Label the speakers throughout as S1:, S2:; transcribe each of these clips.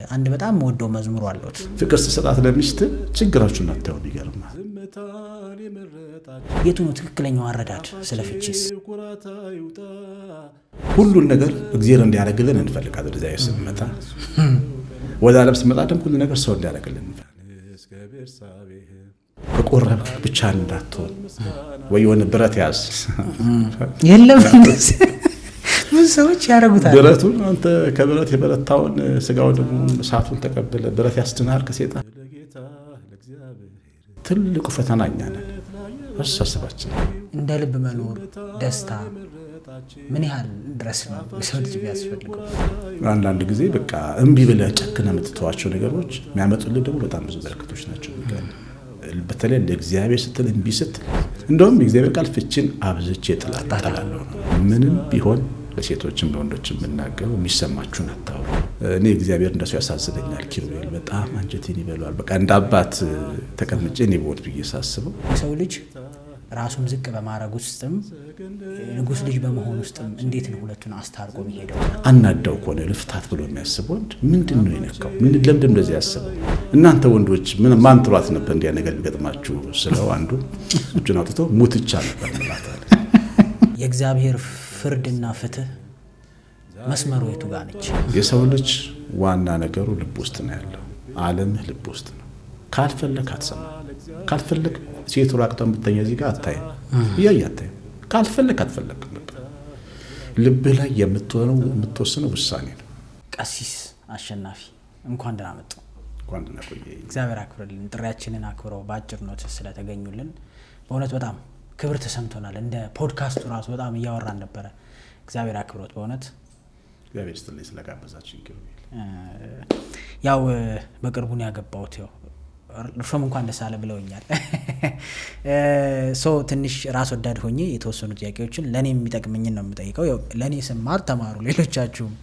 S1: አንድ በጣም ወደው መዝሙር አለው።
S2: ፍቅር ስትሰጣት ለሚስት ችግራችሁን አታዩም ይገርማል።
S1: የቱ ነው ትክክለኛው አረዳድ ስለ ፍቺስ?
S2: ሁሉን ነገር እግዚአብሔር እንዲያደርግልን እንፈልጋለን። ወደዚያ ስንመጣ ወደ ዓለም ስንመጣ ደግሞ ሁሉ ነገር ሰው እንዲያደርግልን በቆረብ ብቻ እንዳትሆን ወይ የሆነ ብረት ያዝ
S1: የለም ብዙ ሰዎች ያረጉታል።
S2: ብረቱን አንተ ከብረት የበረታውን ስጋው ደግሞ እሳቱን ተቀበለ ብረት ያስድናል ከሰይጣን። ትልቁ ፈተናኛ ነን አስተሳሰባችን።
S1: እንደ ልብ መኖር ደስታ ምን ያህል ድረስ ነው ሰው ልጅ ቢያስፈልገው?
S2: አንዳንድ ጊዜ በቃ እምቢ ብለህ ጨክነህ የምትተዋቸው ነገሮች የሚያመጡልህ ደግሞ በጣም ብዙ በረከቶች ናቸው። በተለይ ለእግዚአብሔር ስትል እምቢ ስትል እንደውም የእግዚአብሔር ቃል ፍቺን አብዝቼ እጠላለሁ። ምንም ቢሆን ለሴቶችም ለወንዶችም የምናገረው የሚሰማችሁን አታውሩ። እኔ እግዚአብሔር እንደሱ ያሳዝነኛል። ኪሩቤል በጣም አንጀቴን ይበላዋል። በቃ እንደ አባት ተቀምጬ እኔ ቦት ብዬ ሳስበው
S1: ሰው ልጅ ራሱን ዝቅ በማድረግ ውስጥም ንጉስ ልጅ በመሆን ውስጥም እንዴት ነው ሁለቱን አስታርቆ የሚሄደው?
S2: አናዳው ከሆነ ልፍታት ብሎ የሚያስበው ወንድ ምንድን ነው የነካው? ለምንድን እንደዚህ ያስበው? እናንተ ወንዶች ምን ማን ትሏት ነበር እንዲያ ነገር ቢገጥማችሁ ስለው አንዱ እጁን አውጥቶ ሙትቻ ነበር ማለት አለ።
S1: የእግዚአብሔር ፍርድና ፍትህ መስመሩ የቱ ጋር ነች?
S2: የሰው ልጅ ዋና ነገሩ ልብ ውስጥ ነው ያለው። ዓለምህ ልብ ውስጥ ነው። ካልፈለክ አትሰማ። ካልፈለክ ሴቱ ራቅተን ብትተኛ እዚህ ጋር አታይም፣ እያያታይም። ካልፈለክ አትፈለክም። ልብህ ላይ የምትወስነው ውሳኔ ነው።
S1: ቀሲስ አሸናፊ እንኳን ደህና መጡ።
S2: እንኳን ደህና ቆየ።
S1: እግዚአብሔር አክብርልን። ጥሪያችንን አክብረው በአጭር ኖት ስለተገኙልን በእውነት በጣም ክብር ተሰምቶናል። እንደ ፖድካስቱ ራሱ በጣም እያወራን ነበረ። እግዚአብሔር አክብሮት በእውነት
S2: እግዚአብሔር ይስጥልኝ ስለጋበዛችን።
S1: ያው በቅርቡ ነው ያገባሁት። ያው እርሶም እንኳን ደስ አለ ብለውኛል። ትንሽ ራስ ወዳድ ሆኜ የተወሰኑ ጥያቄዎችን ለእኔ የሚጠቅመኝን ነው የምጠይቀው። ያው ለእኔ ስማር ተማሩ ሌሎቻችሁም።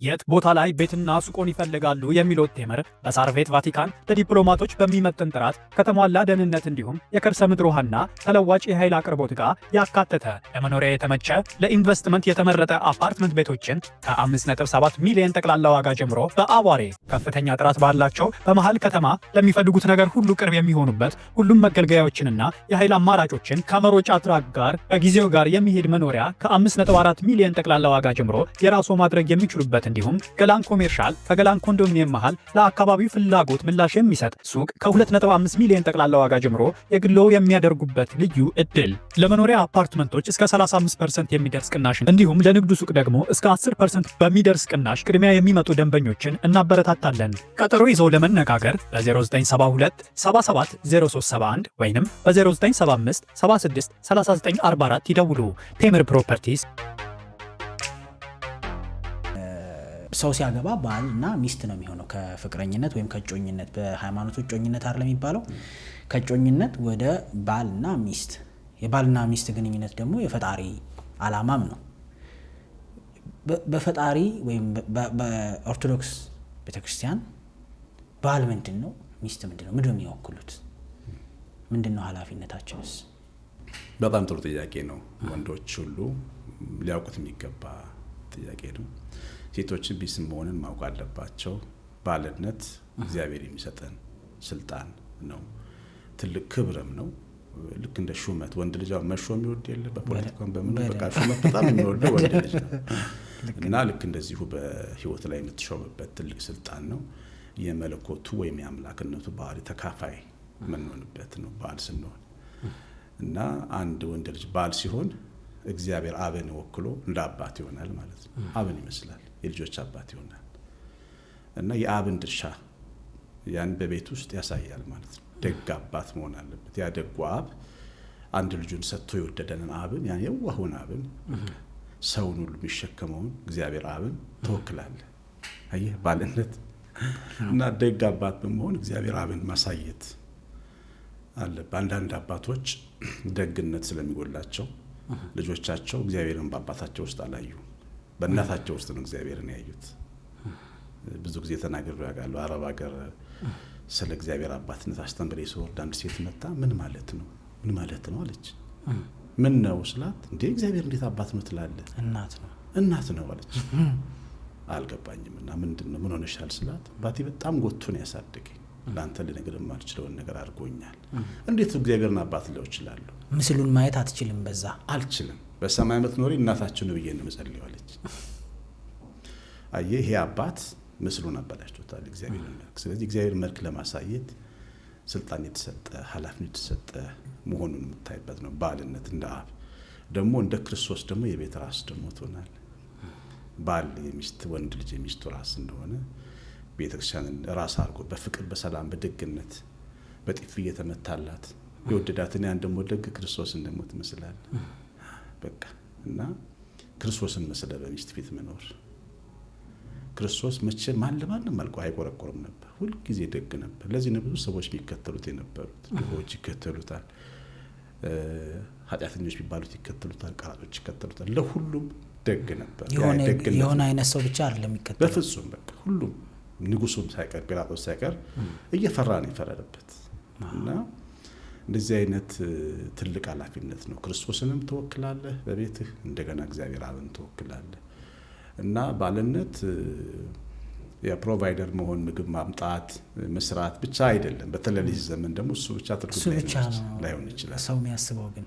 S3: የት ቦታ ላይ ቤትና ሱቆን ይፈልጋሉ የሚለው ቴምር በሳር ቤት ቫቲካን ለዲፕሎማቶች በሚመጥን ጥራት ከተሟላ ደህንነት እንዲሁም የከርሰ ምድር ውሃና ተለዋጭ የኃይል አቅርቦት ጋር ያካተተ ለመኖሪያ የተመቸ ለኢንቨስትመንት የተመረጠ አፓርትመንት ቤቶችን ከ5.7 ሚሊዮን ጠቅላላ ዋጋ ጀምሮ በአዋሬ ከፍተኛ ጥራት ባላቸው በመሃል ከተማ ለሚፈልጉት ነገር ሁሉ ቅርብ የሚሆኑበት ሁሉም መገልገያዎችንና የኃይል አማራጮችን ከመሮጫ ትራክ ጋር ከጊዜው ጋር የሚሄድ መኖሪያ ከ5.4 ሚሊዮን ጠቅላላ ዋጋ ጀምሮ የራሱ ማድረግ የሚችሉበት እንዲሁም ገላን ኮሜርሻል ከገላን ኮንዶሚኒየም መሃል ለአካባቢው ፍላጎት ምላሽ የሚሰጥ ሱቅ ከ2.5 ሚሊዮን ጠቅላላ ዋጋ ጀምሮ የግሎ የሚያደርጉበት ልዩ እድል ለመኖሪያ አፓርትመንቶች እስከ 35% የሚደርስ ቅናሽ እንዲሁም ለንግዱ ሱቅ ደግሞ እስከ 10% በሚደርስ ቅናሽ ቅድሚያ የሚመጡ ደንበኞችን እናበረታታለን። ቀጠሮ ይዘው ለመነጋገር በ0972 77 0371 ወይንም በ0975 76 3944 ይደውሉ። ቴምር ፕሮፐርቲስ።
S1: ሰው ሲያገባ ባል እና ሚስት ነው የሚሆነው። ከፍቅረኝነት ወይም ከጮኝነት በሃይማኖቱ ጮኝነት አይደለም የሚባለው። ከጮኝነት ወደ ባልና ሚስት፣ የባልና ሚስት ግንኙነት ደግሞ የፈጣሪ አላማም ነው። በፈጣሪ ወይም በኦርቶዶክስ ቤተክርስቲያን ባል ምንድን ነው? ሚስት ምንድን ነው? ምንድን ነው የሚወክሉት? ምንድን ነው ኃላፊነታችንስ?
S2: በጣም ጥሩ ጥያቄ ነው። ወንዶች ሁሉ ሊያውቁት የሚገባ ጥያቄ ነው። ሴቶችን ቢስ መሆንን ማወቅ አለባቸው። ባልነት እግዚአብሔር የሚሰጠን ስልጣን ነው፣ ትልቅ ክብርም ነው። ልክ እንደ ሹመት ወንድ ልጅ መሾም ይወድ የለ በፖለቲካም በምን በቃ ሹመት በጣም የሚወደው ወንድ ልጅ ነው እና ልክ እንደዚሁ በህይወት ላይ የምትሾምበት ትልቅ ስልጣን ነው። የመለኮቱ ወይም የአምላክነቱ ባህሪ ተካፋይ የምንሆንበት ነው ባል ስንሆን እና አንድ ወንድ ልጅ ባል ሲሆን እግዚአብሔር አብን ወክሎ እንደ አባት ይሆናል ማለት ነው። አብን ይመስላል፣ የልጆች አባት ይሆናል እና የአብን ድርሻ ያን በቤት ውስጥ ያሳያል ማለት ነው። ደግ አባት መሆን አለበት። ያ ደጉ አብ አንድ ልጁን ሰጥቶ የወደደንን አብን ያን የዋሁን አብን ሰውን ሁሉ የሚሸከመውን እግዚአብሔር አብን ተወክላለ። አየህ ባልነት እና ደግ አባት በመሆን እግዚአብሔር አብን ማሳየት አለ። አንዳንድ አባቶች ደግነት ስለሚጎላቸው ልጆቻቸው እግዚአብሔርን በአባታቸው ውስጥ አላዩ፣ በእናታቸው ውስጥ ነው እግዚአብሔርን ያዩት። ብዙ ጊዜ ተናግሬ ያውቃለሁ። አረብ ሀገር ስለ እግዚአብሔር አባትነት አስተምሬ ስወርድ አንድ ሴት መጣ። ምን ማለት ነው አለች። ምን ነው ስላት፣ እንዴ እግዚአብሔር እንዴት አባት ነው ትላለህ? እናት ነው አለች። አልገባኝም እና ምንድነው ምን ሆነሻል ስላት አባቴ በጣም ጎትቶ ነው ያሳደገኝ ለአንተ ልነግርህ የማልችለውን ነገር አድርጎኛል። እንዴት እግዚአብሔርን አባት ሊለው ይችላል?
S1: ምስሉን ማየት አትችልም? በዛ
S2: አልችልም። በሰማይ የምትኖሪ እናታችን ነው ብዬ ነው መጸልየው አለች። አየህ ይሄ አባት ምስሉን አበላሽቶታል እግዚአብሔርን መልክ። ስለዚህ እግዚአብሔርን መልክ ለማሳየት ስልጣን የተሰጠ ኃላፊነት የተሰጠ መሆኑን የምታይበት ነው። ባልነት እንደ አብ ደግሞ እንደ ክርስቶስ ደግሞ የቤት ራስ ደግሞ ትሆናል። ባል የሚስት ወንድ ልጅ የሚስቱ ራስ እንደሆነ ቤተክርስቲያንን ራስ አድርጎ በፍቅር በሰላም በደግነት በጥፊ እየተመታላት የወደዳትን ያን ደግሞ ደግ ክርስቶስን ደግሞ ትመስላል። በቃ እና ክርስቶስን መስለ በሚስት ፊት መኖር። ክርስቶስ መቼ ማንም አልቆ አይቆረቆርም ነበር። ሁሉ ጊዜ ደግ ነበር። ለዚህ ነው ብዙ ሰዎች ቢከተሉት የነበሩት። ድሆች ይከተሉታል፣ ኃጢአተኞች ቢባሉት ይከተሉታል፣ ቀራጮች ይከተሉታል። ለሁሉም ደግ ነበር።
S1: የሆነ አይነት ሰው ብቻ አይደለም የሚከተለው
S2: በፍጹም በቃ ሁሉም ንጉሱም ሳይቀር ጲላጦስ ሳይቀር እየፈራ ነው የፈረደበት። እና እንደዚህ አይነት ትልቅ ኃላፊነት ነው። ክርስቶስንም ተወክላለህ በቤትህ፣ እንደገና እግዚአብሔር አብን ተወክላለህ። እና ባልነት የፕሮቫይደር መሆን ምግብ ማምጣት መስራት ብቻ አይደለም። በተለይ ዘመን ደግሞ እሱ ብቻ ትርጉም ላይሆን ይችላል
S1: ሰው የሚያስበው ግን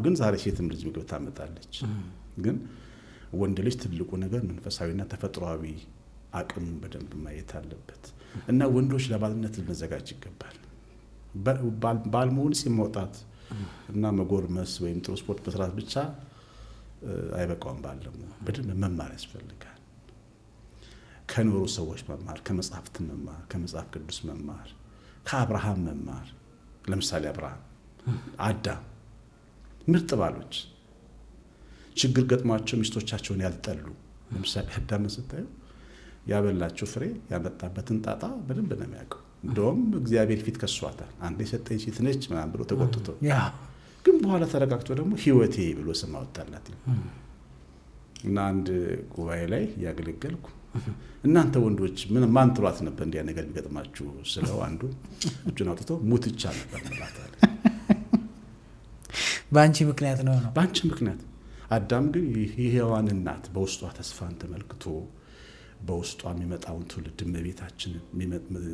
S2: ግን ዛሬ ሴትም ልጅ ምግብ ታመጣለች። ግን ወንድ ልጅ ትልቁ ነገር መንፈሳዊና ተፈጥሯዊ አቅም በደንብ ማየት አለበት። እና ወንዶች ለባልነት ልንዘጋጅ ይገባል። ባል መሆን ሲመውጣት እና መጎርመስ ወይም ጥሩ ስፖርት መስራት ብቻ አይበቃውም። ባል በደንብ መማር ያስፈልጋል። ከኖሩ ሰዎች መማር፣ ከመጽሐፍት መማር፣ ከመጽሐፍ ቅዱስ መማር፣ ከአብርሃም መማር። ለምሳሌ አብርሃም፣ አዳም ምርጥ ባሎች፣ ችግር ገጥሟቸው ሚስቶቻቸውን ያልጠሉ። ለምሳሌ አዳምን ስታዩ ያበላቸው ፍሬ ያመጣበትን ጣጣ በደንብ ነው የሚያውቀው። እንደውም እግዚአብሔር ፊት ከሷታል። አንዴ የሰጠኝ ሴት ነች ምናምን ብሎ ተቆጥቶ፣ ግን በኋላ ተረጋግቶ ደግሞ ህይወቴ ብሎ ስም አወጣላት። እና አንድ ጉባኤ ላይ ያገለገልኩ እናንተ ወንዶች ማን ጥሏት ነበር እንዲያ ነገር ቢገጥማችሁ ስለው አንዱ እጁን አውጥቶ ሙትቻ ነበር ማለት አለ።
S1: በአንቺ ምክንያት ነው።
S2: በአንቺ ምክንያት። አዳም ግን የሔዋን እናት በውስጧ ተስፋን ተመልክቶ በውስጧ የሚመጣውን ትውልድ እመቤታችንን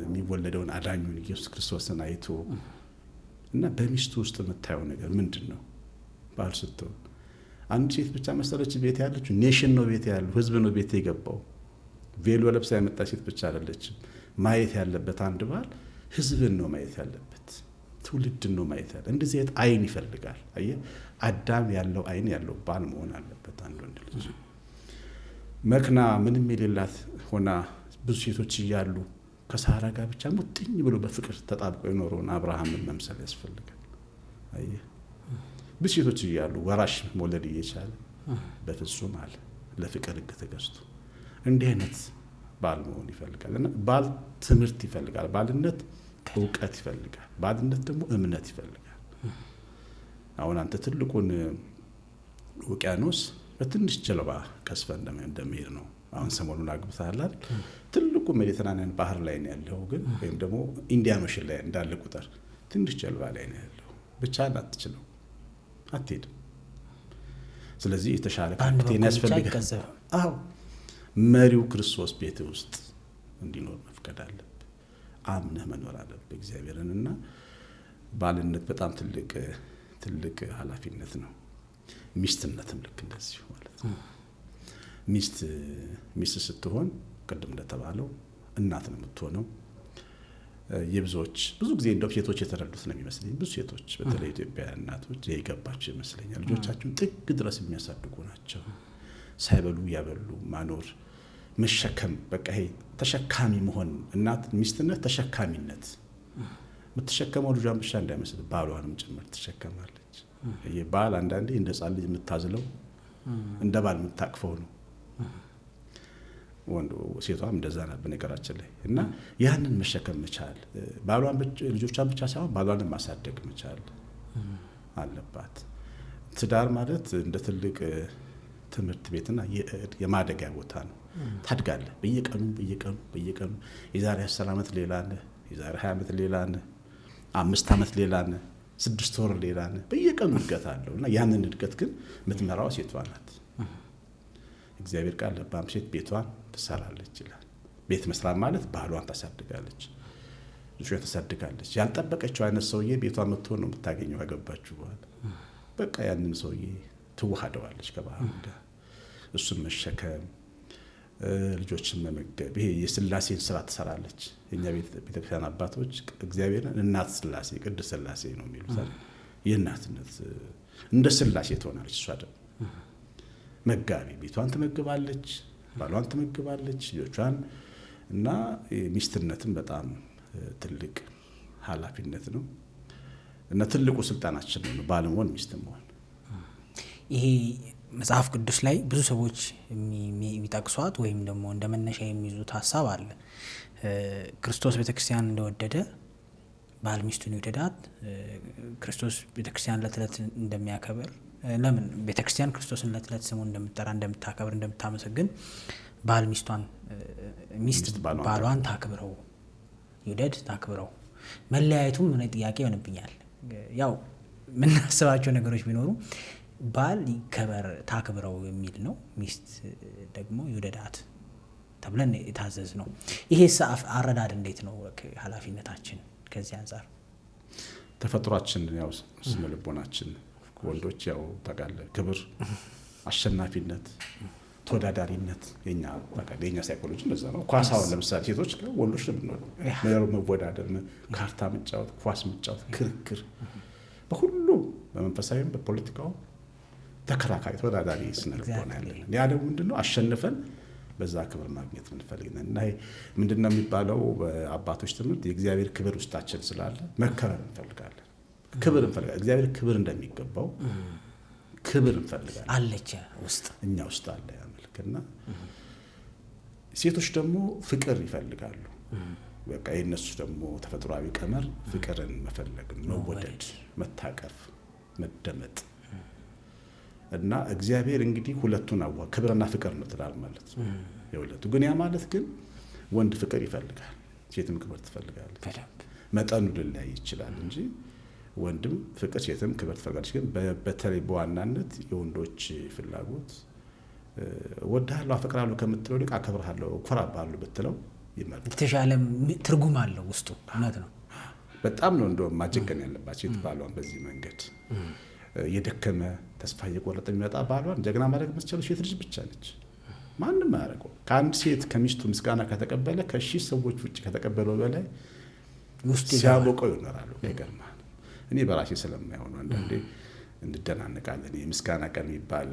S2: የሚወለደውን አዳኙን ኢየሱስ ክርስቶስን አይቶ እና በሚስቱ ውስጥ የምታየው ነገር ምንድን ነው? ባል ስትሆን አንድ ሴት ብቻ መሰለች ቤት ያለችው፣ ኔሽን ነው ቤት ያለው፣ ህዝብ ነው ቤት የገባው። ቬሎ ለብሳ የመጣ ሴት ብቻ አይደለችም። ማየት ያለበት አንድ ባል ህዝብን ነው ማየት ያለበት፣ ትውልድን ነው ማየት ያለበት። እንደዚህ አይነት አይን ይፈልጋል። አየህ፣ አዳም ያለው አይን ያለው ባል መሆን አለበት አንድ ወንድ ልጅ። መክና ምንም የሌላት ሆና ብዙ ሴቶች እያሉ ከሳራ ጋር ብቻ ሙጥኝ ብሎ በፍቅር ተጣብቆ የኖረውን አብርሃምን መምሰል ያስፈልጋል። አየህ፣ ብዙ ሴቶች እያሉ ወራሽ መውለድ እየቻለ በፍጹም አለ ለፍቅር ህግ ተገዝቶ እንዲህ አይነት ባል መሆን ይፈልጋል። እና ባል ትምህርት ይፈልጋል። ባልነት እውቀት ይፈልጋል። ባልነት ደግሞ እምነት ይፈልጋል። አሁን አንተ ትልቁን ውቅያኖስ በትንሽ ጀልባ ቀስፈ እንደሚሄድ ነው። አሁን ሰሞኑን አግብተሃል አይደል? ትልቁ ሜዲተራኒያን ባህር ላይ ነው ያለው፣ ግን ወይም ደግሞ ኢንዲያን ኦሽን ላይ እንዳለ ቁጥር ትንሽ ጀልባ ላይ ነው ያለው። ብቻህን አትችለው፣ አትሄድም። ስለዚህ የተሻለ ካፒቴን ያስፈልጋል። አዎ፣ መሪው ክርስቶስ ቤት ውስጥ እንዲኖር መፍቀድ አለብህ። አምነህ መኖር አለብህ እግዚአብሔርን። እና ባልነት በጣም ትልቅ ኃላፊነት ነው። ሚስትነትም ልክ እንደዚህ ማለት ነው። ሚስት ስትሆን ቅድም እንደተባለው እናት ነው የምትሆነው። የብዙዎች ብዙ ጊዜ እንደው ሴቶች የተረዱት ነው የሚመስለኝ። ብዙ ሴቶች በተለይ ኢትዮጵያ እናቶች የገባቸው ይመስለኛል። ልጆቻቸውን ጥግ ድረስ የሚያሳድጉ ናቸው። ሳይበሉ ያበሉ ማኖር፣ መሸከም፣ በቃ ይሄ ተሸካሚ መሆን። እናት ሚስትነት ተሸካሚነት። የምትሸከመው ልጇን ብቻ እንዳይመስል ባሏንም ጭምር ትሸከማለች። ባል አንዳንዴ እንደ ሕፃን ልጅ የምታዝለው እንደ ባል የምታቅፈው ነው። ወንዱ ሴቷም እንደዛ ናት በነገራችን ላይ። እና ያንን መሸከም መቻል፣ ባሏን ልጆቿን ብቻ ሳይሆን ባሏንም ማሳደግ መቻል አለባት። ትዳር ማለት እንደ ትልቅ ትምህርት ቤትና የማደጊያ ቦታ ነው። ታድጋለህ በየቀኑ የዛሬ 10 ዓመት ሌላ ነህ፣ የዛሬ 20 ዓመት ሌላ ነህ፣ 5 ዓመት ሌላ ነህ፣ 6 ወር ሌላ ነህ። በየቀኑ እድገት አለው። እና ያንን እድገት ግን የምትመራው ሴቷ ናት። እግዚአብሔር ቃል ልባም ሴት ቤቷን ትሰራለች ይላል። ቤት መስራት ማለት ባሏን ታሳድጋለች፣ ልጇን ታሳድጋለች። ያልጠበቀችው አይነት ሰውዬ ቤቷ መጥቶ ነው የምታገኘው ያገባችሁ በኋላ። በቃ ያንን ሰውዬ ትዋሃደዋለች ከባህሉ ጋር። እሱን መሸከም፣ ልጆችን መመገብ፣ ይሄ የስላሴን ስራ ትሰራለች። የኛ ቤተክርስቲያን አባቶች እግዚአብሔርን እናት ስላሴ፣ ቅድስት ስላሴ ነው የሚሉት። የእናትነት እንደ ስላሴ ትሆናለች። እሷ ደግሞ መጋቢ፣ ቤቷን ትመግባለች፣ ባሏን ትመግባለች፣ ልጆቿን እና ሚስትነትን በጣም ትልቅ ኃላፊነት ነው እና ትልቁ ስልጣናችን ነው ባል መሆን፣ ሚስት መሆን።
S1: ይሄ መጽሐፍ ቅዱስ ላይ ብዙ ሰዎች የሚጠቅሷት ወይም ደግሞ እንደ መነሻ የሚይዙት ሀሳብ አለ። ክርስቶስ ቤተክርስቲያን እንደወደደ ባል ሚስቱን ይውደዳት፣ ክርስቶስ ቤተክርስቲያን ዕለት ዕለት እንደሚያከብር፣ ለምን ቤተክርስቲያን ክርስቶስን ዕለት ዕለት ስሙን እንደምትጠራ፣ እንደምታከብር፣ እንደምታመሰግን ባል ሚስት ባሏን ታክብረው፣ ይውደድ፣ ታክብረው። መለያየቱም ምን ጥያቄ ይሆንብኛል። ያው የምናስባቸው ነገሮች ቢኖሩ ባል ይከበር ታክብረው የሚል ነው፣ ሚስት ደግሞ ይውደዳት ተብለን የታዘዝ ነው። ይሄ አረዳድ እንዴት ነው ኃላፊነታችን? ከዚህ አንጻር
S2: ተፈጥሯችን ያው ስነ ልቦናችን ወንዶች ያው ታውቃለህ፣ ክብር፣ አሸናፊነት፣ ተወዳዳሪነት የኛ ሳይኮሎጂ እንደዛ ነው። ኳሳውን ለምሳሌ ሴቶች ወንዶች ነው መወዳደር፣ ካርታ መጫወት፣ ኳስ መጫወት፣ ክርክር፣ በሁሉም በመንፈሳዊም በፖለቲካው ተከራካሪ ተወዳዳሪ ስነ ልቦና ያለን። ያ ደግሞ ምንድነው አሸንፈን በዛ ክብር ማግኘት ምንፈልግና እና ምንድነው የሚባለው በአባቶች ትምህርት የእግዚአብሔር ክብር ውስጣችን ስላለ መከበር እንፈልጋለን። ክብር እንፈልጋለን። እግዚአብሔር ክብር እንደሚገባው ክብር እንፈልጋለን።
S1: አለች ውስጥ
S2: እኛ ውስጥ አለ ያመልክና ሴቶች ደግሞ ፍቅር ይፈልጋሉ። በቃ የነሱ ደግሞ ተፈጥሯዊ ቀመር ፍቅርን መፈለግ፣ መወደድ፣ መታቀፍ፣ መደመጥ እና እግዚአብሔር እንግዲህ ሁለቱን ክብርና ፍቅር ነው ትላል ማለት ነው። የሁለቱ ግን ያ ማለት ግን ወንድ ፍቅር ይፈልጋል፣ ሴትም ክብር ትፈልጋለች። መጠኑ ሊለያይ ይችላል እንጂ ወንድም ፍቅር፣ ሴትም ክብር ትፈልጋለች። ግን በተለይ በዋናነት የወንዶች ፍላጎት ወድሃለሁ፣ አፈቅራለሁ ከምትለው ልቅ አከብርሃለሁ፣ እኮራብሃለሁ ብትለው ይመርጣል።
S1: የተሻለ ትርጉም አለው ውስጡ። እውነት ነው። በጣም
S2: ነው እንደውም ማጀገን ያለባቸው የተባለውን በዚህ መንገድ የደከመ ተስፋ እየቆረጠ የሚመጣ ባሏን ጀግና ማድረግ የምትችለው ሴት ልጅ ብቻ ነች። ማንም አያደርገው። ከአንድ ሴት ከሚስቱ ምስጋና ከተቀበለ ከሺህ ሰዎች ውጭ ከተቀበለው በላይ ውስጡ ሲያቦቀው ይኖራሉ። ይገርማል። እኔ በራሴ ስለማይሆን አንዳንዴ እንደናነቃለን። የምስጋና ቀን የሚባል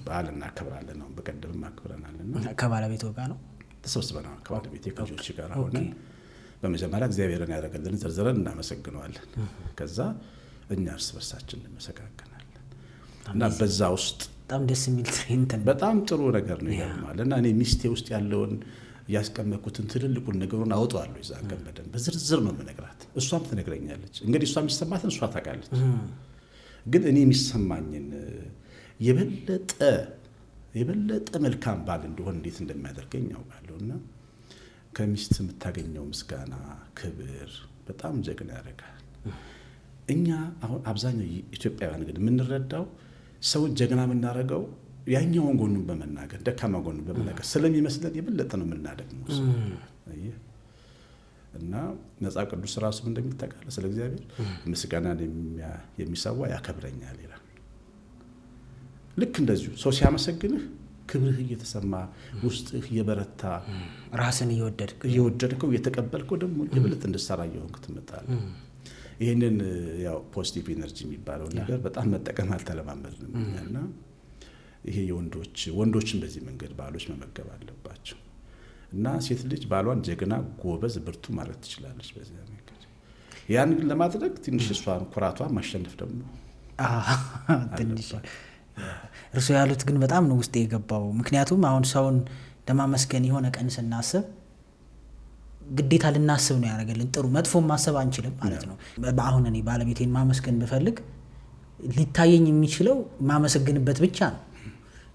S2: በዓል እናከብራለን። አሁን በቀደምም አክብረናልና
S1: ከባለቤቱ ጋር ነው
S2: ተሰብስበናል። ከባለቤቴ ከልጆች ጋር ሆነን በመጀመሪያ እግዚአብሔርን ያደረገልን ዘርዝረን እናመሰግነዋለን። ከዛ እኛ እርስ በርሳችን እንመሰጋገናለን እና በዛ ውስጥ
S1: በጣም ደስ የሚል ትሬንት ነው።
S2: በጣም ጥሩ ነገር ነው። ይገርማል። እና እኔ ሚስቴ ውስጥ ያለውን ያስቀመጥኩትን ትልልቁን ነገሩን አውጣዋለሁ። ይዛን ገመደን በዝርዝር ነው የምነግራት። እሷም ትነግረኛለች። እንግዲህ እሷ የሚሰማትን እሷ ታውቃለች። ግን እኔ የሚሰማኝን የበለጠ መልካም ባል እንደሆን እንዴት እንደሚያደርገኝ ያውቃለሁ። እና ከሚስት የምታገኘው ምስጋና፣ ክብር በጣም ጀግና ያደርጋል። እኛ አሁን አብዛኛው ኢትዮጵያውያን ግን የምንረዳው ሰውን ጀግና የምናደርገው ያኛውን ጎኑን በመናገር ደካማ ጎኑን በመናገር ስለሚመስለን የበለጠ ነው የምናደግመው። እና መጽሐፍ ቅዱስ ራሱ እንደሚጠቃለ ስለ እግዚአብሔር ምስጋናን የሚሰዋ ያከብረኛል ይላል። ልክ እንደዚሁ ሰው ሲያመሰግንህ ክብርህ እየተሰማ ውስጥህ እየበረታ
S1: ራስን
S2: እየወደድከው እየተቀበልከው ደግሞ የበለጠ እንድትሰራ እየሆንክ ትመጣለህ። ይህንን ያው ፖዚቲቭ ኢነርጂ የሚባለው ነገር በጣም መጠቀም አልተለማመድንም እና ይሄ ወንዶችን በዚህ መንገድ ባሎች መመገብ አለባቸው። እና ሴት ልጅ ባሏን ጀግና፣ ጎበዝ፣ ብርቱ ማለት ትችላለች በዚህ መንገድ። ያን ግን ለማድረግ ትንሽ እሷን ኩራቷን ማሸነፍ ደግሞ
S1: ትንሽ እርሱ ያሉት ግን በጣም ነው ውስጥ የገባው። ምክንያቱም አሁን ሰውን ለማመስገን የሆነ ቀን ስናስብ ግዴታ ልናስብ ነው ያደረገልን። ጥሩ መጥፎ ማሰብ አንችልም ማለት ነው። አሁን እኔ ባለቤቴን ማመስገን ብፈልግ ሊታየኝ የሚችለው ማመሰግንበት ብቻ ነው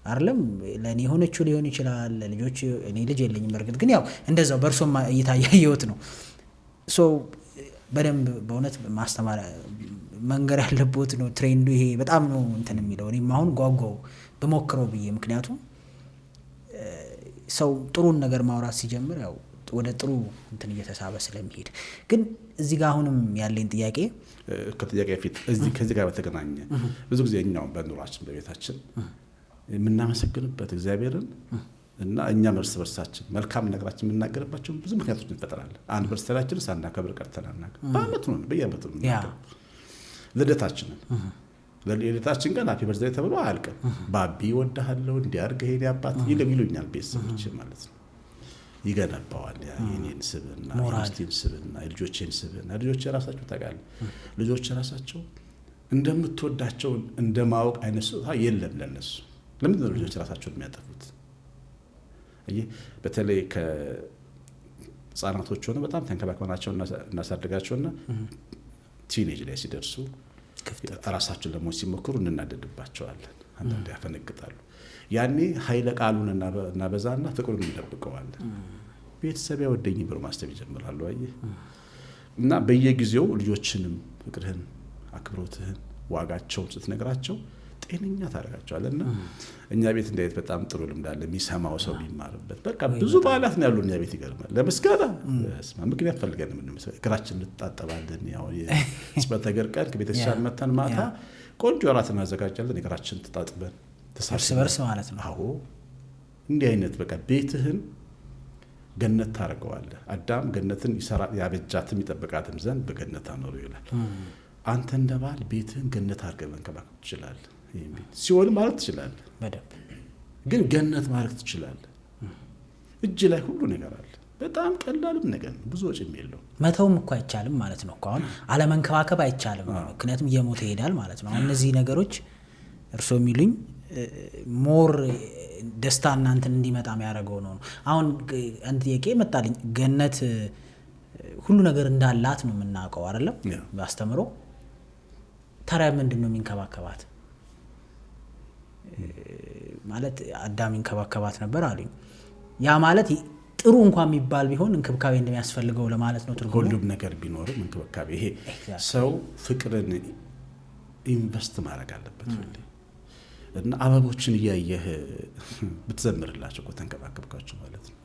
S1: አይደለም። ለእኔ የሆነችው ሊሆን ይችላል፣ ለልጆች እኔ ልጅ የለኝም በርግጥ ግን ያው እንደዛው በእርሶም እየታየሁት ነው። በደንብ በእውነት ማስተማር መንገር ያለበት ነው ትሬንዱ። ይሄ በጣም ነው እንትን የሚለው። እኔም አሁን ጓጓው በሞክረው ብዬ ምክንያቱም ሰው ጥሩን ነገር ማውራት ሲጀምር ያው ወደ ጥሩ እንትን እየተሳበ ስለሚሄድ ግን እዚህ ጋር አሁንም ያለኝ ጥያቄ
S2: ከጥያቄ ፊት ከዚህ ጋር በተገናኘ ብዙ ጊዜ እኛው በኑሯችን በቤታችን የምናመሰግንበት እግዚአብሔርን እና እኛም እርስ በርሳችን መልካም ነገራችን የምናገርባቸው ብዙ ምክንያቶች እንፈጥራለን። አኒቨርሰሪያችንን ሳናከብር ቀርተን አናውቅም። በየዓመቱ ነው ልደታችንን ለልደታችን ቀን ሃፒ በርዝዴይ ተብሎ አያልቅም። ባቢ እወድሃለሁ እንዲያርገህ የኔ አባት ይሉኛል ቤተሰቦቼ ማለት ነው። ይገነባዋል የኔን ስብዕና የሚስቴን ስብዕና የልጆቼን ስብዕና። ልጆቼ ራሳቸው ታውቃለህ ልጆቼ ራሳቸው እንደምትወዳቸው እንደማወቅ አይነት ስጦታ የለም ለነሱ። ለምንድን ነው ልጆች ራሳቸውን የሚያጠፉት? በተለይ ከህፃናቶች ሆነ በጣም ተንከባክበናቸው እናሳድጋቸውና ቲኔጅ ላይ ሲደርሱ ራሳቸውን ለመሆን ሲሞክሩ እንናደድባቸዋለን። አንዳንዴ ያፈነግጣሉ። ያኔ ኃይለ ቃሉን እናበዛና ፍቅሩን እንደብቀዋለን። ቤተሰብ ያወደኝ ብሎ ማስተብ ይጀምራሉ። አየህ እና በየጊዜው ልጆችንም ፍቅርህን አክብሮትህን ዋጋቸውን ስትነግራቸው ጤነኛ ታደርጋቸዋለና እኛ ቤት እንዴት በጣም ጥሩ ልምድ አለ የሚሰማው ሰው ቢማርበት። በቃ ብዙ በዓላት ነው ያሉ እኛ ቤት ይገርማል። ለምስጋና ምክንያት ፈልገን እግራችን እንታጠባለን። ያው የጽበተ እግር ቀን ከቤተክርስቲያን መተን ማታ ቆንጆ እራት እናዘጋጃለን። እግራችን ተጣጥበን
S1: እርስ በርስ ማለት ነው።
S2: አዎ እንዲህ አይነት በቃ ቤትህን ገነት ታደርገዋለህ። አዳም ገነትን ያበጃትም ይጠብቃትም ዘንድ በገነት አኖሩ ይላል። አንተ እንደ ባል ቤትህን ገነት አድርገህ መንከባከብ ትችላለህ። ሲሆን ማለት ትችላለህ
S1: በደንብ
S2: ግን ገነት ማለት ትችላለህ። እጅ ላይ ሁሉ ነገር አለ። በጣም ቀላልም ነገር ነው። ብዙ ወጪም የለው።
S1: መተውም እኮ አይቻልም ማለት ነው። አሁን አለመንከባከብ አይቻልም ምክንያቱም እየሞተ ይሄዳል ማለት ነው። አሁን እነዚህ ነገሮች እርሶ የሚሉኝ ሞር ደስታ እናንተን እንዲመጣ የሚያደርገው ነው። አሁን አንድ ጥያቄ መጣልኝ። ገነት ሁሉ ነገር እንዳላት ነው የምናውቀው አይደለም አስተምሮ። ታዲያ ምንድን ነው የሚንከባከባት? ማለት አዳም ይንከባከባት ነበር አሉኝ። ያ ማለት ጥሩ እንኳን የሚባል ቢሆን እንክብካቤ እንደሚያስፈልገው ለማለት ነው ትርጉሙ።
S2: ሁሉም ነገር ቢኖርም እንክብካቤ ይሄ ሰው ፍቅርን ኢንቨስት ማድረግ አለበት እና አበቦችን እያየህ ብትዘምርላቸው እኮ ተንከባከብካቸው ማለት ነው።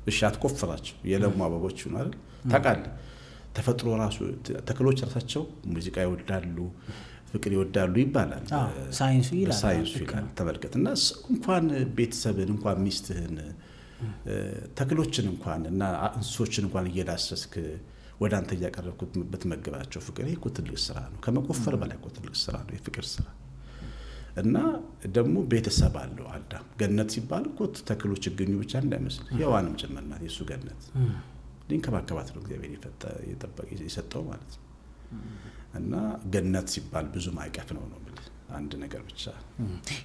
S2: እሺ አትቆፍራቸው የለሙ አበቦች ነው አይደል? ታውቃለህ ተፈጥሮ ራሱ ተክሎች ራሳቸው ሙዚቃ ይወዳሉ ፍቅር ይወዳሉ ይባላል።
S1: ሳይንሱ
S2: ይላል። ተመልከት እና እንኳን ቤተሰብን እንኳን ሚስትህን ተክሎችን እንኳን እና እንስሶችን እንኳን እየዳሰስክ ወደ አንተ እያቀረብኩት ብትመግባቸው ፍቅር ይሄ እኮ ትልቅ ስራ ነው። ከመቆፈር በላይ እኮ ትልቅ ስራ ነው የፍቅር ስራ። እና ደግሞ ቤተሰብ አለው አዳም። ገነት ሲባል እኮ ተክሎች ይገኙ ብቻ እንዳይመስል ሔዋንም ጭምር ናት የሱ ገነት። ሊንከባከባት ነው እግዚአብሔር የሰጠው ማለት ነው። እና ገነት ሲባል ብዙ ማይቀፍ ነው አንድ ነገር ብቻ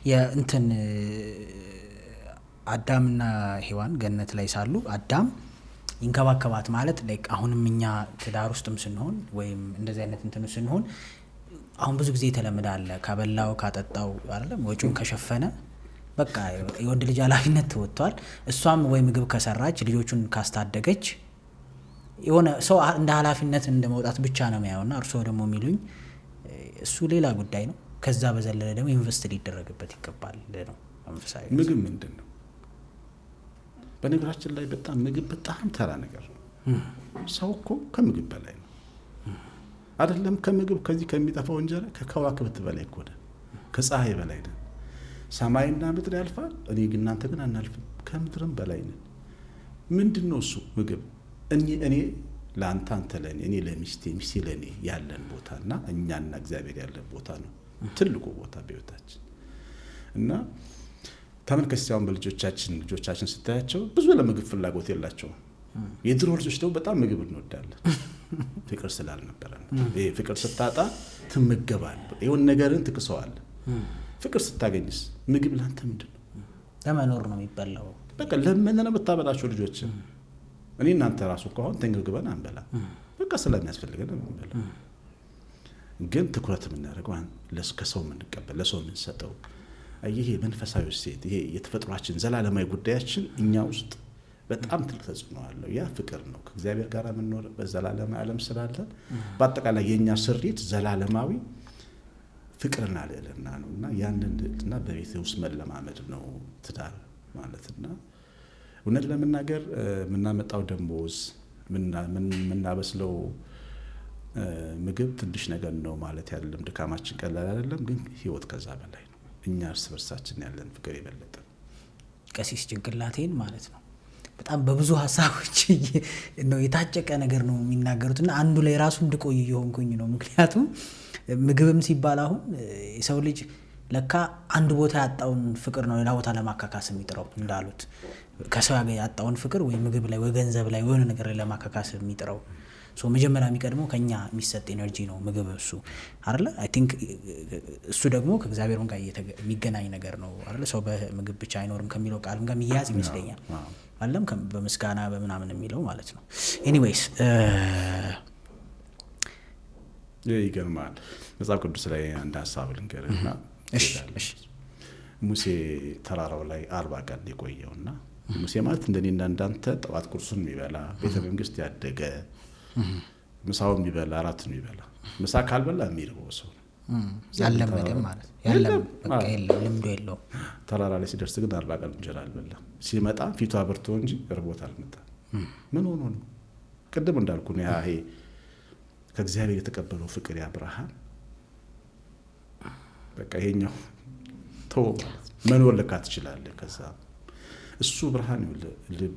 S1: የእንትን አዳምና ሔዋን ገነት ላይ ሳሉ አዳም ይንከባከባት ማለት ላይክ አሁንም እኛ ትዳር ውስጥም ስንሆን ወይም እንደዚህ አይነት እንትን ስንሆን አሁን ብዙ ጊዜ ተለምዳለ ካበላው ካጠጣው አይደለም ወጪውን ከሸፈነ በቃ የወንድ ልጅ ኃላፊነት ተወጥቷል። እሷም ወይ ምግብ ከሰራች ልጆቹን ካስታደገች የሆነ ሰው እንደ ኃላፊነት እንደመውጣት ብቻ ነው የሚያውና እርሶ ደግሞ የሚሉኝ እሱ ሌላ ጉዳይ ነው። ከዛ በዘለለ ደግሞ ኢንቨስት ሊደረግበት ይገባል ነው መንፈሳዊ።
S2: ምግብ ምንድነው? በነገራችን ላይ በጣም ምግብ በጣም ተራ ነገር ነው። ሰው እኮ ከምግብ በላይ ነው አይደለም? ከምግብ ከዚህ ከሚጠፋው እንጀራ ከከዋክብት በላይ እኮ ነው። ከፀሐይ በላይ ነው። ሰማይና ምድር ያልፋል፣ እኔ ግን እናንተ ግን አናልፍም። ከምድርም በላይ ነው። ምንድነው እሱ ምግብ? እኔ ለአንተ አንተ ለኔ እኔ ለሚስቴ ሚስቴ ለኔ ያለን ቦታና እኛና እግዚአብሔር ያለን ቦታ ነው ትልቁ ቦታ በህይወታችን። እና ተመልከቻውን ልጆቻችን ስታያቸው ብዙ ለምግብ ፍላጎት የላቸውም። የድሮ ልጆች ደግሞ በጣም ምግብ እንወዳለን ፍቅር ስላልነበረን። ይሄ ፍቅር ስታጣ ትመገባለህ፣ የሆነ ነገርን ትክሰዋለህ። ፍቅር ስታገኝስ ምግብ ላንተ ምንድነው?
S1: ለመኖር ነው የሚበላው።
S2: በቃ ለምን ነው የምታበላቸው ልጆችን? እኔ እናንተ ራሱ ከሆነ ተንገብግበን አንበላ፣ በቃ ስለሚያስፈልገን ነው የምንበላ። ግን ትኩረት የምናደርገው ለሰው የምንቀበል ለሰው የምንሰጠው ይሄ መንፈሳዊ ሴት ይሄ የተፈጥሯችን ዘላለማዊ ጉዳያችን እኛ ውስጥ በጣም ትልቅ ተጽዕኖ አለው። ያ ፍቅር ነው። ከእግዚአብሔር ጋር የምንኖር በዘላለማዊ ዓለም ስላለን በአጠቃላይ የኛ ስሪት ዘላለማዊ ፍቅርና ልዕልና ነውና ያንን ልዕልና በቤት ውስጥ መለማመድ ነው ትዳር ማለትና እውነት ለመናገር የምናመጣው ደሞዝ የምናበስለው ምግብ ትንሽ ነገር ነው ማለት አይደለም። ድካማችን ቀላል አይደለም፣ ግን ህይወት ከዛ በላይ ነው። እኛ እርስ በርሳችን ያለን ፍቅር የበለጠ
S1: ቀሲስ ጭንቅላቴን ማለት ነው በጣም በብዙ ሀሳቦች ነው የታጨቀ ነገር ነው የሚናገሩትና አንዱ ላይ ራሱ እንድቆይ እየሆንኩኝ ነው። ምክንያቱም ምግብም ሲባል አሁን የሰው ልጅ ለካ አንድ ቦታ ያጣውን ፍቅር ነው ሌላ ቦታ ለማካካስ የሚጥረው እንዳሉት ከሰው ያጣውን ፍቅር ወይ ምግብ ላይ ወይ ገንዘብ ላይ ወይ ነገር ላይ ለማካካስ የሚጥረው ሶ መጀመሪያ የሚቀድመው ከኛ የሚሰጥ ኤነርጂ ነው ምግብ እሱ አይደለ። አይ ቲንክ እሱ ደግሞ ከእግዚአብሔር ጋር የሚገናኝ ነገር ነው አይደለ። ሰው በምግብ ብቻ አይኖርም ከሚለው ቃልም ጋር የሚያያዝ ይመስለኛል አለም በምስጋና በምናምን የሚለው ማለት ነው። ኤኒዌይስ
S2: ይገርማል። መጽሐፍ ቅዱስ ላይ አንድ ሀሳብ ልንገርና ሙሴ ተራራው ላይ 40 ቀን የቆየውና ሙሴ ማለት እንደኔና እንዳንተ ጠዋት ቁርሱን የሚበላ ቤተ መንግስት ያደገ ምሳውን የሚበላ እራቱን የሚበላ ምሳ ካልበላ የሚርበው ሰው
S1: ያለመደም ማለት ያለም በቃ የለም ልምዶ የለውም።
S2: ተራራ ላይ ሲደርስ ግን 40 ቀን እንጀራ አልበላም። ሲመጣ ፊቱ አብርቶ እንጂ እርቦት አልመጣም። ምን ሆኖ ነው? ቅድም እንዳልኩ ነው ይሄ ከእግዚአብሔር የተቀበለው ፍቅር ያብርሃም በቃ ይሄኛው ተው መኖር ለካ ትችላለህ። ከዛ እሱ ብርሃን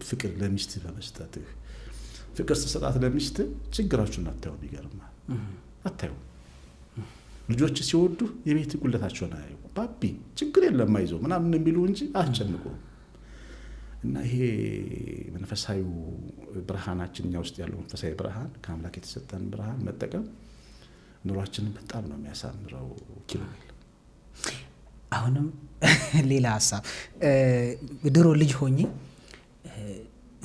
S2: ፍቅር ለሚስት በመስጠትህ ፍቅር ስትሰጣት ለሚስት ችግራችሁን አታዩም። ይገርማል። አታዩም። ልጆች ሲወዱ የቤት ጉለታቸውን አያዩ። ባቢ ችግር የለም አይዞህ ምናምን የሚሉ እንጂ አስጨንቁ። እና ይሄ መንፈሳዊ ብርሃናችን እኛ ውስጥ ያለው መንፈሳዊ ብርሃን ከአምላክ የተሰጠን ብርሃን መጠቀም ኑሯችንን በጣም ነው የሚያሳምረው። ኪሩቤል
S1: አሁንም ሌላ ሀሳብ ድሮ ልጅ ሆኜ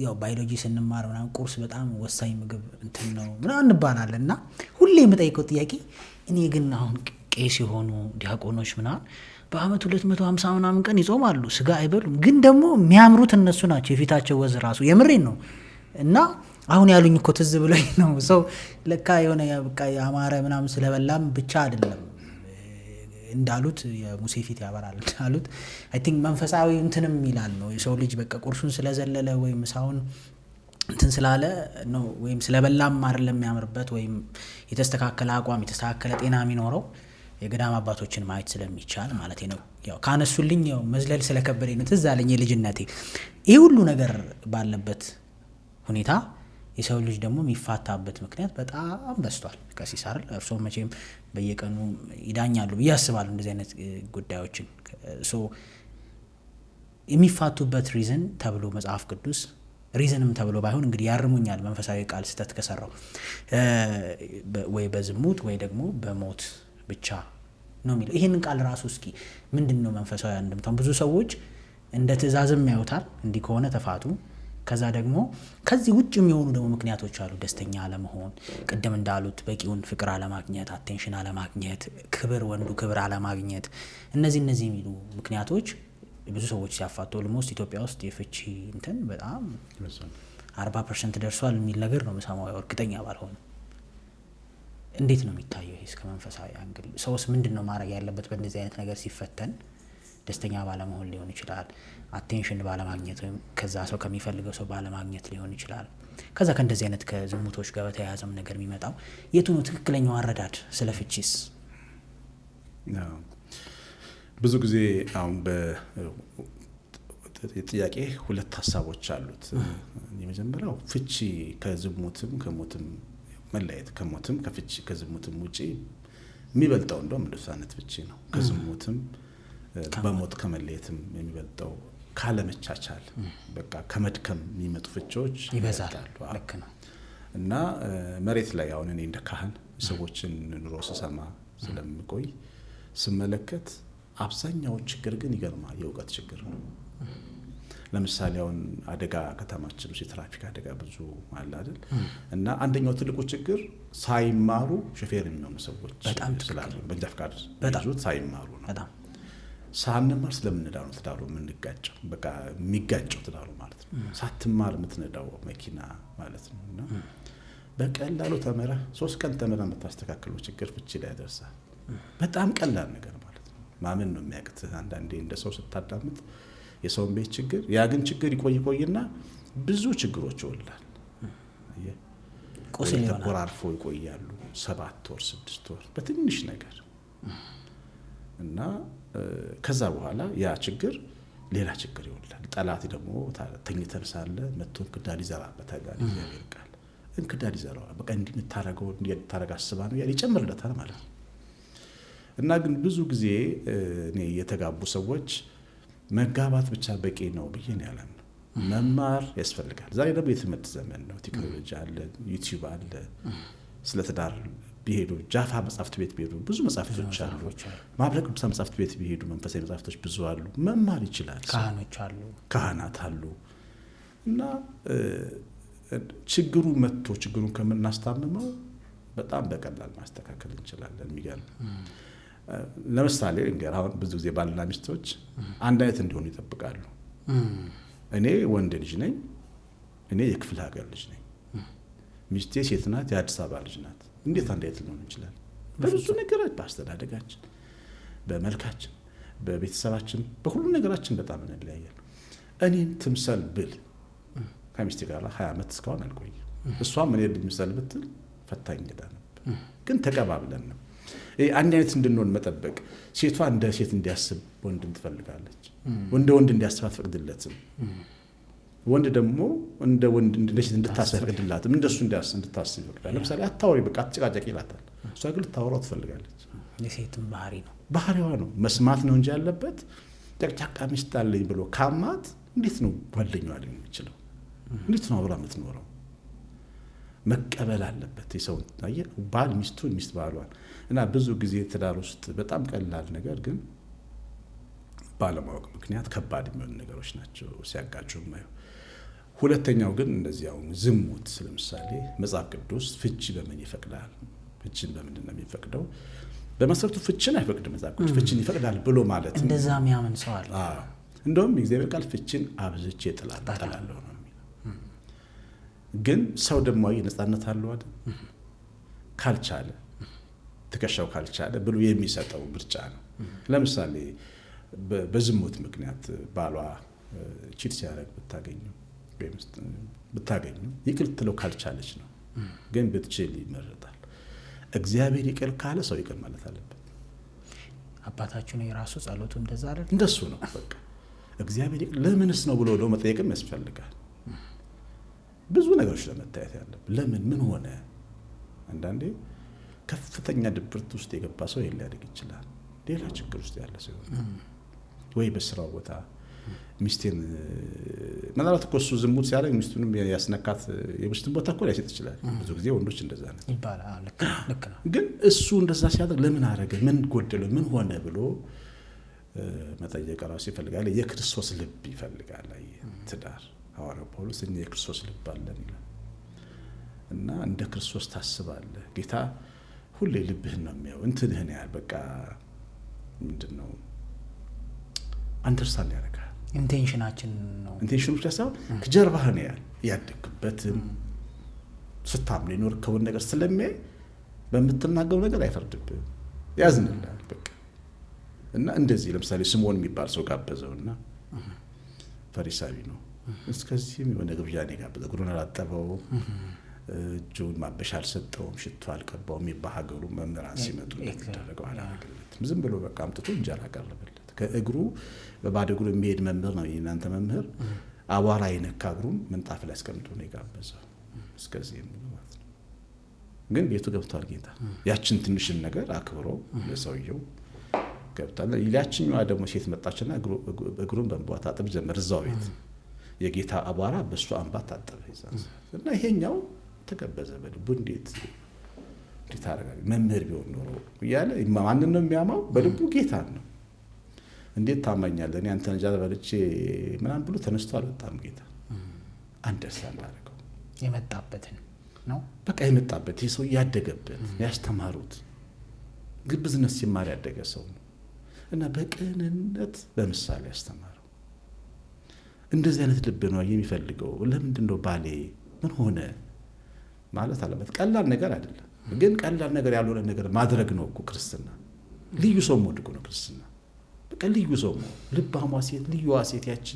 S1: ያው ባዮሎጂ ስንማር ምናምን ቁርስ በጣም ወሳኝ ምግብ እንትን ነው ምናምን እንባላለን እና ሁሌ የምጠይቀው ጥያቄ እኔ ግን አሁን ቄስ የሆኑ ዲያቆኖች ምናምን በአመት 250 ምናምን ቀን ይጾማሉ፣ ስጋ አይበሉም፣ ግን ደግሞ የሚያምሩት እነሱ ናቸው። የፊታቸው ወዝ ራሱ የምሬን ነው። እና አሁን ያሉኝ እኮ ትዝ ብሎኝ ነው ሰው ለካ የሆነ በቃ ያማረ ምናምን ስለበላም ብቻ አይደለም እንዳሉት የሙሴ ፊት ያበራል እንዳሉት አይ ቲንክ መንፈሳዊ እንትንም ይላል ነው የሰው ልጅ በቃ ቁርሱን ስለዘለለ ወይም ምሳውን እንትን ስላለ ነው ወይም ስለበላም አይደለም የሚያምርበት ወይም የተስተካከለ አቋም የተስተካከለ ጤና የሚኖረው የገዳም አባቶችን ማየት ስለሚቻል ማለት ነው። ያው ካነሱልኝ ያው መዝለል ስለከበደኝ ነው ትዝ አለኝ የልጅነቴ። ይህ ሁሉ ነገር ባለበት ሁኔታ የሰው ልጅ ደግሞ የሚፋታበት ምክንያት በጣም በዝቷል። ቀሲስ አይደል እርስዎ መቼም በየቀኑ ይዳኛሉ ብዬ አስባለሁ እንደዚህ አይነት ጉዳዮችን። ሶ የሚፋቱበት ሪዝን ተብሎ መጽሐፍ ቅዱስ ሪዝንም ተብሎ ባይሆን እንግዲህ ያርሙኛል መንፈሳዊ ቃል ስተት ከሰራው ወይ በዝሙት ወይ ደግሞ በሞት ብቻ ነው የሚለው። ይሄንን ቃል ራሱ እስኪ ምንድነው መንፈሳዊ አንድምታው? ብዙ ሰዎች እንደ ትእዛዝም ያዩታል፣ እንዲህ ከሆነ ተፋቱ። ከዛ ደግሞ ከዚህ ውጭ የሚሆኑ ደግሞ ምክንያቶች አሉ። ደስተኛ አለመሆን፣ ቅድም እንዳሉት በቂውን ፍቅር አለማግኘት፣ አቴንሽን አለማግኘት፣ ክብር ወንዱ ክብር አለማግኘት፣ እነዚህ የሚሉ ምክንያቶች ብዙ ሰዎች ሲያፋቱ ኦልሞስት ኢትዮጵያ ውስጥ የፍቺ እንትን በጣም 40% ደርሷል የሚል ነገር ነው የምሰማው። እርግጠኛ ባልሆነ እንዴት ነው የሚታየው ይሄ ከመንፈሳዊ አንግል? ሰውስ ምንድነው ማድረግ ያለበት በእንደዚህ አይነት ነገር ሲፈተን? ደስተኛ ባለመሆን ሊሆን ይችላል፣ አቴንሽን ባለማግኘት ወይም ከዛ ሰው ከሚፈልገው ሰው ባለማግኘት ሊሆን ይችላል። ከዛ ከእንደዚህ አይነት ከዝሙቶች ጋር በተያያዘም ነገር የሚመጣው የቱ ነው ትክክለኛው አረዳድ ስለ ፍቺስ?
S2: ብዙ ጊዜ አሁን በጥያቄ ሁለት ሀሳቦች አሉት። የመጀመሪያው ፍቺ ከዝሙትም ከሞትም መለየት፣ ከሞትም ከፍቺ ከዝሙትም ውጪ የሚበልጠው እንደውም እንደሱ አይነት ፍቺ ነው። ከዝሙትም በሞት ከመለየትም የሚበልጠው ካለመቻቻል በቃ ከመድከም የሚመጡ ፍቺዎች
S1: ይበዛሉ። ልክ ነው።
S2: እና መሬት ላይ አሁን እኔ እንደ ካህን ሰዎችን ኑሮ ስሰማ ስለምቆይ ስመለከት አብዛኛው ችግር ግን ይገርማል የእውቀት ችግር ነው። ለምሳሌ አሁን አደጋ ከተማችን ውስጥ የትራፊክ አደጋ ብዙ አለ አይደል? እና አንደኛው ትልቁ ችግር ሳይማሩ ሾፌር የሚሆኑ ሰዎች ስላሉ በእንጃ ፈቃድ ብዙት ሳይማሩ ነው። በጣም ሳንማር ስለምንዳው ነው ትዳሩ የምንጋጨው። በቃ የሚጋጨው ትዳሩ ማለት ነው ሳትማር የምትነዳው መኪና ማለት ነው። እና በቀላሉ ተመረህ 3 ቀን ተመረህ የምታስተካክለው ችግር ፍቺ ላይ ያደርሳል። በጣም ቀላል ነገር ማለት ነው። ማመን ነው የሚያቅትህ። አንዳንዴ እንደ ሰው ስታዳምጥ የሰውን ቤት ችግር። ያ ግን ችግር ይቆይና ብዙ ችግሮች ይወልዳል። ተቆራርፎ ይቆያሉ 7 ወር 6 ወር በትንሽ ነገር እና ከዛ በኋላ ያ ችግር ሌላ ችግር ይወልዳል። ጠላት ደግሞ ተኝተን ሳለ መጥቶ እንክዳድ ይዘራበታል። እግዚአብሔር ቃል እንክዳድ ይዘራዋል። በቃ እንድታረገው አስባ ነው ያለ ይጨምርለታል ማለት ነው። እና ግን ብዙ ጊዜ እኔ የተጋቡ ሰዎች መጋባት ብቻ በቂ ነው ብዬ ነው ያለው። መማር ያስፈልጋል። ዛሬ ደግሞ የትምህርት ዘመን ነው። ቴክኖሎጂ አለ፣ ዩቲዩብ አለ። ስለ ትዳር ቢሄዱ ጃፋ መጽሐፍት ቤት ቢሄዱ ብዙ መጽሐፍቶች አሉ። ማኅበረ ቅዱሳን መጽሐፍት ቤት ቢሄዱ መንፈሳዊ መጽሐፍቶች ብዙ አሉ። መማር ይችላል። ካህናት አሉ። እና ችግሩ መጥቶ ችግሩን ከምናስታምመው በጣም በቀላል ማስተካከል እንችላለን። የሚገርም ለምሳሌ እንግዲህ አሁን ብዙ ጊዜ ባልና ሚስቶች አንድ አይነት እንዲሆኑ ይጠብቃሉ። እኔ ወንድ ልጅ ነኝ፣ እኔ የክፍለ ሀገር ልጅ ነኝ፣ ሚስቴ ሴት ናት፣ የአዲስ አበባ ልጅ ናት። እንዴት አንድ አይነት ልንሆን እንችላለን? በብዙ ነገሮች፣ በአስተዳደጋችን፣ በመልካችን፣ በቤተሰባችን፣ በሁሉ ነገራችን በጣም እንለያያለን። እኔን ትምሰል ብል ከሚስቴ ጋር 20 ዓመት እስካሁን አልቆየም። እሷም እኔ ትምሰል ብትል ፈታኝ ሄዳ ነበር። ግን ተቀባብለን ነው አንድ አይነት እንድንሆን መጠበቅ። ሴቷ እንደ ሴት እንዲያስብ ወንድን ትፈልጋለች፣ እንደ ወንድ እንዲያስብ አትፈቅድለትም። ወንድ ደግሞ እንደ ወንድ እንደ ሴት እንድታስፈቅድላትም እንደሱ እንድታስብ ይፈቅዳል። ለምሳሌ አታወሪ በቃ አትጨቃጨቂ ይላታል። እሷ ግን ልታወራው ትፈልጋለች።
S1: የሴትም ባህሪ ነው፣
S2: ባህሪዋ ነው። መስማት ነው እንጂ ያለበት ጨቅጫቃ ሚስት አለኝ ብሎ ካማት እንዴት ነው ጓደኛዋ ሊሆን የሚችለው? እንዴት ነው አብራ የምትኖረው? መቀበል አለበት የሰው ባል ሚስቱን፣ ሚስት ባሏን። እና ብዙ ጊዜ ትዳር ውስጥ በጣም ቀላል ነገር ግን ባለማወቅ ምክንያት ከባድ የሚሆኑ ነገሮች ናቸው ሲያጋጩ የማየው። ሁለተኛው ግን እንደዚህ አሁን ዝሙት ለምሳሌ መጽሐፍ ቅዱስ ፍቺ በምን ይፈቅዳል? ፍቺን በምንድን ነው የሚፈቅደው? በመሰረቱ ፍቺን አይፈቅድም መጽሐፍ ቅዱስ። ፍቺን ይፈቅዳል ብሎ ማለት
S1: እንደዛ የሚያምን ሰው አለ።
S2: እንደውም የእግዚአብሔር ቃል ፍቺን አብዝቼ እጠላለሁ ነው። ግን ሰው ደግሞ ነፃነት አለው አይደል? ካልቻለ ትከሻው ካልቻለ ብሎ የሚሰጠው ምርጫ ነው። ለምሳሌ በዝሙት ምክንያት ባሏ ቺት ሲያደርግ ብታገኙ ይቅር ትለው ካልቻለች ነው። ግን ብትችል ይመረጣል። እግዚአብሔር ይቅር ካለ ሰው ይቅር ማለት አለበት።
S1: አባታችን የራሱ ጸሎቱ እንደዛ አይደል?
S2: እንደሱ ነው። በቃ እግዚአብሔር ይቅር ለምንስ ነው ብሎ ደግሞ መጠየቅም ያስፈልጋል። ብዙ ነገሮች ለመታየት ያለብን ለምን ምን ሆነ? አንዳንዴ ከፍተኛ ድብርት ውስጥ የገባ ሰው ሊያድግ ይችላል። ሌላ ችግር ውስጥ ያለ ሰው ወይ በስራው ቦታ ሚስቴን ምናልባት እኮ እሱ ዝሙት ሲያደርግ ሚስቱንም ያስነካት የሚስቱን ቦታ እኮ ሊያሰጥ ይችላል። ብዙ ጊዜ ወንዶች እንደዛ ነው
S1: ይባላል። ልክ ነው።
S2: ግን እሱ እንደዛ ሲያደርግ ለምን አደረገ፣ ምን ጎደለው፣ ምን ሆነ ብሎ መጠየቅ ራሱ ይፈልጋል። የክርስቶስ ልብ ይፈልጋል ትዳር። ሐዋርያው ጳውሎስ እኛ የክርስቶስ ልብ አለን ይላል። እና እንደ ክርስቶስ ታስባለህ። ጌታ ሁሌ ልብህን ነው የሚያው፣ እንትንህን ያህል በቃ ምንድነው አንደርስታንድ ያደርጋል።
S1: ኢንቴንሽናችን ነው።
S2: ኢንቴንሽኑ ብቻ ሳይሆን ከጀርባህን ያህል ያደግበትን ስታምን የኖርከውን ነገር ስለሚያይ በምትናገረው ነገር አይፈርድብህም፣ ያዝንልሃል በቃ። እና እንደዚህ ለምሳሌ ስምዖን የሚባል ሰው ጋበዘውና ፈሪሳዊ ነው። እስከዚህም የሆነ ግብዣ ነው የጋበዘው። እግሩን አላጠበው፣ እጁን ማበሻ አልሰጠውም፣ ሽቶ አልቀባውም። የባህገሩ መምህራን ሲመጡ እንደሚደረገው አላደረገለትም። ዝም ብሎ በቃ አምጥቶ እንጀራ አቀረበለት። ከእግሩ በባዶ እግሩ የሚሄድ መምህር ነው የእናንተ መምህር። አቧራ የነካ እግሩን ምንጣፍ ላይ አስቀምጦ ነው የጋበዘው። እስከዚህ ማለት ነው። ግን ቤቱ ገብቷል ጌታ። ያችን ትንሽን ነገር አክብሮ ለሰውየው ገብቷል። ያችኛዋ ደግሞ ሴት መጣችና እግሩን በእንባ ታጥብ ጀመር እዛው ቤት። የጌታ አቧራ በእሱ አንባ ታጠበ ይዛል። እና ይሄኛው ተገበዘ በልቡ። እንዴት አደረጋል? መምህር ቢሆን ኖሮ እያለ ማንን ነው የሚያማው? በልቡ ጌታን ነው። እንዴት ታማኛለህ? እኔ አንተን እንጀራ በልቼ ምናምን ብሎ ተነስቶ አልወጣም ጌታ። አንደርስታንድ አደረገው።
S1: የመጣበትን ነው
S2: በቃ የመጣበት ይህ ሰው ያደገበት ያስተማሩት ግብዝነት ሲማር ያደገ ሰው ነው። እና በቅንነት በምሳሌ ያስተማረው እንደዚህ አይነት ልብ ነው የሚፈልገው። ለምንድን ነው ባሌ ምን ሆነ ማለት አለበት። ቀላል ነገር አይደለም፣ ግን ቀላል ነገር ያልሆነ ነገር ማድረግ ነው እኮ ክርስትና። ልዩ ሰው መውደድ ነው ክርስትና። በቃ ልዩ ሰው መሆን፣ ልባሟ ሴት፣ ልዩዋ ሴት፣ ያቺ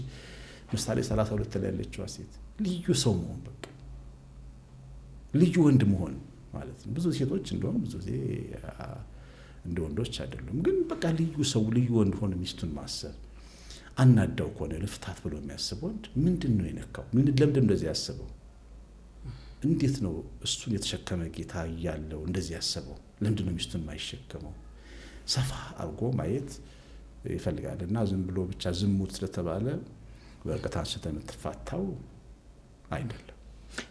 S2: ምሳሌ 32 ላይ ያለችዋ ሴት ልዩ ሰው መሆን፣ በቃ ልዩ ወንድ መሆን ማለት ነው። ብዙ ሴቶች እንደሆነ ብዙ ጊዜ እንደ ወንዶች አይደሉም፣ ግን በቃ ልዩ ሰው፣ ልዩ ወንድ ሆነ ሚስቱን ማሰብ። አናዳው ከሆነ ልፍታት ብሎ የሚያስብ ወንድ ምንድን ነው የነካው? ለምንድን እንደዚህ ያስበው? እንዴት ነው እሱን የተሸከመ ጌታ እያለው እንደዚህ ያሰበው? ለምንድን ነው ሚስቱን የማይሸከመው? ሰፋ አድርጎ ማየት ይፈልጋል። እና ዝም ብሎ ብቻ ዝሙት ስለተባለ በርቀት አንስተ የምትፋታው አይደለም።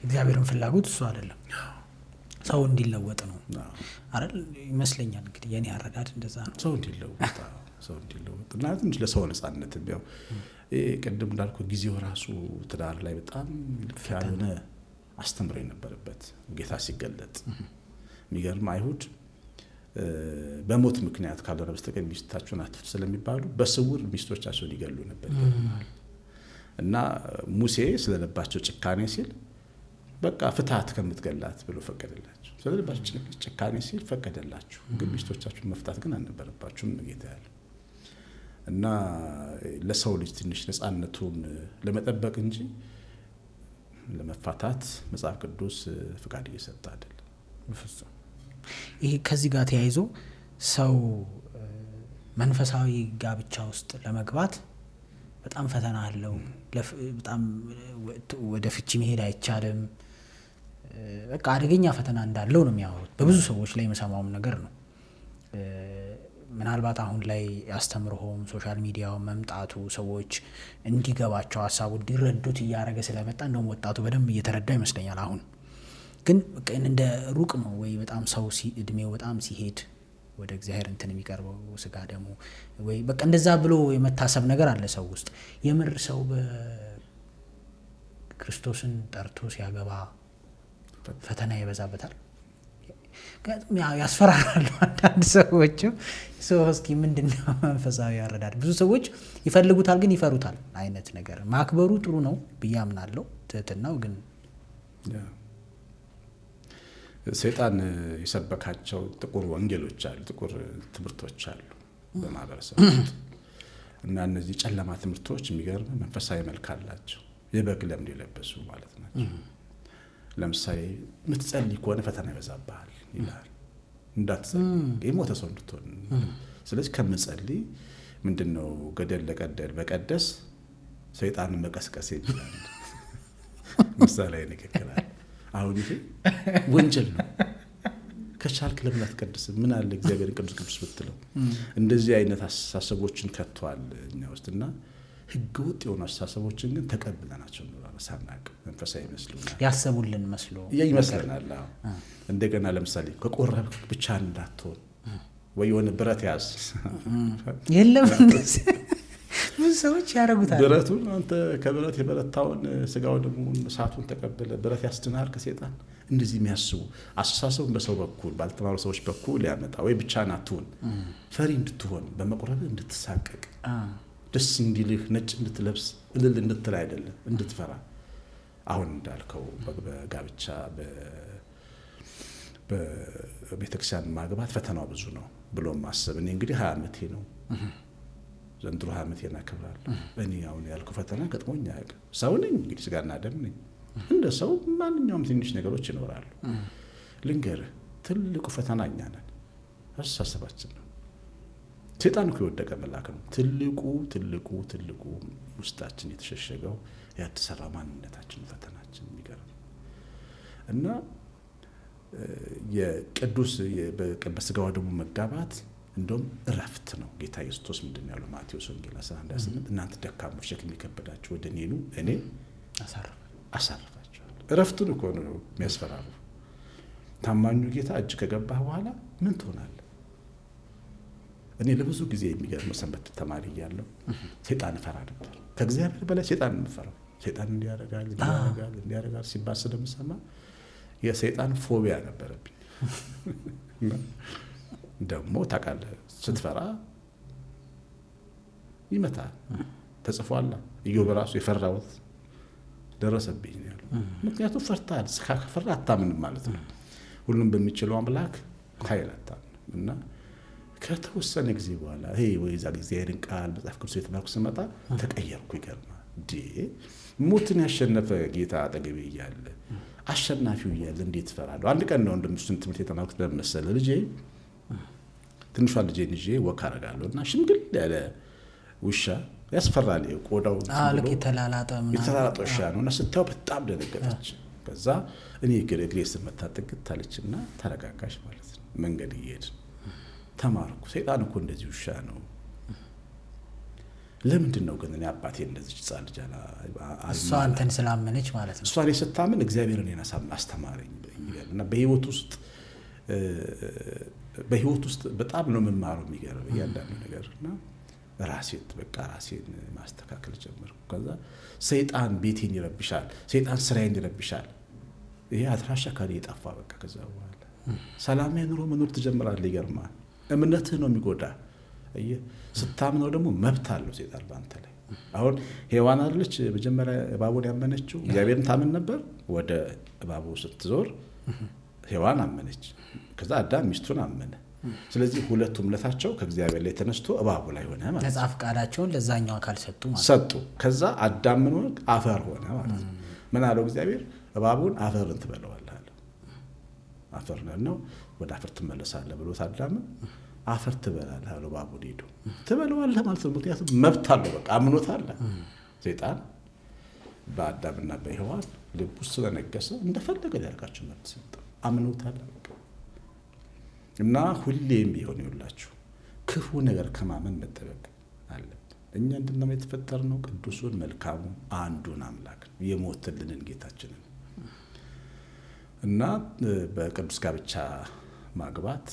S1: እግዚአብሔርን ፍላጎት እሱ አይደለም፣ ሰው እንዲለወጥ ነው አይደል? ይመስለኛል እንግዲህ የኔ አረዳድ እንደዛ ነው።
S2: ሰው እንዲለወጥ እና ትንሽ ለሰው ነጻነት ቢያው ቅድም እንዳልኩ ጊዜው ራሱ ትዳር ላይ በጣም ያልሆነ አስተምሮ የነበረበት ጌታ ሲገለጥ የሚገርም አይሁድ በሞት ምክንያት ካልሆነ በስተቀር ሚስታቸውን አትፍቱ ስለሚባሉ በስውር ሚስቶቻቸውን ይገሉ ነበር ይገርማል። እና ሙሴ ስለለባቸው ጭካኔ ሲል በቃ ፍታት ከምትገላት ብሎ ፈቀደላቸው። ስለለባቸው ጭካኔ ሲል ፈቀደላችሁ፣ ግን ሚስቶቻችሁን መፍታት ግን አልነበረባችሁም ጌታ ያለው። እና ለሰው ልጅ ትንሽ ነጻነቱን ለመጠበቅ እንጂ ለመፋታት መጽሐፍ ቅዱስ ፍቃድ እየሰጠ አይደለም በፍጹም።
S1: ይሄ ከዚህ ጋር ተያይዞ ሰው መንፈሳዊ ጋብቻ ውስጥ ለመግባት በጣም ፈተና አለው። በጣም ወደ ፍቺ መሄድ አይቻልም። በቃ አደገኛ ፈተና እንዳለው ነው የሚያወሩት። በብዙ ሰዎች ላይ የምሰማውም ነገር ነው። ምናልባት አሁን ላይ ያስተምርሆም ሶሻል ሚዲያው መምጣቱ ሰዎች እንዲገባቸው ሀሳቡ እንዲረዱት እያደረገ ስለመጣ እንደውም ወጣቱ በደንብ እየተረዳ ይመስለኛል። አሁን ግን እንደ ሩቅ ነው ወይ በጣም ሰው እድሜው በጣም ሲሄድ ወደ እግዚአብሔር እንትን የሚቀርበው ስጋ ደግሞ ወይ በቃ እንደዛ ብሎ የመታሰብ ነገር አለ ሰው ውስጥ። የምር ሰው በክርስቶስን ጠርቶ ሲያገባ ፈተና ይበዛበታል፣ ያስፈራራሉ አንዳንድ ሰዎች። እስኪ ምንድነው መንፈሳዊ ያረዳድ? ብዙ ሰዎች ይፈልጉታል ግን ይፈሩታል አይነት ነገር። ማክበሩ ጥሩ ነው ብዬ አምናለሁ፣ ትህትናው ግን
S2: ሰይጣን የሰበካቸው ጥቁር ወንጌሎች አሉ፣ ጥቁር ትምህርቶች አሉ በማህበረሰብ እና እነዚህ ጨለማ ትምህርቶች የሚገርም መንፈሳዊ መልክ አላቸው። የበግ ለምድ የለበሱ ማለት ናቸው። ለምሳሌ የምትጸልይ ከሆነ ፈተና ይበዛብሃል ይላል። እንዳትጸልይ የሞተ ሰው እንድትሆን። ስለዚህ ከምጸልይ ምንድነው ገደል ለቀደል በቀደስ ሰይጣንን መቀስቀስ ይላል። ምሳሌ ንግግራል። አሁን ይሄ ወንጀል ነው። ከቻልክ ለምን አትቀድስም? ምን አለ እግዚአብሔርን ቅዱስ ቅዱስ ብትለው። እንደዚህ አይነት አስተሳሰቦችን ከቷል እኛ ውስጥና ህገወጥ የሆኑ አስተሳሰቦችን ግን ተቀብለናቸው ነው ሳናቅ መንፈሳዊ ይመስሉናል፣
S1: ያሰቡልን መስሎ
S2: ይመስለናል። እንደገና ለምሳሌ ከቆረብክ ብቻ እንዳትሆን ወይ የሆነ ብረት ያዝ
S1: የለም ብዙ ሰዎች ያደርጉታል።
S2: ብረቱን አንተ ከብረት የበረታውን ስጋው ደግሞ እሳቱን ተቀበለ ብረት ያስድናል ከሰይጣን። እንደዚህ የሚያስቡ አስተሳሰቡን በሰው በኩል ባልተማሩ ሰዎች በኩል ያመጣ ወይ ብቻ ናትሆን ፈሪ እንድትሆን በመቁረብ እንድትሳቀቅ ደስ እንዲልህ ነጭ እንድትለብስ እልል እንድትል አይደለም እንድትፈራ። አሁን እንዳልከው በጋብቻ በቤተክርስቲያን ማግባት ፈተናው ብዙ ነው ብሎ ማሰብ። እኔ እንግዲህ 20 ዓመቴ ነው ዘንድሮ 20 ዓመቴን አከብራለሁ። እኔ አሁን ያልከው ፈተና ገጥሞኝ አያውቅም። ሰው ነኝ እንግዲህ ስጋና ደም ነኝ። እንደ ሰው ማንኛውም ትንሽ ነገሮች ይኖራሉ። ልንገርህ ትልቁ ፈተና እኛ ነን፣ አስተሳሰባችን ነው። ሰይጣን እኮ የወደቀ መልአክ ነው። ትልቁ ውስጣችን የተሸሸገው ያተሰራ ማንነታችን ፈተናችን የሚገርም እና የቅዱስ በስጋው ደግሞ መጋባት እንደውም እረፍት ነው። ጌታ ኢየሱስ ምንድነው ያለው? ማቴዎስ ወንጌል 11:8 እናንተ ደካሞች ሸክም የከበዳችሁ ወደ እኔ ኑ እኔ አሳርፋችኋለሁ። እረፍቱን እኮ ነው የሚያስፈራሩ። ታማኙ ጌታ እጅ ከገባህ በኋላ ምን ትሆናለህ? እኔ ለብዙ ጊዜ የሚገርም ሰንበት ተማሪ እያለሁ ሰይጣን ፈራ ነበር። ከእግዚአብሔር በላይ ሰይጣን የምፈራው። ሰይጣን እንዲያረጋል ሲባል ስለምሰማ የሰይጣን ፎቢያ ነበረብኝ። ደግሞ ታውቃለህ ስትፈራ ይመታል። ተጽፏል። ኢዮብ ራሱ የፈራውት ደረሰብኝ ያለው ምክንያቱም ፈርታል። ከፈራ አታምንም ማለት ነው። ሁሉም በሚችለው አምላክ ኃይል አታምንም እና ከተወሰነ ጊዜ በኋላ ወይዛ እግዚአብሔርን ቃል መጽሐፍ ቅዱስ የተማርኩ ስመጣ ተቀየርኩ። ይገርማል። ሞትን ያሸነፈ ጌታ አጠገቤ እያለ አሸናፊው እያለ እንዴት እፈራለሁ? አንድ ቀን ነው እንደምሱን ትምህርት የተማርኩት ለመሰለ ልጄ ትንሿ ልጄን ይዤ ወክ አደርጋለሁ እና ሽምግል ያለ ውሻ ያስፈራል። ቆዳው
S1: ልክ የተላላጠ
S2: ውሻ ነው እና ስታየው በጣም ደነገጠች። ከዛ እኔ እግሬ ስር መታጠግት አለችና ተረጋጋሽ ማለት ነው። መንገድ እየሄድን ተማርኩ። ሰይጣን እኮ እንደዚህ ውሻ ነው። ለምንድን ነው ግን እኔ አባቴ እንደዚህ ሕፃን ልጅ
S1: እሷ አንተን ስላመነች ማለት ነው።
S2: እሷ እኔ ስታምን እግዚአብሔርን አስተማረኝ እና በህይወት ውስጥ በጣም ነው የምማረው። የሚገርም እያንዳንዱ ነገር እና ራሴን ማስተካከል ጀመርኩ። ከዛ ሰይጣን ቤቴን ይረብሻል፣ ሰይጣን ስራዬን ይረብሻል። ይሄ አድራሻ ካለ የጠፋ በቃ። ከዛ በኋላ ሰላማዊ ኑሮ መኖር ትጀምራለህ። ይገርማል። እምነትህ ነው የሚጎዳ። ስታምነው ደግሞ መብት አለው ሰይጣን በአንተ ላይ። አሁን ሔዋን አይደለች መጀመሪያ እባቡን ያመነችው? እግዚአብሔርን ታምን ነበር። ወደ እባቡ ስትዞር ሔዋን አመነች። ከዛ አዳም ሚስቱን አመነ። ስለዚህ ሁለቱ እምነታቸው ከእግዚአብሔር ላይ ተነስቶ እባቡ ላይ ሆነ ማለት ነው።
S1: ነጻ ፈቃዳቸውን ለዛኛው አካል
S2: ሰጡ። ከዛ አዳም ምን ሆነ? አፈር ሆነ ማለት ነው። ምን አለው እግዚአብሔር? እባቡን አፈርን ትበለዋለህ አለው። አፈር ነው ወደ አፈር ትመለሳለህ ብሎት አዳምን አፈር ትበላለህ አለው። እባቡን ሄዶ ትበለዋለህ ማለት ነው። ምክንያቱም መብት አለው በቃ አምኖታል። ሰይጣን በአዳምና በሔዋን ልብ ውስጥ ስለነገሰ እንደፈለገ ሊያደርጋቸው መብት ሰጠው። አምኖታል እና ሁሌም ቢሆን ይውላችሁ ክፉ ነገር ከማመን መጠበቅ አለብን። እኛ እንድናም የተፈጠርነው ቅዱሱን መልካሙን አንዱን አምላክ የሞተልንን ጌታችንን እና በቅዱስ ጋብቻ ማግባት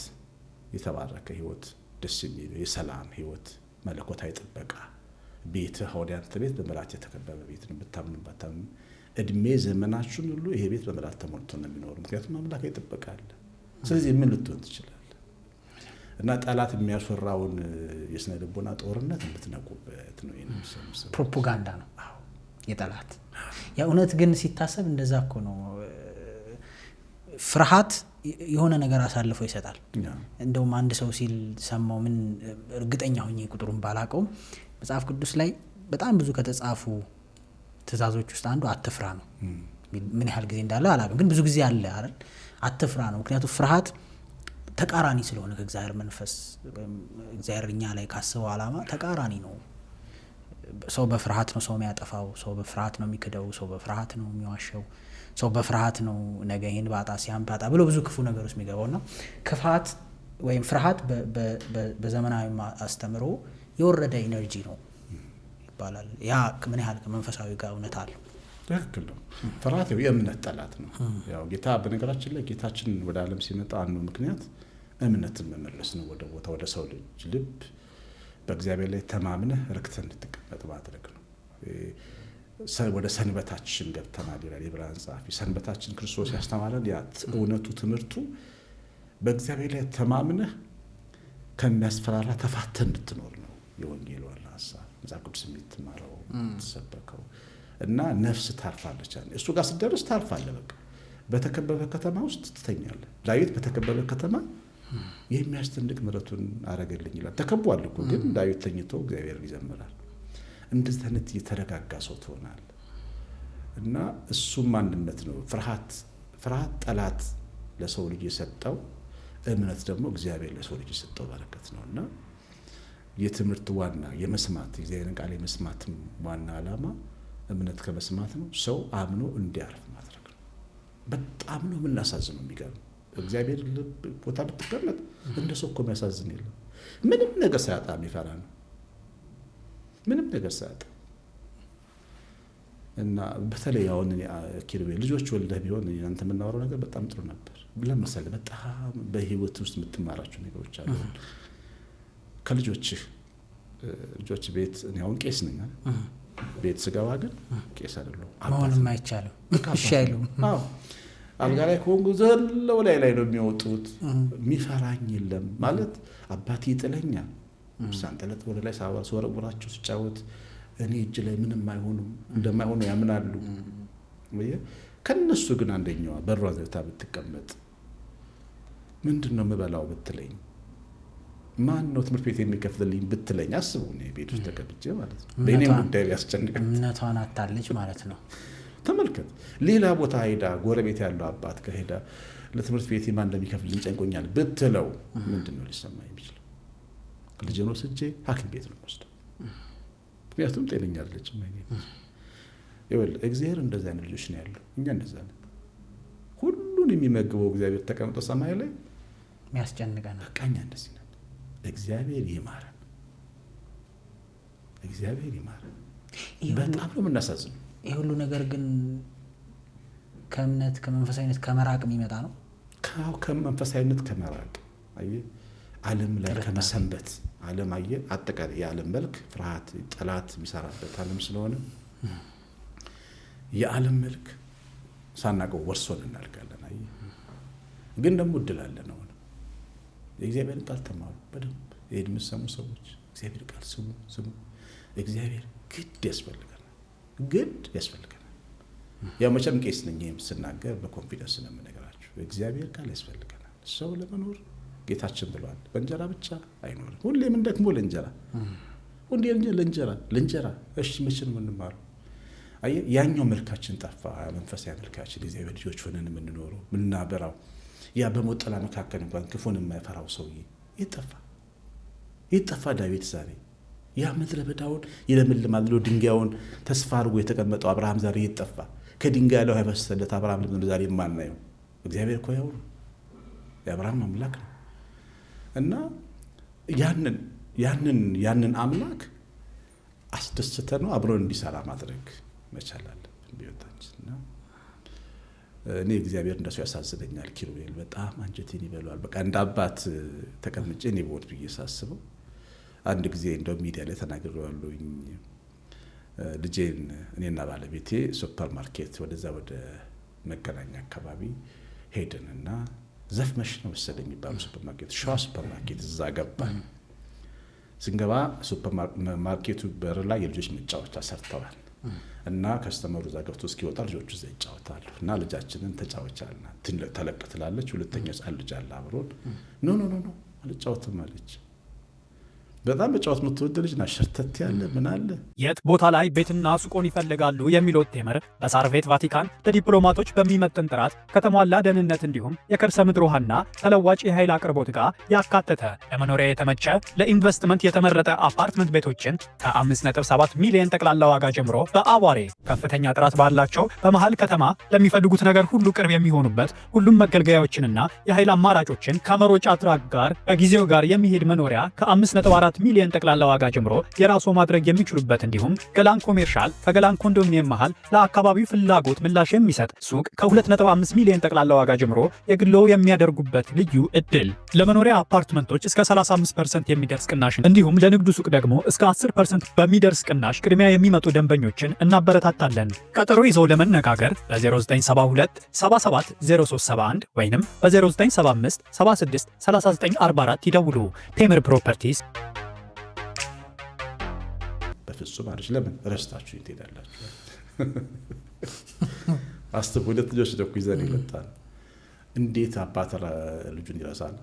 S2: የተባረከ ህይወት፣ ደስ የሚል የሰላም ህይወት፣ መለኮታዊ ጥበቃ ቤትህ አሁን ያንተ ቤት በመላእክት የተከበበ ቤት ነው። ብታምኑ ባታምኑ እድሜ ዘመናችሁን ሁሉ ይሄ ቤት በመላእክት ተሞልቶ ነው የሚኖረው። ምክንያቱም አምላክ ይጠበቃል። ስለዚህ ምን ልትሆን ትችላለህ? እና ጠላት የሚያስፈራውን የስነ ልቦና ጦርነት እንድትነቁበት ነው።
S1: ፕሮፓጋንዳ ነው የጠላት። የእውነት ግን ሲታሰብ እንደዛ እኮ ነው። ፍርሃት የሆነ ነገር አሳልፎ ይሰጣል። እንደውም አንድ ሰው ሲል ሰማው፣ ምን እርግጠኛ ሆኜ ቁጥሩን ባላቀውም መጽሐፍ ቅዱስ ላይ በጣም ብዙ ከተጻፉ ትእዛዞች ውስጥ አንዱ አትፍራ ነው። ምን ያህል ጊዜ እንዳለ አላውቅም፣ ግን ብዙ ጊዜ አለ አይደል? አትፍራ ነው። ምክንያቱም ፍርሃት ተቃራኒ ስለሆነ ከእግዚአብሔር መንፈስ እግዚአብሔር እኛ ላይ ካስበው ዓላማ ተቃራኒ ነው። ሰው በፍርሃት ነው ሰው የሚያጠፋው፣ ሰው በፍርሃት ነው የሚክደው፣ ሰው በፍርሃት ነው የሚዋሸው፣ ሰው በፍርሃት ነው ነገ ይህን ባጣ ሲያም ባጣ ብሎ ብዙ ክፉ ነገር ውስጥ የሚገባውና ክፋት ወይም ፍርሃት በዘመናዊ አስተምሮ የወረደ ኢነርጂ ነው ይባላል። ያ ምን ያህል ከመንፈሳዊ ጋር እውነት አለው?
S2: ትክክል ነው። ፍርሃት የእምነት ጠላት ነው። ያው ጌታ በነገራችን ላይ ጌታችን ወደ ዓለም ሲመጣ አንዱ ምክንያት እምነትን መመለስ ነው። ወደ ሰው ልጅ ልብ በእግዚአብሔር ላይ ተማምነህ ረክተህ እንድትቀመጥ ማድረግ ነው። ወደ ሰንበታችን ገብተናል ይላል የዕብራውያን ጸሐፊ። ሰንበታችን ክርስቶስ ያስተማረን ያ እውነቱ ትምህርቱ በእግዚአብሔር ላይ ተማምነህ ከሚያስፈራራ ተፋተህ እንድትኖር ነው የወንጌል ዋና ሀሳብ። መጽሐፍ ቅዱስ የምትማረው የምትሰበከው እና ነፍስ ታርፋለች። እሱ ጋር ስትደርስ ታርፋለህ። በቃ በተከበበ ከተማ ውስጥ ትተኛለህ። ዳዊት በተከበበ ከተማ የሚያስደንቅ ምሕረቱን አረገልኝ ይላል። ተከቧል እኮ ግን ዳዊት ተኝቶ እግዚአብሔርን ይዘምራል። እንደዚህ አይነት የተረጋጋ ሰው ትሆናለህ እና እሱም አንድነት ነው። ፍርሃት ጠላት ለሰው ልጅ የሰጠው፣ እምነት ደግሞ እግዚአብሔር ለሰው ልጅ የሰጠው በረከት ነው እና የትምህርት ዋና የመስማት የእግዚአብሔርን ቃል የመስማትም ዋና ዓላማ እምነት ከመስማት ነው። ሰው አምኖ እንዲያርፍ ማድረግ ነው። በጣም ነው የምናሳዝነው። የሚገርም እግዚአብሔር ቦታ ብትቀመጥ እንደ ሰው እኮ የሚያሳዝን የለም። ምንም ነገር ሳያጣ የሚፈራ ነው። ምንም ነገር ሳያጣ እና በተለይ አሁን ኪሩቤል ልጆች ወልደህ ቢሆን እናንተ የምናወራው ነገር በጣም ጥሩ ነበር ብለን መሰለህ። በጣም በህይወት ውስጥ የምትማራቸው ነገሮች አሉ ከልጆች ቤት። እኔ አሁን ቄስ ነኝ። ቤት ስገባ ግን ቄስ አይደለሁም።
S1: መሆንም አይቻልም። እሺ አይሉም።
S2: አልጋ ላይ ከሆንኩ ዘለው ላይ ነው የሚወጡት። የሚፈራኝ የለም ማለት አባቴ ይጥለኛል። ሳንጠለጥ ወደ ላይ ስወረውራቸው ስጫወት እኔ እጅ ላይ ምንም አይሆኑም፣ እንደማይሆኑ ያምናሉ። ከነሱ ግን አንደኛዋ በሯ ዘግታ ብትቀመጥ ምንድን ነው የምበላው ብትለኝ ማን ነው ትምህርት ቤት የሚከፍልልኝ ብትለኝ አስቡ። እኔ ቤት ውስጥ ተቀምጬ ማለት ነው በእኔም ጉዳይ ያስጨንቃል።
S1: እምነቷን አታለች ማለት ነው።
S2: ተመልከት፣ ሌላ ቦታ ሄዳ ጎረቤት ያለው አባት ከሄዳ ለትምህርት ቤት ማን እንደሚከፍልልኝ ጨንቆኛል ብትለው ምንድን ነው ሊሰማ የሚችለው? ልጄን ወስጄ ሐኪም ቤት ነው የምወስደው፣ ምክንያቱም ጤነኛ አይደለችም። እግዚአብሔር እንደዛ አይነት ልጆች ነው ያለው። እኛ እንደዛ ነን። ሁሉን የሚመግበው እግዚአብሔር ተቀምጦ ሰማይ ላይ
S1: የሚያስጨንቀን
S2: በቃ እኛ እንደዚህ ነን። እግዚአብሔር ይማረን፣ እግዚአብሔር ይማረን። በጣም ነው የምናሳዝነው።
S1: ይህ ሁሉ ነገር ግን ከእምነት ከመንፈሳዊነት ከመራቅ የሚመጣ ነው።
S2: ከመንፈሳዊነት ከመራቅ ዓለም ላይ ከመሰንበት ዓለም አጠቃላይ የዓለም መልክ ፍርሃት፣ ጠላት የሚሰራበት ዓለም ስለሆነ የዓለም መልክ ሳናቀው ወርሶን እናልቃለን። ግን ደግሞ እድል አለን። አሁን የእግዚአብሔርን ቃል ተማሩ በደንብ ይሄን የምትሰሙ ሰዎች እግዚአብሔር ቃል ስሙ። እግዚአብሔር ግድ ያስፈልገናል። ያው መቼም ቄስ ነኝ ስናገር በኮንፊደንስ ነው የምነግራችሁ። እግዚአብሔር ቃል ያስፈልገናል። ሰው ለመኖር ጌታችን ብሏል፣ በእንጀራ ብቻ አይኖርም። ሁሌም እንደክሞ ለእንጀራ ለእንጀራ። እሺ መቼ ነው የምንማረው? ያኛው መልካችን ጠፋ። መንፈሳዊ መልካችን እግዚአብሔር ልጆች ሆነን የምንኖረው ምናበራው ያ በሞት ጥላ መካከል እንኳን ክፉን የማይፈራው ሰውዬ የጠፋ ዳዊት ዛሬ ያ ምድረ በዳውን ይለመልማል ብሎ ድንጋዩን ተስፋ አድርጎ የተቀመጠው አብርሃም ዛሬ የጠፋ ከድንጋይ ላይ ያፈሰሰለት አብርሃም ዛሬ የማናየው እግዚአብሔር እኮ ያው የአብርሃም አምላክ ነው። እና ያንን አምላክ አስደስተ ነው አብሮን እንዲሰራ ማድረግ መቻል አለብን በሕይወታችን። እና እኔ እግዚአብሔር እንደሱ ያሳዝነኛል። ኪሩቤል በጣም አንጀቴን ይበላዋል። በቃ እንደ አባት ተቀምጬ እኔ ቦት ብዬ ሳስበው አንድ ጊዜ እንደው ሚዲያ ላይ ተናግሬዋለሁኝ። ልጄን እኔና ባለቤቴ ሱፐር ማርኬት ወደዛ ወደ መገናኛ አካባቢ ሄድንና ዘፍመሽ ነው መሰለኝ የሚባለው ሱፐር ማርኬት፣ ሸዋ ሱፐር ማርኬት እዛ ገባን። ስንገባ ሱፐር ማርኬቱ በር ላይ የልጆች መጫወቻ ሰርተዋል እና ከስተመሩ እዛ ገብቶ እስኪወጣ ልጆቹ እዛ ይጫወታሉ። እና ልጃችንን ተጫወቻልና ተለቅ ትላለች። ሁለተኛ ሕፃን ልጅ አለ አብሮን። ኖ አልጫወትም አለች። በጣም በጫወት የምትወድ ልጅ ናት። ሸርተት ያለ ምን አለ።
S3: የት ቦታ ላይ ቤትና ሱቆን ይፈልጋሉ የሚሉት ቴምር በሳር ቤት ቫቲካን ለዲፕሎማቶች በሚመጥን ጥራት ከተሟላ ደህንነት እንዲሁም የከርሰ ምድር ውሃና ተለዋጭ የኃይል አቅርቦት ጋር ያካተተ ለመኖሪያ የተመቸ ለኢንቨስትመንት የተመረጠ አፓርትመንት ቤቶችን ከ5.7 ሚሊዮን ጠቅላላ ዋጋ ጀምሮ በአዋሬ ከፍተኛ ጥራት ባላቸው በመሃል ከተማ ለሚፈልጉት ነገር ሁሉ ቅርብ የሚሆኑበት ሁሉም መገልገያዎችንና የኃይል አማራጮችን ከመሮጫ ትራክ ጋር ከጊዜው ጋር የሚሄድ መኖሪያ ከ5.4 ሚሊዮን ጠቅላላ ዋጋ ጀምሮ የራስዎ ማድረግ የሚችሉበት እንዲሁም ገላን ኮሜርሻል ከገላን ኮንዶሚኒየም መሃል ለአካባቢው ፍላጎት ምላሽ የሚሰጥ ሱቅ ከ2.5 ሚሊዮን ጠቅላላ ዋጋ ጀምሮ የግሎ የሚያደርጉበት ልዩ እድል። ለመኖሪያ አፓርትመንቶች እስከ 35% የሚደርስ ቅናሽ እንዲሁም ለንግዱ ሱቅ ደግሞ እስከ 10% በሚደርስ ቅናሽ ቅድሚያ የሚመጡ ደንበኞችን እናበረታታለን። ቀጠሮ ይዘው ለመነጋገር በ0972 77 0371 ወይንም በ0975 76 3944 ይደውሉ። ቴምር ፕሮፐርቲስ።
S2: በፍጹም አለች። ለምን ረስታችሁ ትሄዳላችሁ? አስተው ሁለት ልጆች ደኩ ይዘን ይመጣል። እንዴት አባት ልጁን ይረሳል?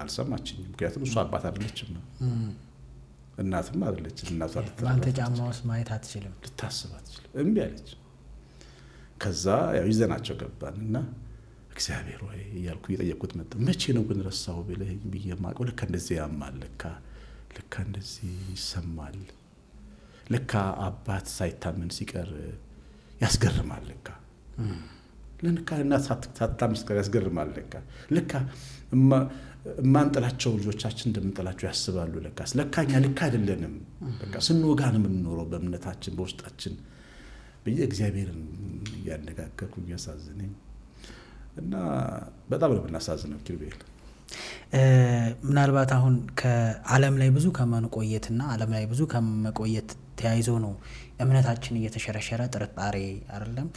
S2: አልሰማችኝም። ምክንያቱም እሱ አባት አይደለችም ነው እናትም አይደለችም። እናቷ
S1: አንተ ጫማ ውስጥ ማየት አትችልም፣
S2: ልታስብ አትችልም። እምቢ አለች። ከዛ ያው ይዘናቸው ገባን እና እግዚአብሔር ወይ እያልኩ እየጠየቅኩት መጣ። መቼ ነው ግን ረሳሁ ብዬ የማውቀው? ለካ እንደዚህ ያማል፣ ለካ እንደዚህ ይሰማል፣ ለካ አባት ሳይታመን ሲቀር ያስገርማል፣ ለካ እናት ሳታመን ሲቀር ያስገርማል፣ ለካ የማንጥላቸው ልጆቻችን እንደምንጥላቸው ያስባሉ። ለካ እኛ ልክ አይደለንም፣ በቃ ስንወጋ ነው የምንኖረው በእምነታችን በውስጣችን ብዬ እግዚአብሔርን እያነጋገርኩ እያሳዝነኝ እና በጣም ነው የምናሳዝነው ኪሩቤል።
S1: ምናልባት አሁን ከዓለም ላይ ብዙ ከመቆየትና ዓለም ላይ ብዙ ከመቆየት ተያይዞ ነው እምነታችን እየተሸረሸረ ጥርጣሬ አይደለም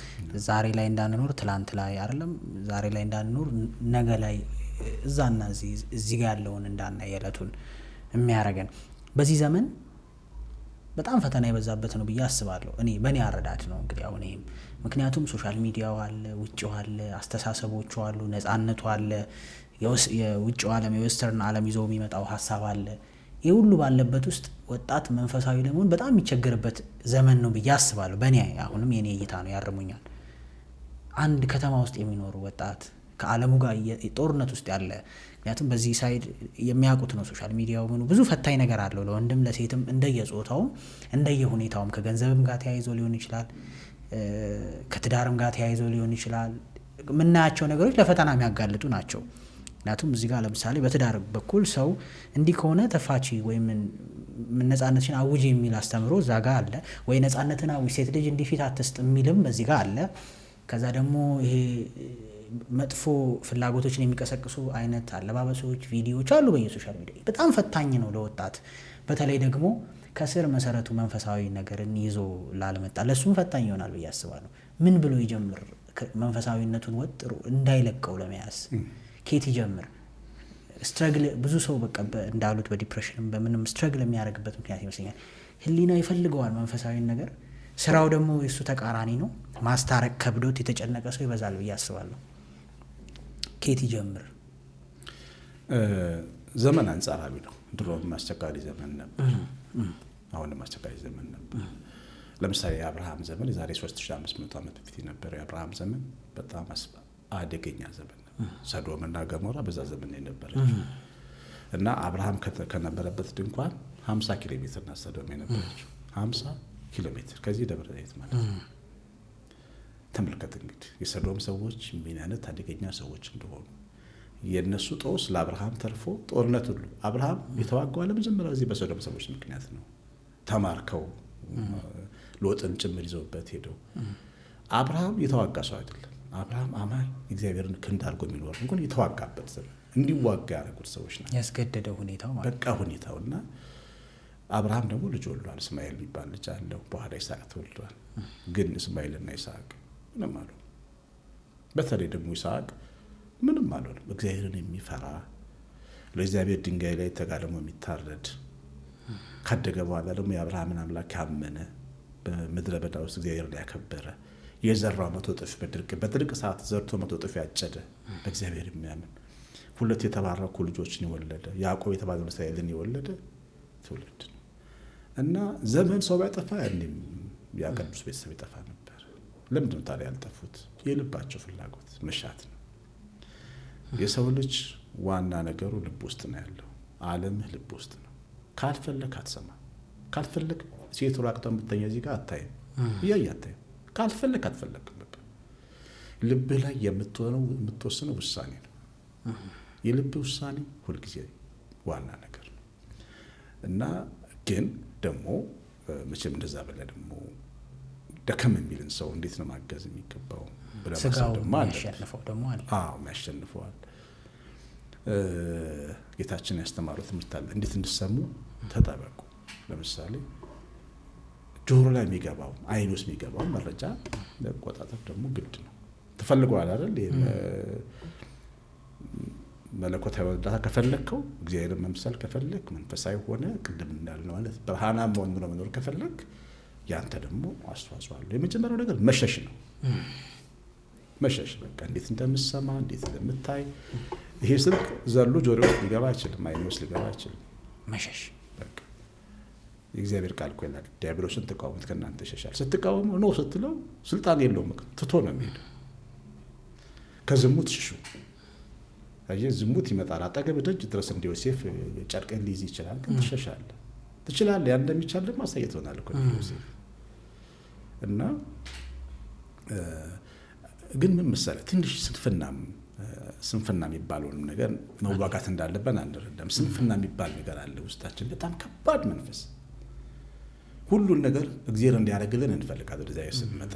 S1: ዛሬ ላይ እንዳንኖር ትላንት ላይ አይደለም ዛሬ ላይ እንዳንኖር ነገ ላይ እዛና እዚህ ጋር ያለውን እንዳናይ የዕለቱን የሚያረገን በዚህ ዘመን በጣም ፈተና የበዛበት ነው ብዬ አስባለሁ። በእኔ አረዳድ ነው እንግዲህ አሁን ይሄም ምክንያቱም ሶሻል ሚዲያው አለ፣ ውጭው አለ፣ አስተሳሰቦቹ አሉ፣ ነፃነቱ አለ፣ የውጭው ዓለም የዌስተርን ዓለም ይዞ የሚመጣው ሀሳብ አለ። ይህ ሁሉ ባለበት ውስጥ ወጣት መንፈሳዊ ለመሆን በጣም የሚቸገርበት ዘመን ነው ብዬ አስባለሁ። በእኔ አሁንም የኔ እይታ ነው፣ ያርሙኛል። አንድ ከተማ ውስጥ የሚኖሩ ወጣት ከዓለሙ ጋር ጦርነት ውስጥ ያለ ምክንያቱም በዚህ ሳይድ የሚያውቁት ነው ሶሻል ሚዲያው ምኑ ብዙ ፈታኝ ነገር አለው ለወንድም ለሴትም እንደየጾታውም እንደየሁኔታውም ከገንዘብም ጋር ተያይዞ ሊሆን ይችላል፣ ከትዳርም ጋር ተያይዞ ሊሆን ይችላል። የምናያቸው ነገሮች ለፈተና የሚያጋልጡ ናቸው። ምክንያቱም እዚህ ጋር ለምሳሌ በትዳር በኩል ሰው እንዲህ ከሆነ ተፋቺ ወይም ነፃነትሽን አውጅ የሚል አስተምሮ እዛ ጋር አለ፣ ወይ ነፃነትን አውጅ ሴት ልጅ እንዲፊት አትስጥ የሚልም በዚህ ጋር አለ። ከዛ ደግሞ ይሄ መጥፎ ፍላጎቶችን የሚቀሰቅሱ አይነት አለባበሶች፣ ቪዲዮዎች አሉ በየሶሻል ሚዲያ። በጣም ፈታኝ ነው ለወጣት፣ በተለይ ደግሞ ከስር መሰረቱ መንፈሳዊ ነገርን ይዞ ላልመጣ ለሱም ፈታኝ ይሆናል ብዬ አስባለሁ። ምን ብሎ ይጀምር? መንፈሳዊነቱን ወጥሮ እንዳይለቀው ለመያዝ ኬት ይጀምር? ስትረግል ብዙ ሰው በቃ እንዳሉት በዲፕሬሽንም በምንም ስትረግል የሚያደርግበት ምክንያት ይመስለኛል። ህሊናው ይፈልገዋል መንፈሳዊ ነገር፣ ስራው ደግሞ የሱ ተቃራኒ ነው። ማስታረቅ ከብዶት የተጨነቀ ሰው ይበዛል ብዬ አስባለሁ። ኬት ይጀምር?
S2: ዘመን አንጻራዊ ነው። ድሮም አስቸጋሪ ዘመን ነበር፣ አሁንም አስቸጋሪ ዘመን ነበር። ለምሳሌ የአብርሃም ዘመን የዛሬ 3500 ዓመት በፊት የነበረው የአብርሃም ዘመን በጣም አደገኛ ዘመን ነበር። ሰዶምና ገሞራ በዛ ዘመን የነበረች እና አብርሃም ከነበረበት ድንኳን 50 ኪሎ ሜትር ና ሰዶም የነበረችው 50 ኪሎ ሜትር ከዚህ ደብረ ዘይት ማለት ነው። ተመልከት እንግዲህ የሰዶም ሰዎች ምን አይነት አደገኛ ሰዎች እንደሆኑ። የነሱ ጦስ ለአብርሃም ተርፎ ጦርነት ሁሉ አብርሃም የተዋጋው ለመጀመሪያ ጊዜ በሰዶም ሰዎች ምክንያት ነው። ተማርከው ሎጥን ጭምር ይዘውበት ሄደው። አብርሃም የተዋጋ ሰው አይደለም። አብርሃም አማኝ እግዚአብሔርን ክንድ አድርጎ የሚኖር እንኳን የተዋጋበት ዘመን እንዲዋጋ ያደረጉት ሰዎች ናቸው።
S1: ያስገደደው ሁኔታው ማለት
S2: በቃ ሁኔታውና አብርሃም ደግሞ ልጅ ወልዷል። እስማኤል የሚባል ልጅ አለው። በኋላ ይስሐቅ ተወልዷል። ግን እስማኤልና ይስሐቅ ምንም አሉ። በተለይ ደግሞ ይስሐቅ ምንም አልሆነም። እግዚአብሔርን የሚፈራ ለእግዚአብሔር ድንጋይ ላይ ተጋድሞ የሚታረድ ካደገ በኋላ ደግሞ የአብርሃምን አምላክ ያመነ በምድረ በዳ ውስጥ እግዚአብሔርን ያከበረ የዘራው 100 እጥፍ በድርቅ ሰዓት ዘርቶ 100 እጥፍ ያጨደ በእግዚአብሔር የሚያምን 2 የተባረኩ ልጆችን የወለደ ያዕቆብ የተባለውን እስራኤልን የወለደ ትውልድ ነው። እና ዘመን ሰው ባይጠፋ ያኔም ያ ቅዱስ ቤተሰብ ይጠፋ ነበር። ለምንድን ነው ታዲያ ያልጠፉት? የልባቸው ፍላጎት መሻት ነው። የሰው ልጅ ዋና ነገሩ ልብ ውስጥ ነው ያለው። ዓለምህ ልብ ውስጥ ነው። ካልፈለክ አትሰማ። ካልፈለክ ሴት ራቅቷ የምትተኛ እዚህ ጋር አታይም፣ እያየ አታይም። ካልፈለክ አትፈለክም። በቃ ልብህ ላይ የምትወስነው ውሳኔ ነው። የልብ ውሳኔ ሁልጊዜ ዋና ነገር ነው። እና ግን ደግሞ መቼም እንደዛ በላ ደግሞ ደከም የሚልን ሰው እንዴት ነው ማገዝ የሚገባው?
S1: ስጋው የሚያሸንፈው ደግሞ አለ።
S2: የሚያሸንፈዋል። ጌታችን ያስተማሩት ትምህርት አለ። እንዴት እንድሰሙ ተጠበቁ። ለምሳሌ ጆሮ ላይ የሚገባው አይን ውስጥ የሚገባው መረጃ ለቆጣጠር ደግሞ ግድ ነው። ተፈልገዋል አይደል? መለኮታዊ እርዳታ ከፈለግከው፣ እግዚአብሔርን መምሰል ከፈለግ፣ መንፈሳዊ ሆነ ቅድም እንዳልነው ማለት ብርሃናማ ሆኖ መኖር ከፈለግ ያንተ ደግሞ አስተዋጽኦ አለው። የመጀመሪያው ነገር መሸሽ ነው። መሸሽ በቃ እንዴት እንደምትሰማ እንዴት እንደምታይ። ይሄ ስልክ ዘሎ ጆሮ ውስጥ ሊገባ አይችልም፣ አይን ውስጥ ሊገባ አይችልም።
S1: መሸሽ
S2: በቃ የእግዚአብሔር ቃል እኮ ይላል ዲያብሎስን ተቃወሙት ከእናንተ ይሸሻል። ስትቃወመው ነው ስትለው ስልጣን የለውም፣ ትቶ ነው የሚሄደው። ከዝሙት ሽሹ። ዝሙት ይመጣል አጠገብ ደጅ ድረስ እንደ ዮሴፍ ጨርቅን ሊይዝ ይችላል፣ ግን ትሸሻለህ። ትችላለህ። ያን እንደሚቻል ደግሞ አሳየት ሆናል እኮ ዮሴፍ። እና ግን ምን መሰለህ ትንሽ ስንፍና የሚባለውን ነገር መዋጋት እንዳለብን አንረዳም። ስንፍና የሚባል ነገር አለ ውስጣችን፣ በጣም ከባድ መንፈስ። ሁሉን ነገር እግዚአብሔር እንዲያደርግልን እንፈልጋለን። ወደዚያ ስንመጣ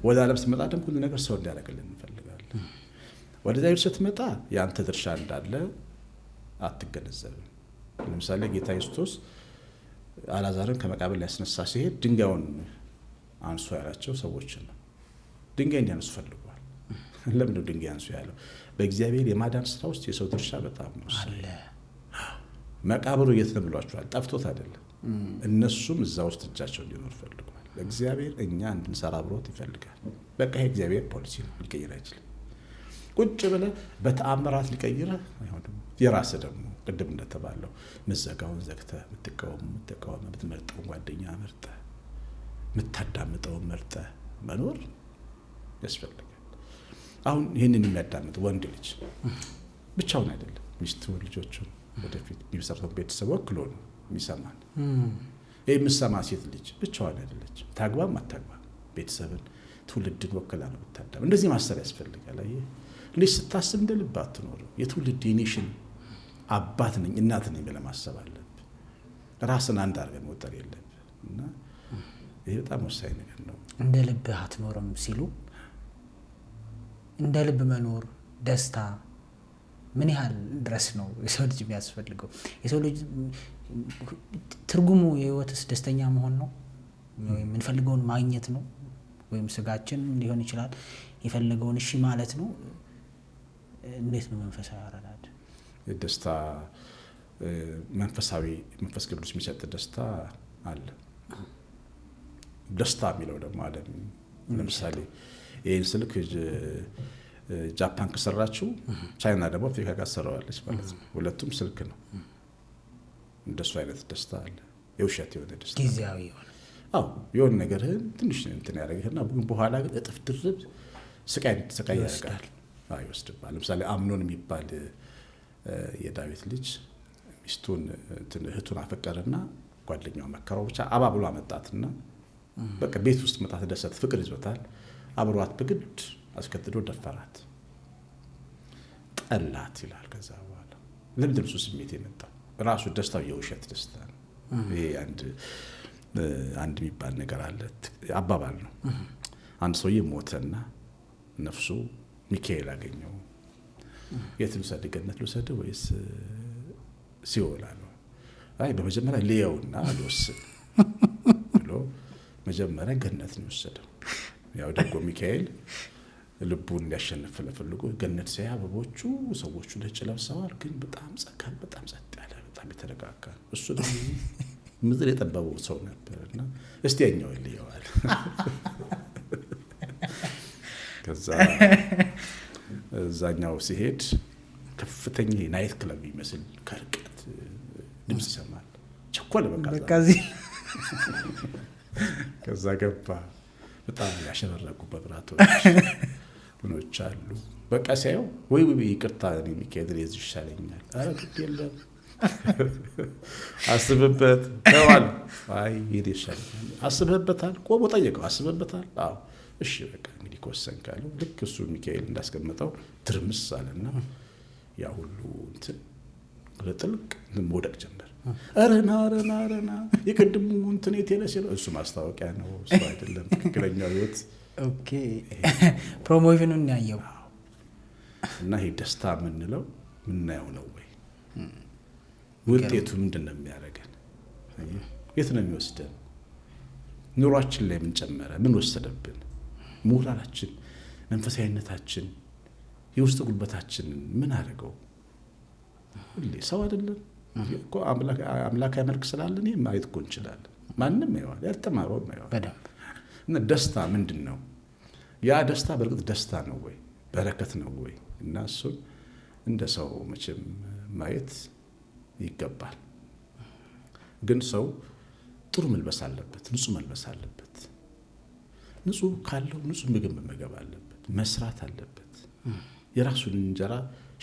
S2: ወደ ዓለም ስንመጣ ደግሞ ሁሉ ነገር ሰው እንዲያደርግልን እንፈልጋለን። ወደዚያ ስትመጣ የአንተ ድርሻ እንዳለ አትገነዘብም። ለምሳሌ ጌታ ኢየሱስ አልዓዛርን ከመቃብር ሊያስነሳ ሲሄድ ድንጋዩን አንሱ ያላቸው ሰዎችን ነው። ድንጋይ እንዲያነሱ ፈልጓል። ለምን ነው ድንጋይ አንሱ ያለው? በእግዚአብሔር የማዳን ስራ ውስጥ የሰው ድርሻ በጣም ነው አለ። መቃብሩ የት ነው ብሏቸዋል። ጠፍቶት አይደለም። እነሱም እዛ ውስጥ እጃቸው እንዲኖር ፈልጓል። እግዚአብሔር እኛ እንድንሰራ አብሮት ይፈልጋል። በቃ ይሄ እግዚአብሔር ፖሊሲ ነው፣ ሊቀይር አይችልም። ቁጭ ብለህ በተአምራት ሊቀይረህ አይሆንም። የራስህ ደግሞ ቅድም እንደተባለው ምዘጋውን ዘግተህ የምትቃወም የምትመርጠውን ጓደኛ መርጠህ የምታዳምጠውን መርጠህ መኖር ያስፈልጋል። አሁን ይህንን የሚያዳምጥ ወንድ ልጅ ብቻውን አይደለም፣ ሚስቱን፣ ልጆቹን፣ ወደፊት የሚመሰርተውን ቤተሰብ ወክሎ ነው የሚሰማን። ይህ የምሰማ ሴት ልጅ ብቻዋን አይደለች። ታግባም አታግባም ቤተሰብን፣ ትውልድን ወክላ ነው የምታዳም። እንደዚህ ማሰብ ያስፈልጋል። አየህ ልጅ ስታስብ እንደ ልብ አትኖርም። የትውልድ የኔሽን አባት ነኝ እናት ነኝ ብለህ ማሰብ አለብህ። ራስን አንድ አድርገህ መውጠር የለብህ እና ይህ በጣም ወሳኝ ነገር ነው።
S1: እንደ ልብህ አትኖርም ሲሉ እንደ ልብ መኖር ደስታ ምን ያህል ድረስ ነው የሰው ልጅ የሚያስፈልገው? የሰው ልጅ ትርጉሙ የህይወትስ ደስተኛ መሆን ነው? የምንፈልገውን ማግኘት ነው? ወይም ስጋችን ሊሆን ይችላል የፈለገውን እሺ ማለት ነው? እንዴት ነው መንፈሳዊ አረዳድ?
S2: ደስታ መንፈስ ቅዱስ የሚሰጥ ደስታ አለ። ደስታ የሚለው ደግሞ ዓለም ለምሳሌ ይህን ስልክ ጃፓን ከሰራችው ቻይና ደግሞ አፍሪካ ጋር ሰራዋለች ማለት ነው። ሁለቱም ስልክ ነው። እንደሱ አይነት ደስታ አለ። የውሸት የሆነ ደስታ
S1: ጊዜያዊ የሆነ
S2: የሆነ ነገርህን ትንሽ እንትን ያደርግህና በኋላ ግን እጥፍ ድርብ ስቃይ ያደርጋል፣ ይወስድባል። ለምሳሌ አምኖን የሚባል የዳዊት ልጅ ሚስቱን እህቱን አፈቀረና ጓደኛው መከረው፣ ብቻ አባብሎ አመጣትና በቃ ቤት ውስጥ መጣት ደሰት ፍቅር ይዞታል። አብሯት በግድ አስከትዶ ደፈራት፣ ጠላት ይላል። ከዛ በኋላ ለምንድን ነው ስሜት የመጣው? ራሱ ደስታው የውሸት ደስታ ነው። ይሄ አንድ የሚባል ነገር አለ፣ አባባል ነው። አንድ ሰውዬ ሞተና ነፍሱ ሚካኤል አገኘው። የት ልውሰድ? ገነት ልውሰድ ወይስ ሲኦል አለው። አይ በመጀመሪያ ልየውና ልወስን ብሎ መጀመሪያ ገነት ነው የወሰደው። ያው ደግሞ ሚካኤል ልቡን ሊያሸንፍ ለፈልጎ ገነት ሲያ አበቦቹ ሰዎቹ ነጭ ለብሰዋል፣ ግን በጣም ጸጥ ያለ በጣም የተረጋጋ። እሱ ደግሞ ምድር የጠበበው ሰው ነበርና እስቲ ያኛው ልየዋል። ከዛ እዛኛው ሲሄድ ከፍተኛ ናይት ክለብ ይመስል ከርቀት ድምጽ ይሰማል። ቸኮለ በቃ ከዛ ገባ። በጣም ያሸበረቁ በብራቶች ምኖች አሉ። በቃ ሲያየው ወይ ይቅርታ ሚካኤል ለዚህ ይሻለኛል። ኧረ ግድ የለም አስብበት ተዋል። አይ ይሄ ይሻለኛል። አስብበታል? ቆሞ ጠየቀው። አስብበታል? አዎ እሺ በቃ እንግዲህ ከወሰንክ አለው። ልክ እሱ ሚካኤል እንዳስቀመጠው ትርምስ አለና ያ ሁሉ እንትን ጥልቅ መውደቅ ጀመር። አረና የቅድሙ እንትን የቴለስ እሱ ማስታወቂያ ነው፣ እሱ አይደለም ትክክለኛው ህይወት።
S1: ኦኬ ፕሮሞሽኑን ያየው
S2: እና ይሄ ደስታ የምንለው ምናየው ነው ወይ? ውጤቱ ምንድን ነው የሚያደርገን? የት ነው የሚወስደን? ኑሯችን ላይ ምን ጨመረ? ምን ወሰደብን? ሞራላችን፣ መንፈሳዊነታችን፣ የውስጥ ጉልበታችንን ምን አደረገው? ሁሌ ሰው አይደለም እኮ አምላካዊ መልክ ስላለን ማየት እኮ እንችላለን። ማንም ያየዋል፣ ያልተማረውም ያየዋል። እና ደስታ ምንድን ነው? ያ ደስታ በእርግጥ ደስታ ነው ወይ? በረከት ነው ወይ? እና እሱን እንደ ሰው መቼም ማየት ይገባል። ግን ሰው ጥሩ መልበስ አለበት፣ ንጹህ መልበስ አለበት። ንጹህ ካለው ንጹህ ምግብ መመገብ አለበት፣ መስራት አለበት። የራሱን እንጀራ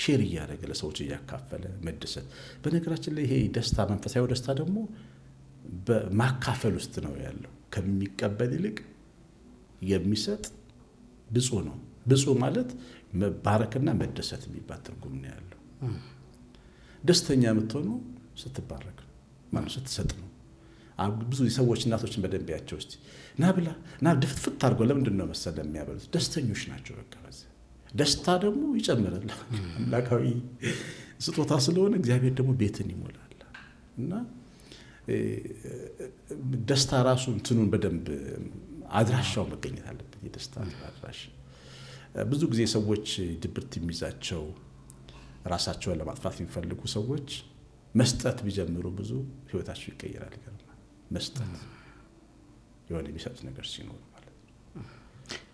S2: ሼር እያደረገ ለሰዎች እያካፈለ መደሰት። በነገራችን ላይ ይሄ ደስታ መንፈሳዊ ደስታ ደግሞ በማካፈል ውስጥ ነው ያለው። ከሚቀበል ይልቅ የሚሰጥ ብፁዕ ነው። ብፁዕ ማለት መባረክና መደሰት የሚባል ትርጉም ነው ያለው። ደስተኛ የምትሆነው ስትባረክ ማለት ስትሰጥ ነው። ብዙ ሰዎች እናቶችን በደንብ ያቸው እስቲ ና ብላ ና ድፍትፍት አድርገው ለምንድን ነው መሰለህ የሚያበሉት? ደስተኞች ናቸው። በቃ ደስታ ደግሞ ይጨምራል። አምላካዊ ስጦታ ስለሆነ እግዚአብሔር ደግሞ ቤትን ይሞላል። እና ደስታ ራሱ እንትኑን በደንብ አድራሻው መገኘት አለበት። የደስታ አድራሻ ብዙ ጊዜ ሰዎች ድብርት የሚይዛቸው ራሳቸውን ለማጥፋት የሚፈልጉ ሰዎች መስጠት ቢጀምሩ ብዙ ህይወታቸው ይቀየራል። ይገርማል። መስጠት የሆነ የሚሰጡት ነገር ሲኖር ማለት ነው።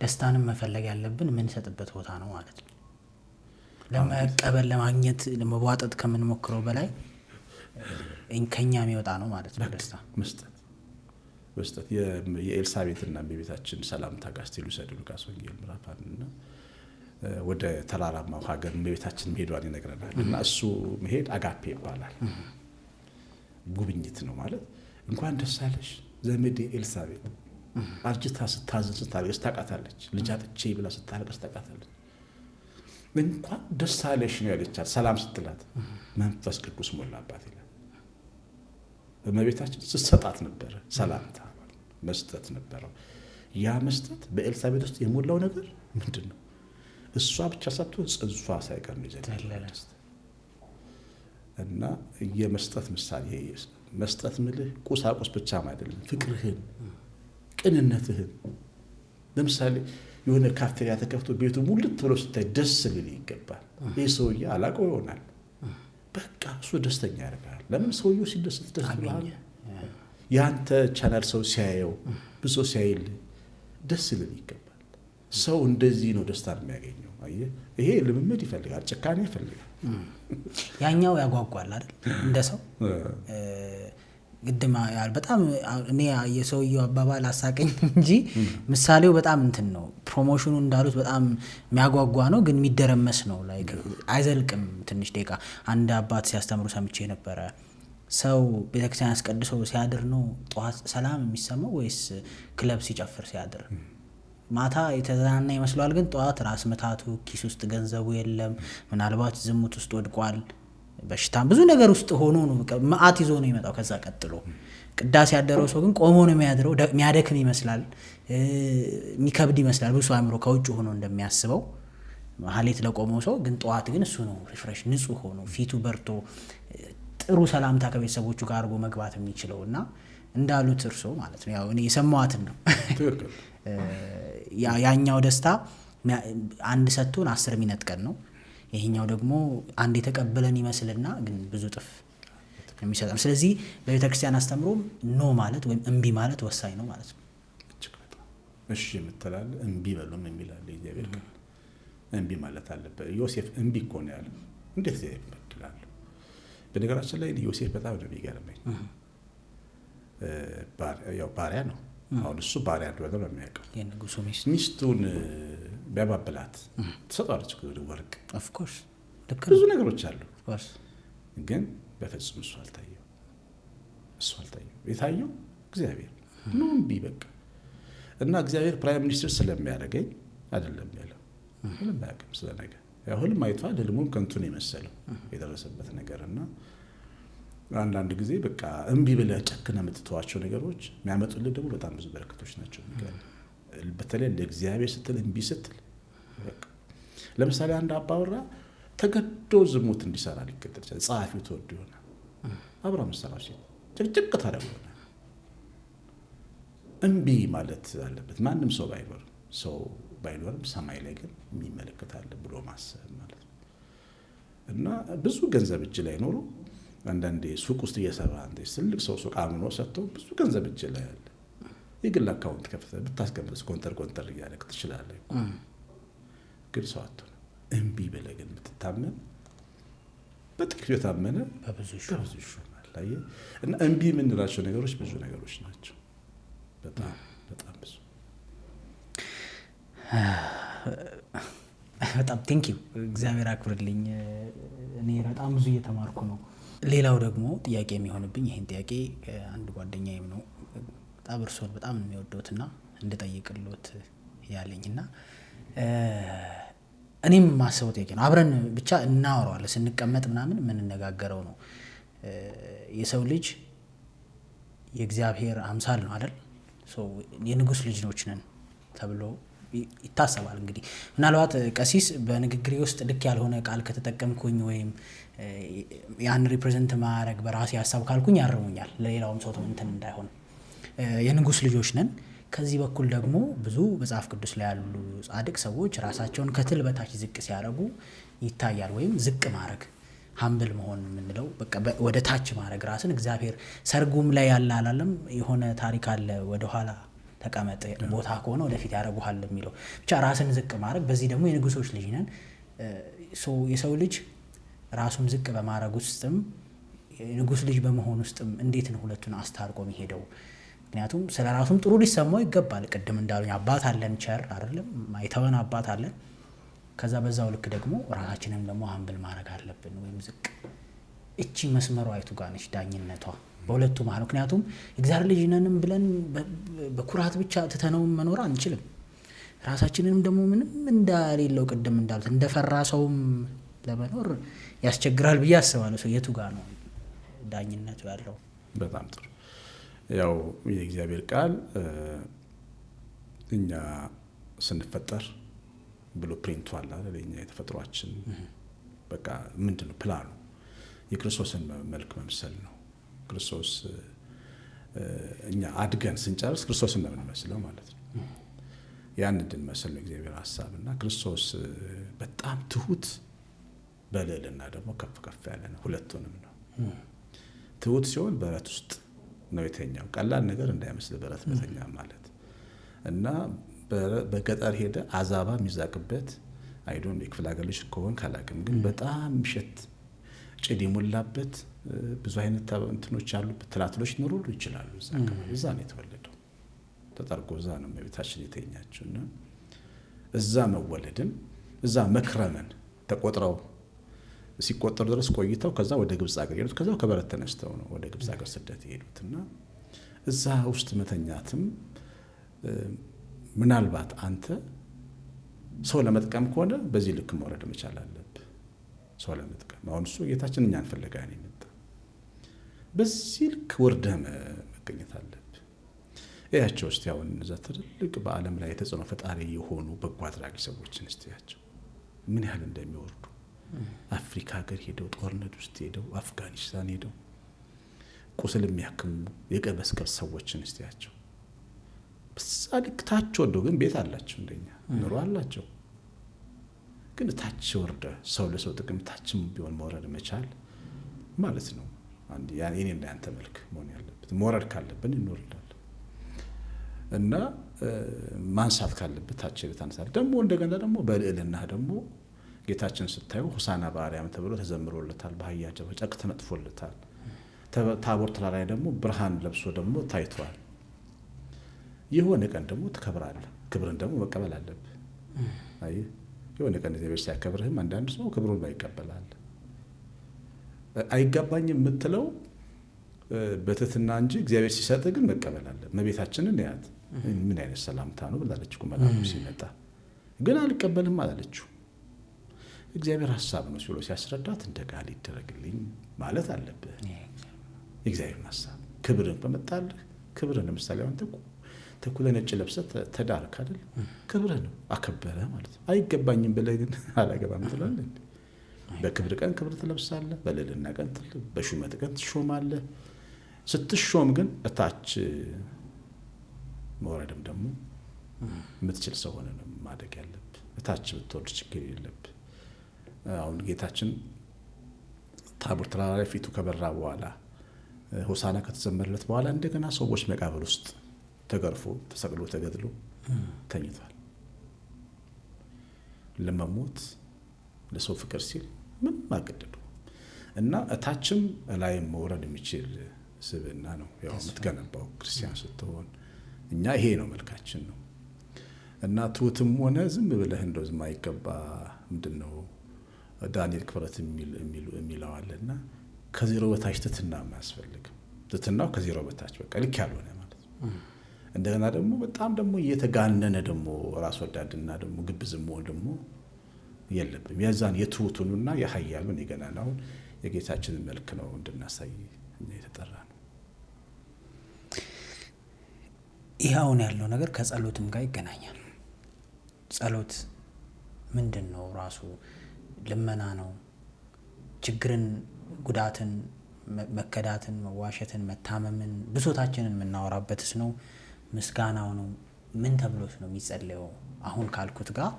S1: ደስታንም መፈለግ ያለብን የምንሰጥበት ቦታ ነው ማለት ነው። ለመቀበል ለማግኘት ለመዋጠጥ ከምንሞክረው በላይ ከኛ የሚወጣ ነው ማለት ነው ደስታ።
S2: መስጠት የኤልሳቤጥና የቤታችን ሰላምታ ጋር ስቲሉ ሰዱ ሉቃስ ወንጌል ምዕራፍ 1 እና ወደ ተራራማው ሀገር ቤታችን መሄዷን ይነግረናል። እና እሱ መሄድ አጋፔ ይባላል። ጉብኝት ነው ማለት እንኳን ደስ አለሽ ዘመዴ ኤልሳቤጥ አርጅታ ስታዝን ስታለቅስ ታውቃታለች። ልጅ አጥቼ ብላ ስታለቅስ ታውቃታለች። እንኳን ደስ አለሽ ነው ያለቻት። ሰላም ስትላት መንፈስ ቅዱስ ሞላባት ይላል። እመቤታችን ስትሰጣት ነበረ ሰላምታ መስጠት ነበረው። ያ መስጠት በኤልሳቤጥ ውስጥ የሞላው ነገር ምንድን ነው? እሷ ብቻ ሳትሆን ጽንሷ ሳይቀር ነው ይዘለለ እና የመስጠት ምሳሌ መስጠት ምልህ ቁሳቁስ ብቻ አይደለም፣ ፍቅርህን፣ ቅንነትህን። ለምሳሌ የሆነ ካፍቴሪያ ተከፍቶ ቤቱ ሙልት ብሎ ስታይ ደስ ሊል ይገባል። ይህ ሰውዬ አላውቀው ይሆናል፣ በቃ እሱ ደስተኛ ያደርጋል። ለምን ሰውዬው ሲደሰት ደስ ይላል። ያንተ ቻናል ሰው ሲያየው ብዙ ሲያይል ደስ ሊል ይገባል። ሰው እንደዚህ ነው ደስታን የሚያገኘው። አየህ፣ ይሄ ልምምድ ይፈልጋል፣ ጭካኔ ይፈልጋል።
S1: ያኛው ያጓጓል አይደል? እንደ ሰው ግድማ ያል በጣም እኔ የሰውየው አባባል አሳቀኝ እንጂ ምሳሌው በጣም እንትን ነው። ፕሮሞሽኑ እንዳሉት በጣም የሚያጓጓ ነው፣ ግን የሚደረመስ ነው። ላይክ አይዘልቅም። ትንሽ ደቂቃ አንድ አባት ሲያስተምሩ ሰምቼ ነበረ። ሰው ቤተክርስቲያን አስቀድሶ ሲያድር ነው ጠዋት ሰላም የሚሰማው ወይስ ክለብ ሲጨፍር ሲያድር? ማታ የተዝናና ይመስለዋል፣ ግን ጠዋት ራስ ምታቱ፣ ኪስ ውስጥ ገንዘቡ የለም፣ ምናልባት ዝሙት ውስጥ ወድቋል፣ በሽታም ብዙ ነገር ውስጥ ሆኖ ነው መዓት ይዞ ነው ይመጣው። ከዛ ቀጥሎ ቅዳሴ ያደረው ሰው ግን ቆሞ ነው የሚያድረው። የሚያደክም ይመስላል፣ የሚከብድ ይመስላል። ብዙ አእምሮ ከውጭ ሆኖ እንደሚያስበው ሀሌት ለቆመው ሰው ግን ጠዋት ግን እሱ ነው ሪፍሬሽ ንጹህ ሆኖ ፊቱ በርቶ ጥሩ ሰላምታ ከቤተሰቦቹ ጋር አድርጎ መግባት የሚችለው። እና እንዳሉት እርሶ ማለት ነው ያው እኔ የሰማዋትን ነው ያኛው ደስታ አንድ ሰጥቶን 10 የሚነጥቀን ነው። ይሄኛው ደግሞ አንድ የተቀበለን ይመስልና ግን ብዙ ጥፍ የሚሰጠን። ስለዚህ በቤተክርስቲያን አስተምሮ ኖ ማለት ወይም እምቢ ማለት ወሳኝ ነው ማለት ነው።
S2: እሺ የምትላል እምቢ በሉም የሚላል እግዚአብሔር ግን እምቢ ማለት አለበት። ዮሴፍ እምቢ እኮ ነው ያለው። እንዴት ይበድላል? በነገራችን ላይ ዮሴፍ በጣም ነው የሚገርመኝ። ያው ባሪያ ነው። አሁን እሱ ባሪያ እንደሆነ ነው የሚያውቀው።
S1: የንጉሱ
S2: ሚስቱን ቢያባብላት ትሰጣለች ወርቅ፣
S1: ኦፍ ኮርስ
S2: ብዙ ነገሮች አሉ።
S1: ኦፍ ኮርስ
S2: ግን በፍጹም እሱ አልታየው። የታየው እግዚአብሔር ነው። እምቢ በቃ። እና እግዚአብሔር ፕራይም ሚኒስትር ስለሚያደርገኝ አይደለም ያለው። ምንም አያውቅም ስለ ነገር። ያው ህልም አይቷል። ህልሙም ከንቱ ነው የመሰለው የደረሰበት ነገር። እና አንዳንድ ጊዜ በቃ እምቢ ብለህ ጨክነህ የምትተዋቸው ነገሮች የሚያመጡልህ ደግሞ በጣም ብዙ በረከቶች ናቸው። በተለይ ለእግዚአብሔር ስትል እምቢ ስትል በቃ ለምሳሌ አንድ አባወራ ተገዶ ዝሙት እንዲሰራ ሊገደድ ይችላል። ጸሐፊው ተወዶ ይሆናል። አብራ መሰራው ሴት ጭቅጭቅ ታደርግ ይሆናል። እምቢ ማለት አለበት። ማንም ሰው ባይኖርም ሰማይ ላይ ግን የሚመለከት አለ ብሎ ማሰብ ማለት ነው። እና ብዙ ገንዘብ እጅ ላይ ኖሮ አንዳንዴ ሱቅ ውስጥ እየሰራ አንዴ ትልቅ ሰው ሱቅ አምኖ ሰጥቶ ብዙ ገንዘብ እጅ ላይ አለ። የግል አካውንት ከፍተህ ብታስቀምጥ ቆንጠር እያደረግ ትችላለህ። ግን ሰው አትሆንም። እምቢ ብለህ ግን የምትታመን በጥቂቱ የታመነ በብዙ ይሾማል። አየህ። እና እምቢ የምንላቸው ነገሮች ብዙ ነገሮች ናቸው። በጣም ብዙ።
S1: በጣም ቴንኪው፣ እግዚአብሔር አክብርልኝ። እኔ በጣም ብዙ እየተማርኩ ነው። ሌላው ደግሞ ጥያቄ የሚሆንብኝ ይሄን ጥያቄ አንድ ጓደኛዬም ነው በጣም እርሶን በጣም የሚወደውትና እንድጠይቅልዎት ያለኝና እኔም ማሰበው ጥያቄ ነው። አብረን ብቻ እናወራዋለን ስንቀመጥ ምናምን የምንነጋገረው ነው። የሰው ልጅ የእግዚአብሔር አምሳል ነው አይደል? የንጉስ ልጆች ነን ተብሎ ይታሰባል። እንግዲህ ምናልባት ቀሲስ በንግግሬ ውስጥ ልክ ያልሆነ ቃል ከተጠቀምኩኝ ወይም ያን ሪፕሬዘንት ማድረግ በራሴ ሀሳብ ካልኩኝ ያርሙኛል፣ ለሌላውም ሰው እንትን እንዳይሆን። የንጉስ ልጆች ነን። ከዚህ በኩል ደግሞ ብዙ መጽሐፍ ቅዱስ ላይ ያሉ ጻድቅ ሰዎች ራሳቸውን ከትል በታች ዝቅ ሲያደርጉ ይታያል። ወይም ዝቅ ማድረግ ሀምብል መሆን የምንለው በቃ ወደ ታች ማድረግ ራስን። እግዚአብሔር ሰርጉም ላይ ያለ አላለም የሆነ ታሪክ አለ፣ ወደኋላ ተቀመጥ ቦታ ከሆነ ወደፊት ያደርጉሃል የሚለው ብቻ ራስን ዝቅ ማድረግ። በዚህ ደግሞ የንጉሶች ልጅ ነን። የሰው ልጅ ራሱን ዝቅ በማድረግ ውስጥም ንጉስ ልጅ በመሆን ውስጥም እንዴት ነው ሁለቱን አስታርቆ የሚሄደው? ምክንያቱም ስለ ራሱም ጥሩ ሊሰማው ይገባል። ቅድም እንዳሉኝ አባት አለን ቸር አይደለም ማይተወን አባት አለን። ከዛ በዛው ልክ ደግሞ ራሳችንም ደግሞ ሀምብል ማድረግ አለብን ወይም ዝቅ። እቺ መስመሯ አይቱ ጋር ነች ዳኝነቷ በሁለቱ መሀል። ምክንያቱም እግዚአብሔር ልጅ ነንም ብለን በኩራት ብቻ ትተነው መኖር አንችልም። ራሳችንንም ደግሞ ምንም እንዳሌለው ቅድም እንዳሉት እንደፈራ ሰውም ለመኖር ያስቸግራል ብዬ አስባለሁ። ሰው የቱ ጋር ነው ዳኝነቱ ያለው?
S2: በጣም ጥሩ። ያው የእግዚአብሔር ቃል እኛ ስንፈጠር ብሎ ፕሪንቱ አለ አይደል? እኛ የተፈጥሯችን በቃ ምንድነው ፕላኑ? የክርስቶስን መልክ መምሰል ነው። ክርስቶስ እኛ አድገን ስንጨርስ ክርስቶስን ነው የምንመስለው ማለት ነው። ያን እንድንመስል ነው እግዚአብሔር ሐሳብና ክርስቶስ በጣም ትሁት በልዕልና ደግሞ ከፍ ከፍ ያለ ነው። ሁለቱንም ነው። ትሁት ሲሆን በረት ውስጥ ነው የተኛው። ቀላል ነገር እንዳይመስል በረት በተኛ ማለት እና በገጠር ሄደ አዛባ የሚዛቅበት አይዶን የክፍለ ሀገር ልጅ ከሆን ካላቅም ግን በጣም ምሸት ጭድ የሞላበት ብዙ አይነት እንትኖች ያሉበት ትላትሎች ኖሩ ይችላሉ። እዛ ነው የተወለደው። ተጠርጎ እዛ ነው በቤታችን የተኛችውና እዛ መወለድን እዛ መክረምን ተቆጥረው ሲቆጠሩ ድረስ ቆይተው ከዛ ወደ ግብጽ ሀገር ሄዱት። ከዛው ከበረት ተነስተው ነው ወደ ግብጽ ሀገር ስደት የሄዱትና እዛ ውስጥ መተኛትም ምናልባት አንተ ሰው ለመጥቀም ከሆነ በዚህ ልክ መውረድ መቻል አለብህ። ሰው ለመጥቀም አሁን እሱ ጌታችን እኛን ፍለጋ ነው የመጣ። በዚህ ልክ ወርደህ መገኘት አለብህ። እያቸው እስቲ አሁን እዛ ትልቅ በዓለም ላይ ተጽዕኖ ፈጣሪ የሆኑ በጎ አድራጊ ሰዎችን እስቲ ያቸው ምን ያህል እንደሚወርዱ አፍሪካ ሀገር ሄደው ጦርነት ውስጥ ሄደው አፍጋኒስታን ሄደው ቁስል የሚያክሙ የቀይ መስቀል ሰዎችን እስቲ ያቸው በዛ ልክ ታች ወርደው ግን ቤት አላቸው እንደኛ ኑሮ አላቸው። ግን ታች ወርደ ሰው ለሰው ጥቅም ታችም ቢሆን መውረድ መቻል ማለት ነው። አንድ ያኔ እኔ እና አንተ መልክ መሆን ያለበት መውረድ ካለብን እንወርዳለን እና ማንሳት ካለበት ታች ታንሳል። ደግሞ እንደገና ደግሞ በልዕልና ደግሞ ጌታችን ስታዩ ሆሳና በአርያም ተብሎ ተዘምሮለታል። በአህያ ጨርቅ ተነጥፎለታል። ታቦር ተራራ ላይ ደግሞ ብርሃን ለብሶ ደግሞ ታይቷል። የሆነ ቀን ደግሞ ትከብራለህ። ክብርን ደግሞ መቀበል አለብህ። አይ የሆነ ቀን እግዚአብሔር ሲያከብርህም አንዳንድ ሰው ክብሩን ባይቀበላል አይገባኝም የምትለው በትህትና እንጂ እግዚአብሔር ሲሰጥ ግን መቀበል አለ። እመቤታችንን ያት ምን አይነት ሰላምታ ነው ብላለች እኮ መልአኩ ሲመጣ፣ ግን አልቀበልም አላለችው። እግዚአብሔር ሐሳብ ነው ሲሎ ሲያስረዳት እንደ ቃል ይደረግልኝ ማለት አለብህ። እግዚአብሔር ሐሳብ ክብርን በመጣልህ ክብርን ለምሳሌ አንተ ተኩለ ነጭ ለብሰህ ተዳርክ አይደል? ክብርን ነው አከበረ ማለት ነው። አይገባኝም ብለህ ግን አላገባም ትላለህ። በክብር ቀን ክብር ትለብሳለህ፣ በልዕልና ቀን በሹመት ቀን ትሾማለህ። ስትሾም ግን እታች መውረድም ደግሞ የምትችል ሰው ሆነ ነው ማደግ ያለብህ። እታች ብትወርድ ችግር የለብህ። አሁን ጌታችን ታቦር ተራራ ላይ ፊቱ ከበራ በኋላ ሆሳና ከተዘመረለት በኋላ እንደገና ሰዎች መቃብር ውስጥ ተገርፎ ተሰቅሎ ተገድሎ ተኝቷል። ለመሞት ለሰው ፍቅር ሲል ምን ማገደዱ እና እታችም ላይ መውረድ የሚችል ስብዕና ነው ያው የምትገነባው ክርስቲያን ስትሆን። እኛ ይሄ ነው መልካችን ነው እና ትሁትም ሆነ ዝም ብለህ እንደው ዝም አይገባ ምንድነው ዳንኤል ክብረት የሚለው አለና ከዜሮ በታች ትትና ማያስፈልግ ትትናው ከዜሮ በታች በቃ ልክ ያልሆነ ማለት ነው። እንደገና ደግሞ በጣም ደግሞ እየተጋነነ ደግሞ ራስ ወዳድና ደግሞ ግብዝም ሆነ ደግሞ የለብም። የዛን የትሁቱንና የኃያሉን የገናናውን የጌታችንን መልክ ነው እንድናሳይ እኛ የተጠራ ነው።
S1: ይሄውን ያለው ነገር ከጸሎትም ጋር ይገናኛል። ጸሎት ምንድን ነው? ራሱ ልመና ነው። ችግርን፣ ጉዳትን፣ መከዳትን፣ መዋሸትን፣ መታመምን፣ ብሶታችንን የምናወራበትስ ነው? ምስጋናው ነው? ምን ተብሎስ ነው የሚጸለየው? አሁን ካልኩት ጋር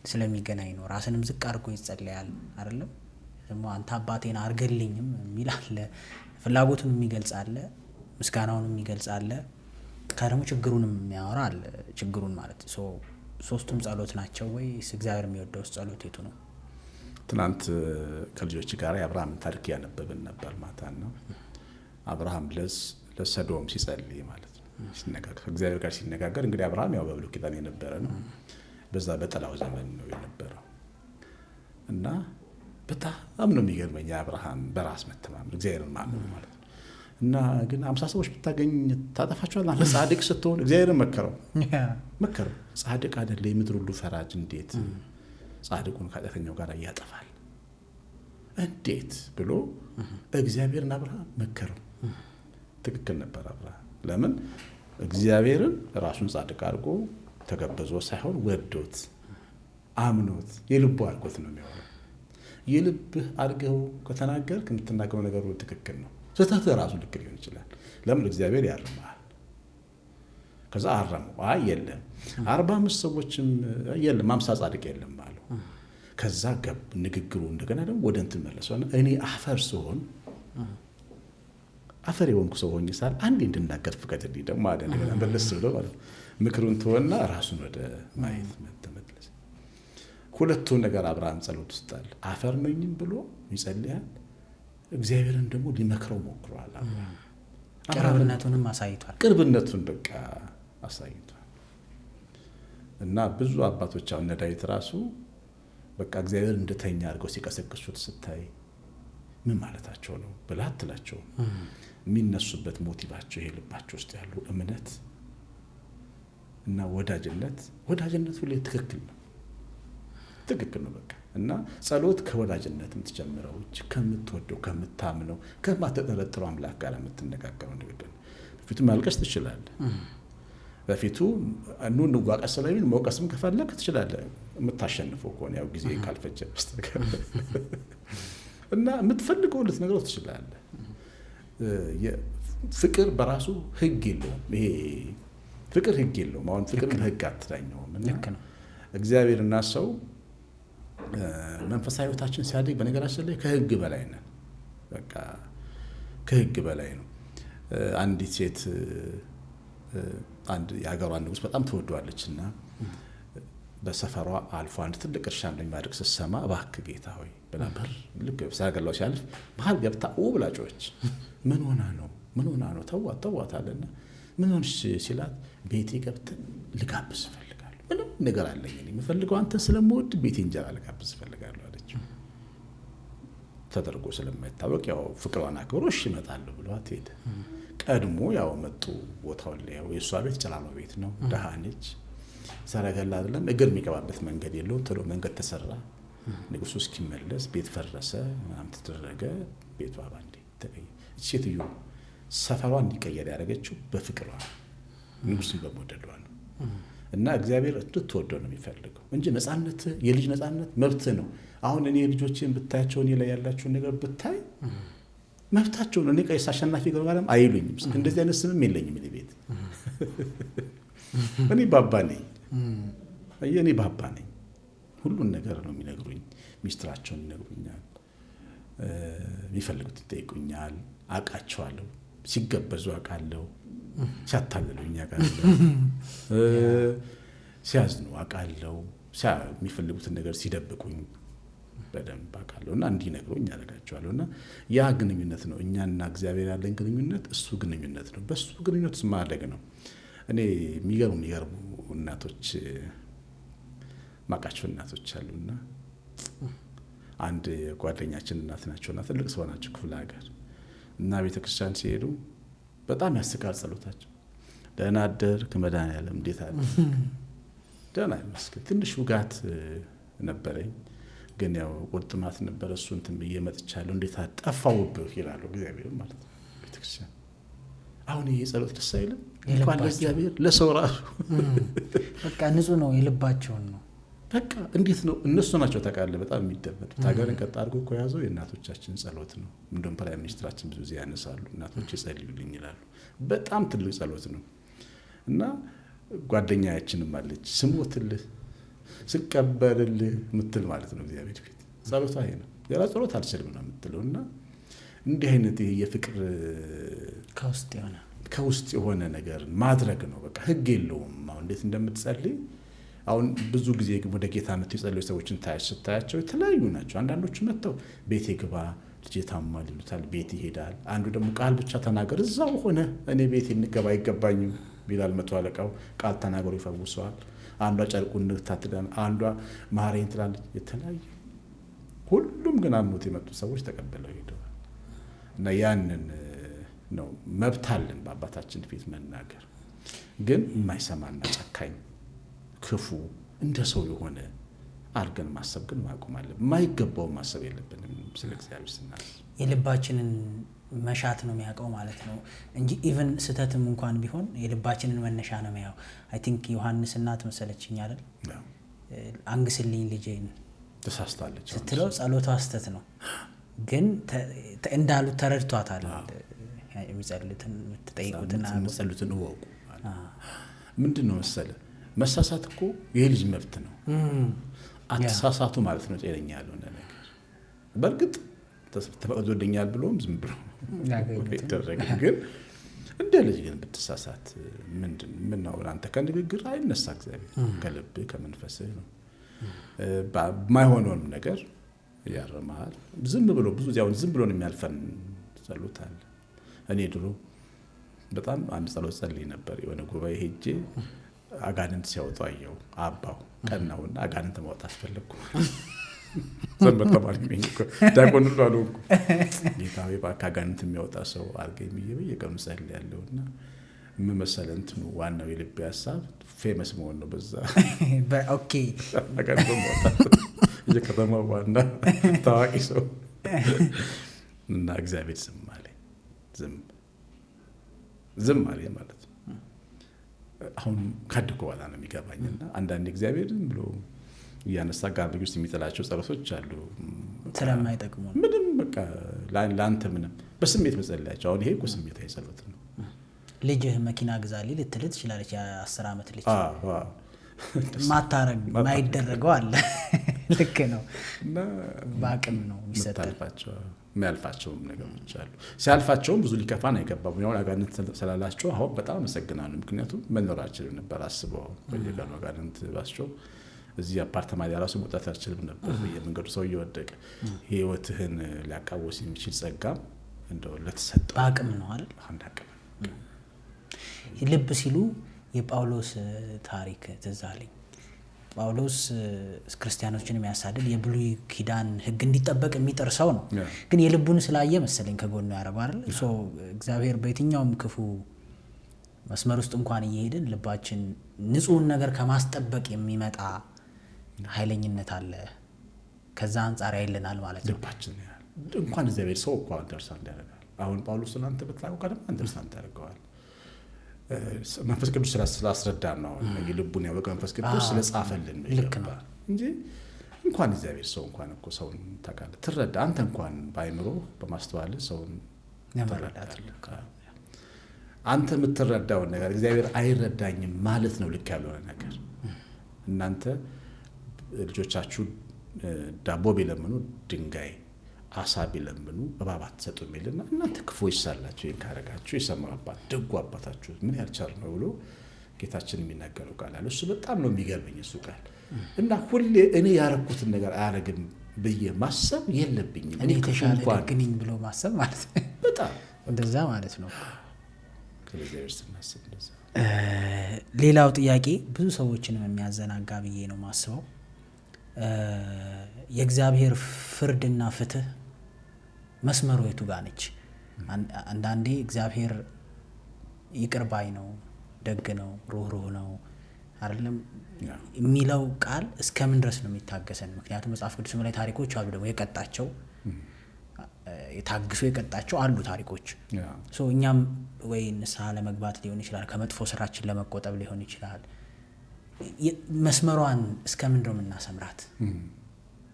S1: ስለሚገናኝ ነው። ራስንም ዝቅ አድርጎ ይጸለያል አይደለም? ደግሞ አንተ አባቴን አርገልኝም የሚል አለ። ፍላጎቱን የሚገልጽ አለ፣ ምስጋናውን የሚገልጽ አለ፣ ከደግሞ ችግሩንም የሚያወራ አለ። ችግሩን ማለት ሶስቱም ጸሎት ናቸው ወይስ እግዚአብሔር የሚወደው ጸሎት የቱ ነው?
S2: ትናንት ከልጆች ጋር የአብርሃምን ታሪክ ያነበብን ነበር ማታ ነው። አብርሃም ለሰዶም ሲጸልይ ማለት ነው ሲነጋገር ከእግዚአብሔር ጋር ሲነጋገር እንግዲህ አብርሃም ያው በብሉይ ኪዳን የነበረ ነው፣ በዛ በጠላው ዘመን ነው የነበረው እና በጣም ነው የሚገርመኝ አብርሃም በራስ መተማመን እግዚአብሔርን ማመን ማለት ነው። እና ግን 50 ሰዎች ብታገኝ ታጠፋቸዋለህ አንተ ጻድቅ ስትሆን እግዚአብሔርን መከረው ጻድቅ አይደለ የምድር ሁሉ ፈራጅ እንዴት ጻድቁን ከኃጢአተኛው ጋር ያጠፋል እንዴት ብሎ እግዚአብሔርን አብርሃም መከረው። ትክክል ነበር አብርሃም። ለምን እግዚአብሔርን ራሱን ጻድቅ አድርጎ ተገበዞ ሳይሆን ወዶት አምኖት የልቡ አድርጎት ነው የሚሆነው። የልብህ አድርገው ከተናገርክ የምትናገረው ነገር ሁሉ ትክክል ነው። ስህተት ራሱ ልክ ሊሆን ይችላል። ለምን እግዚአብሔር ያርማል። ከዛ አረመው የለም 45 ሰዎችም የለም 50 ጻድቅ የለም አሉ። ከዛ ንግግሩ እንደገና ደግሞ ወደ እንትን መለሰውና እኔ አፈር ስሆን አፈር የሆንኩ ሰው ሆኜ ሳል አንዴ እንድናገር ፍቀድልኝ ደግሞ አለ። እንደገና መለስ ብሎ ማለት ምክሩን ተወና ራሱን ወደ ማየት ተመለሰ። ሁለቱ ነገር አብርሃም ጸሎት ውስጥ አለ። አፈር ነኝም ብሎ ይጸልያል፣ እግዚአብሔርን ደግሞ ሊመክረው ሞክሯል።
S1: ቅርብነቱንም አሳይቷል።
S2: ቅርብነቱን በቃ አሳይቷል። እና ብዙ አባቶች አሁን እነ ዳዊት ራሱ በቃ እግዚአብሔር እንደተኛ አድርገው ሲቀሰቅሱት ስታይ ምን ማለታቸው ነው ብለህ አትላቸውም። የሚነሱበት ሞቲቫቸው ይሄ ልባቸው ውስጥ ያሉ እምነት እና ወዳጅነት ሁሌ ትክክል ነው በቃ። እና ጸሎት ከወዳጅነት የምትጀምረው ከምትወደው ከምታምነው ከማትጠረጥረው አምላክ ጋር የምትነጋገረው ንግግር። በፊቱ ማልቀስ ትችላለህ፣ በፊቱ እንዋቀስ ስለሚል መውቀስም ከፈለክ ትችላለህ፣ የምታሸንፈው ከሆነ ያው ጊዜ ካልፈጀ በስተቀር እና የምትፈልገው ልትነግረው ትችላለህ። ፍቅር በራሱ ህግ የለውም። ይሄ ፍቅር ህግ የለውም። አሁን ፍቅርን በህግ አትዳኘውም።
S1: ልክ ነው።
S2: እግዚአብሔርና ሰው መንፈሳዊ ህይወታችን ሲያድግ በነገራችን ላይ ከህግ በላይ ነን። በቃ ከህግ በላይ ነው። አንዲት ሴት አንድ የሀገሯን ንጉስ በጣም ትወደዋለች እና በሰፈሯ አልፎ አንድ ትልቅ እርሻ እንደሚያደርግ ስትሰማ እባክህ ጌታ ሆይ ብላ በር ልክ ሰረገላው ሲያልፍ መሀል ገብታ ብላ ጮኸች። ምን ሆና ነው ተዋት አለና ምን ሆንሽ ሲላት ቤቴ ገብተን ልጋብዝ እፈልጋለሁ፣ ምንም ነገር አለኝ የምፈልገው አንተን ስለምወድ ቤቴ እንጀራ ልጋብዝ እፈልጋለሁ አለችው። ተደርጎ ስለማይታወቅ ያው ፍቅሯን አክብሮ እሺ እመጣለሁ ብሏት ሄደ። ቀድሞ ያው መጡ። ቦታው ላይ የእሷ ቤት ጨላሎ ቤት ነው፣ ደሃ ነች። ሰረገላ አይደለም እግር የሚገባበት መንገድ የለውም። ቶሎ መንገድ ተሰራ። ንጉሱ እስኪመለስ ቤት ፈረሰ ምናምን ተደረገ። ቤቷ ባንዴ ተቀየረ። ሴትዮ ሰፈሯ እንዲቀየር ያደረገችው በፍቅሯ ንጉሱን በመውደዷ ነው። እና እግዚአብሔር እንድትወደው ነው የሚፈልገው እንጂ ነፃነት የልጅ ነፃነት መብት ነው። አሁን እኔ ልጆቼን ብታያቸው እኔ ላይ ያላቸውን ነገር ብታይ መብታቸው ነው። እኔ ቀይስ አሸናፊ ገብረማርያም አይሉኝም። እንደዚህ አይነት ስምም የለኝም እኔ ቤት። እኔ ባባ ነኝ። ሁሉን ነገር ነው የሚነግሩኝ። ሚስጥራቸውን ይነግሩኛል፣ የሚፈልጉት ይጠይቁኛል። አውቃቸዋለሁ። ሲገበዙ አውቃለሁ፣ ሲያታልሉኝ አውቃለሁ፣ ሲያዝኑ አውቃለሁ፣ የሚፈልጉትን ነገር ሲደብቁኝ በደንብ አውቃለሁ። እና እንዲነግሩኝ ያደርጋቸዋለሁ። እና ያ ግንኙነት ነው እኛና እግዚአብሔር ያለን ግንኙነት። እሱ ግንኙነት ነው። በሱ ግንኙነት ውስጥ ማደግ ነው። እኔ የሚገርሙ እናቶች ማቃቸው እናቶች አሉና አንድ ጓደኛችን እናት ናቸውና ትልቅ ሰው ናቸው ክፍለ ሀገር እና ቤተክርስቲያን ሲሄዱ በጣም ያስቃል ጸሎታቸው። ደህና አደርክ መድኃኒዓለም እንዴት አለ? ደህና ይመስገን። ትንሽ ውጋት ነበረኝ ግን ያው ቁርጥማት ነበረ። እሱ እንትን ብዬ መጥቻለሁ። እንዴት ጠፋውብህ ይላሉ እግዚአብሔር ማለት ነው ቤተክርስቲያን። አሁን ይሄ ጸሎት ደስ አይልም? እንኳን ለእግዚአብሔር ለሰው ራሱ
S1: በቃ ንጹህ ነው የልባቸውን ነው።
S2: በቃ እንዴት ነው እነሱ ናቸው ታውቃለህ በጣም የሚደመጡት። ሀገርን ቀጥ አድርጎ እኮ ያዘው የእናቶቻችን ጸሎት ነው። እንደውም ፕራይም ሚኒስትራችን ብዙ ጊዜ ያነሳሉ፣ እናቶች ይጸልዩልኝ ይላሉ። በጣም ትልቅ ጸሎት ነው። እና ጓደኛችንም አለች ስሞትልህ ስቀበልልህ ምትል ማለት ነው እግዚአብሔር ፊት ጸሎቷ ይሄ ነው። ሌላ ጸሎት አልችልም ነው የምትለው። እና እንዲህ አይነት ይሄ የፍቅር ከውስጥ የሆነ ነገር ማድረግ ነው። በቃ ህግ የለውም። አሁን እንዴት እንደምትጸልይ አሁን ብዙ ጊዜ ወደ ጌታ መጥተው የጸለዩ ሰዎችን ስታያቸው የተለያዩ ናቸው። አንዳንዶቹ መጥተው ቤቴ ግባ ልጄ ታሟል ይሉታል፣ ቤት ይሄዳል። አንዱ ደግሞ ቃል ብቻ ተናገር እዛው ሆነ እኔ ቤቴ እንገባ አይገባኝም ቢላል መቶ አለቃው ቃል ተናገሩ ይፈውሰዋል። አንዷ ጨርቁን ታትዳን፣ አንዷ ማረኝ ትላለች። የተለያዩ ሁሉም ግን አምኖት የመጡ ሰዎች ተቀበለው ሄደዋል። እና ያንን ነው መብት አለን በአባታችን ፊት መናገር። ግን የማይሰማና ጨካኝ ክፉ እንደ ሰው የሆነ አድርገን ማሰብ ግን ማቆም አለብን። የማይገባውን ማሰብ የለብንም። ስለ እግዚአብሔር ስናስብ
S1: የልባችንን መሻት ነው የሚያውቀው ማለት ነው እንጂ ኢቭን ስህተትም እንኳን ቢሆን የልባችንን መነሻ ነው የሚያው። አይ ቲንክ ዮሐንስ እናት መሰለችኝ አይደል አንግስልኝ ልጄን
S2: ተሳስታለች
S1: ስትለው ጸሎቷ ስህተት ነው፣ ግን እንዳሉት ተረድቷታል። የሚጸልዩትን የምትጠይቁትና
S2: የሚጸልዩትን እወቁ። ምንድን ነው መሰለ መሳሳት እኮ የልጅ መብት ነው። አትሳሳቱ ማለት ነው ጤነኛ ያልሆነ ነገር። በእርግጥ ተፈቅዶልኛል ብሎም ዝም ብሎ ይደረግ፣ ግን እንደ ልጅ ግን ብትሳሳት ምን ነው አንተ ከንግግር አይነሳ እግዚአብሔር ከልብህ ከመንፈስህ ነው። በማይሆነውም ነገር ያርማል። ዝም ብሎ ብዙ ዚያውን ዝም ብሎ ነው የሚያልፈን ጸሎት አለ። እኔ ድሮ በጣም አንድ ጸሎት ጸልይ ነበር። የሆነ ጉባኤ ሄጄ አጋንንት ሲያወጡ አየሁ። አባው ቀናውና አጋንንት ማውጣት ፈለግኩ። ሰንበት ተማሪ ነኝ እኮ ዲያቆን ሁሉ አልሆንኩ። ጌታዬ እባክህ አጋንንት የሚያወጣ ሰው አድርገኝ ብዬ በየቀኑ ጸልያለሁና ምን መሰለህ እንትኑ ዋናው የልቤ ሀሳብ ፌመስ መሆን ነው። በዛ
S1: ኦኬ
S2: አጋንንት ማውጣት የከተማው ዋና ታዋቂ ሰው እና እግዚአብሔር ዝም አለኝ። ዝም አለኝ ማለት ነው። አሁን ካድኩ በኋላ ነው የሚገባኝና አንዳንድ እግዚአብሔር ዝም ብሎ እያነሳ ጋርቤጅ ውስጥ የሚጥላቸው ጸሎቶች አሉ
S1: ስለማይጠቅሙ
S2: ምንም በቃ ለአንተ ምንም በስሜት መጸለያቸው። አሁን ይሄ እኮ ስሜታዊ ጸሎት ነው።
S1: ልጅህ መኪና ግዛልኝ ልትል ትችላለች። የ10 ዓመት ልጅ ማታረግ ማይደረገው አለ። ልክ ነው። በአቅም ነው የሚሰጣቸው። የሚያልፋቸውም ነገሮች አሉ። ሲያልፋቸውም ብዙ ሊከፋን አይገባም። ያው አጋንንት ስላላቸው አሁን በጣም አመሰግናለሁ። ምክንያቱም መኖራችን ነበር አስበው በየቀኑ አጋንንት ባስቸው እዚህ አፓርትማ ላይ ራሱ መውጣት አልችልም ነበር። በየመንገዱ ሰው እየወደቀ ህይወትህን ሊያቃወስ የሚችል ጸጋም እንደው ለተሰጠው በአቅም ነው አይደል?
S2: አንድ አቅም
S1: ልብ ሲሉ የጳውሎስ ታሪክ ትዝ አለኝ። ጳውሎስ ክርስቲያኖችን የሚያሳድድ የብሉይ ኪዳን ህግ እንዲጠበቅ የሚጥር ሰው ነው። ግን የልቡን ስላየ መሰለኝ ከጎኑ ያረባው አይደል? እግዚአብሔር በየትኛውም ክፉ መስመር ውስጥ እንኳን እየሄድን ልባችን ንጹህን ነገር ከማስጠበቅ የሚመጣ ኃይለኝነት አለ። ከዛ አንጻር ያይልናል ማለት ነው።
S2: ልባችን እንኳን እግዚአብሔር ሰው እንኳን አንደርስታንድ ያደርጋል። አሁን ጳውሎስ እናንተ በትላቁ ቀደም አንደርስታንድ ያደርገዋል። መንፈስ ቅዱስ ስላስረዳን ነው። የልቡን ያወቀ መንፈስ ቅዱስ ስለጻፈልን ነው ይገባል እንጂ እንኳን እግዚአብሔር ሰው እንኳን እኮ ሰውን ታውቃለህ፣ ትረዳ አንተ እንኳን ባይምሮ በማስተዋል ሰውን ትረዳለህ። አንተ የምትረዳውን ነገር እግዚአብሔር አይረዳኝም ማለት ነው ልክ ያልሆነ ነገር። እናንተ ልጆቻችሁ ዳቦ ቢለምኑ ድንጋይ፣ አሳ ቢለምኑ እባብ አትሰጡም ይልና እናንተ ክፉዎች ሳላችሁ ይህን ካደረጋችሁ የሰማው አባት ደጉ አባታችሁ ምን ያህል ቸር ነው ብሎ ጌታችን የሚናገረው ቃል አለ። እሱ በጣም ነው የሚገርመኝ እሱ ቃል እና ሁሌ እኔ ያረኩትን ነገር አያረግም ብዬ ማሰብ የለብኝም።
S1: እኔ የተሻለ ደግ ነኝ ብሎ ማሰብ ማለት ነው።
S2: በጣም
S1: እንደዛ ማለት ነው።
S2: ከእግዚአብሔር ስናስብ እንደዛ።
S1: ሌላው ጥያቄ ብዙ ሰዎችንም የሚያዘናጋ ብዬ ነው ማስበው የእግዚአብሔር ፍርድና ፍትህ መስመሩ የቱ ጋር ነች? አንዳንዴ እግዚአብሔር ይቅር ባይ ነው፣ ደግ ነው፣ ሩህሩህ ነው አይደለም የሚለው ቃል እስከምን ድረስ ነው የሚታገሰን? ምክንያቱም መጽሐፍ ቅዱስ ላይ ታሪኮች አሉ ደግሞ የቀጣቸው የታግሶ የቀጣቸው አሉ ታሪኮች። እኛም ወይ ንስሐ ለመግባት ሊሆን ይችላል፣ ከመጥፎ ስራችን ለመቆጠብ ሊሆን ይችላል። መስመሯን እስከምን ነው የምናሰምራት?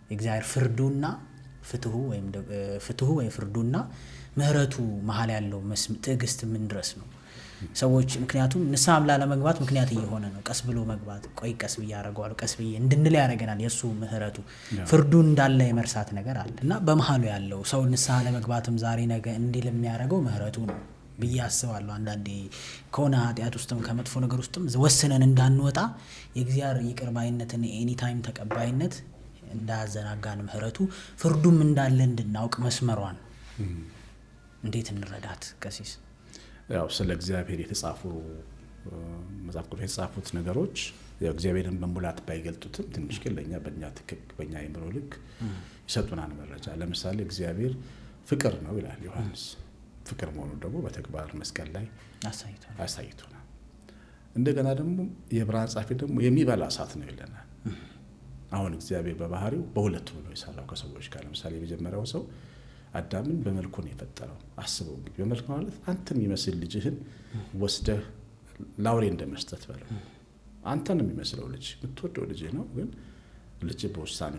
S1: የእግዚአብሔር ፍርዱና ፍትሁ ወይ ፍርዱና ምህረቱ መሀል ያለው ትዕግስት ምን ድረስ ነው? ሰዎች ምክንያቱም ንስሐም ላለመግባት ምክንያት እየሆነ ነው። ቀስ ብሎ መግባት ቆይ ቀስ ብዬ አደርገዋለሁ ቀስ ብዬ እንድንል ያደርገናል። የእሱ ምህረቱ ፍርዱ እንዳለ የመርሳት ነገር አለ እና በመሀሉ ያለው ሰው ንስሐ ለመግባትም ዛሬ ነገ እንዲል የሚያደርገው ምህረቱ ነው ብዬ አስባለሁ። አንዳንዴ ከሆነ ኃጢአት ውስጥም ከመጥፎ ነገር ውስጥም ወስነን እንዳንወጣ የእግዚአብሔር ይቅር ባይነትን ኤኒታይም ተቀባይነት እንዳያዘናጋን ምህረቱ ፍርዱም እንዳለ እንድናውቅ መስመሯን እንዴት እንረዳት ቀሲስ?
S2: ያው ስለ እግዚአብሔር የተጻፉ መጽሐፍ ቅዱስ የተጻፉት ነገሮች ያው እግዚአብሔርን በሙላት ባይገልጡትም ትንሽ ግን ለእኛ በእኛ አእምሮ ልክ ይሰጡናል መረጃ። ለምሳሌ እግዚአብሔር ፍቅር ነው ይላል ዮሐንስ። ፍቅር መሆኑን ደግሞ በተግባር መስቀል ላይ አሳይቶናል። እንደገና ደግሞ የዕብራውያን ጻፊ ደግሞ የሚበላ እሳት ነው ይለናል። አሁን እግዚአብሔር በባህሪው በሁለቱ ነው የሰራው ከሰዎች ጋር። ለምሳሌ የመጀመሪያው ሰው አዳምን በመልኩ ነው የፈጠረው። አስበው እንግዲህ በመልክ ማለት አንተን የሚመስል ልጅህን ወስደህ ላውሬ እንደመስጠት በለው። አንተን የሚመስለው ልጅ የምትወደው ልጅህ ነው፣ ግን ልጅ በውሳኔ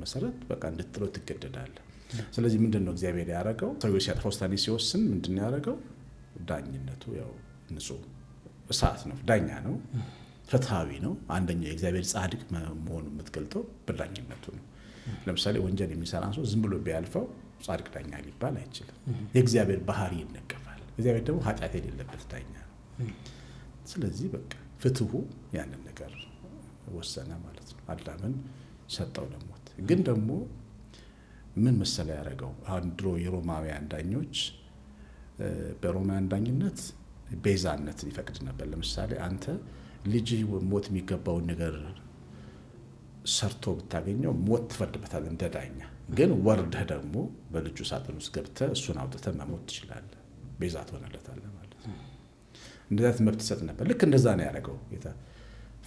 S2: መሰረት በቃ እንድትለው ትገደዳለህ። ስለዚህ ምንድነው እግዚአብሔር ያደረገው? ሰው ሲያጠፋ ውሳኔ ሲወስን ምንድነው ያደረገው? ዳኝነቱ ያው ንጹህ እሳት ነው፣ ዳኛ ነው፣ ፍትሃዊ ነው። አንደኛው የእግዚአብሔር ጻድቅ መሆኑን የምትገልጠው በዳኝነቱ ነው። ለምሳሌ ወንጀል የሚሰራ ሰው ዝም ብሎ ቢያልፈው ጻድቅ ዳኛ ሊባል አይችልም። የእግዚአብሔር ባህሪ ይነቀፋል። እግዚአብሔር ደግሞ ኃጢአት የሌለበት ዳኛ ነው። ስለዚህ በቃ ፍትሁ ያንን ነገር ወሰነ ማለት ነው። አዳምን ሰጠው ለሞት። ግን ደግሞ ምን መሰለ ያደረገው? አሁን ድሮ የሮማውያን ዳኞች በሮማውያን ዳኝነት ቤዛነትን ይፈቅድ ነበር። ለምሳሌ አንተ ልጅ ሞት የሚገባውን ነገር ሰርቶ ብታገኘው ሞት ትፈርድበታለህ እንደ ዳኛ። ግን ወርደህ ደግሞ በልጁ ሳጥን ውስጥ ገብተህ እሱን አውጥተህ መሞት ትችላለህ፣ ቤዛ ትሆንለታለህ ማለት ነው። እንደዛ መብት ይሰጥ ነበር። ልክ እንደዛ ነው ያደረገው ጌታ።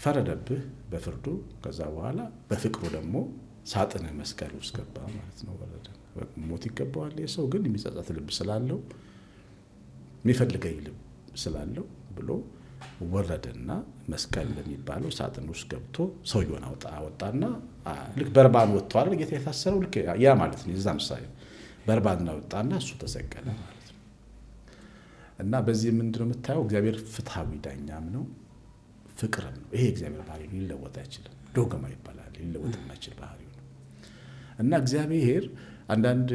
S2: ፈረደብህ በፍርዱ። ከዛ በኋላ በፍቅሩ ደግሞ ሳጥንህ መስቀል ውስጥ ገባ ማለት ነው። ወረደ። ሞት ይገባዋል የሰው ግን የሚጸጸት ልብ ስላለው የሚፈልገኝ ልብ ስላለው ብሎ ወረደና መስቀል በሚባለው ሳጥን ውስጥ ገብቶ ሰውየውን አወጣና ልክ በርባን ወጥቷል ጌታ የታሰረው ልክ ያ ማለት ነው። የዛ ምሳሌ በርባን አወጣና እሱ ተሰቀለ ማለት ነው። እና በዚህ ምንድነው የምታየው? እግዚአብሔር ፍትሃዊ ዳኛም ነው፣ ፍቅርም ነው። ይሄ እግዚአብሔር ባህሪ ሊለወጥ አይችልም። ዶግማ ይባላል፣ ሊለወጥ የማይችል ባህሪው ነው። እና እግዚአብሔር አንዳንድ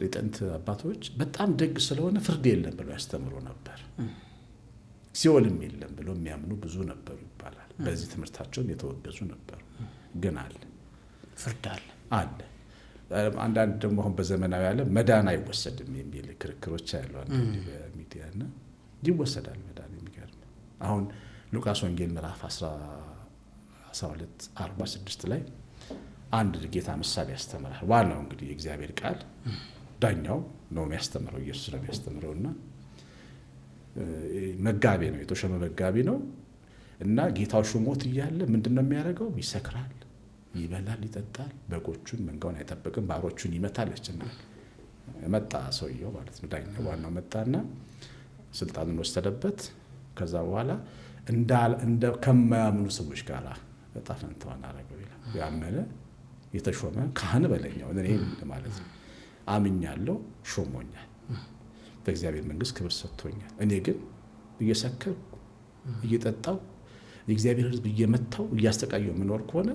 S2: የጥንት አባቶች በጣም ደግ ስለሆነ ፍርድ የለም ብለው ያስተምሩ ነበር። ሲኦልም የለም ብለው የሚያምኑ ብዙ ነበሩ ይባላል። በዚህ ትምህርታቸውን የተወገዙ ነበሩ። ግን አለ፣ ፍርድ አለ። አንዳንድ ደግሞ አሁን በዘመናዊ ዓለም መዳን አይወሰድም የሚል ክርክሮች ያለው አንዳንድ በሚዲያና ይወሰዳል መዳን። የሚገርም አሁን ሉቃስ ወንጌል ምዕራፍ 12:46 ላይ አንድ ጌታ ምሳሌ ያስተምራል። ዋናው እንግዲህ የእግዚአብሔር ቃል ዳኛው ነው የሚያስተምረው፣ ኢየሱስ ነው የሚያስተምረውና መጋቢ ነው፣ የተሾመ መጋቢ ነው። እና ጌታው ሹሞት እያለ ምንድነው የሚያደርገው? ይሰክራል፣ ይበላል፣ ይጠጣል፣ በጎቹን መንጋውን አይጠብቅም፣ ባሮቹን ይመታል፣ ያስጨንቃል። መጣ ሰውየው ማለት ነው፣ ዳኛው ዋናው መጣና ስልጣኑን ወሰደበት። ከዛ በኋላ እንደ ከማያምኑ ሰዎች ጋር ዕጣ ፈንታውን አደረገው ይላል። ያመነ የተሾመ ካህን በለኛው እኔ ማለት ነው፣ አምኛለሁ፣ ሾሞኛል፣ በእግዚአብሔር መንግስት ክብር ሰጥቶኛል። እኔ ግን እየሰከርኩ እየጠጣው የእግዚአብሔር ሕዝብ እየመታው እያስተቃየው የምኖር ከሆነ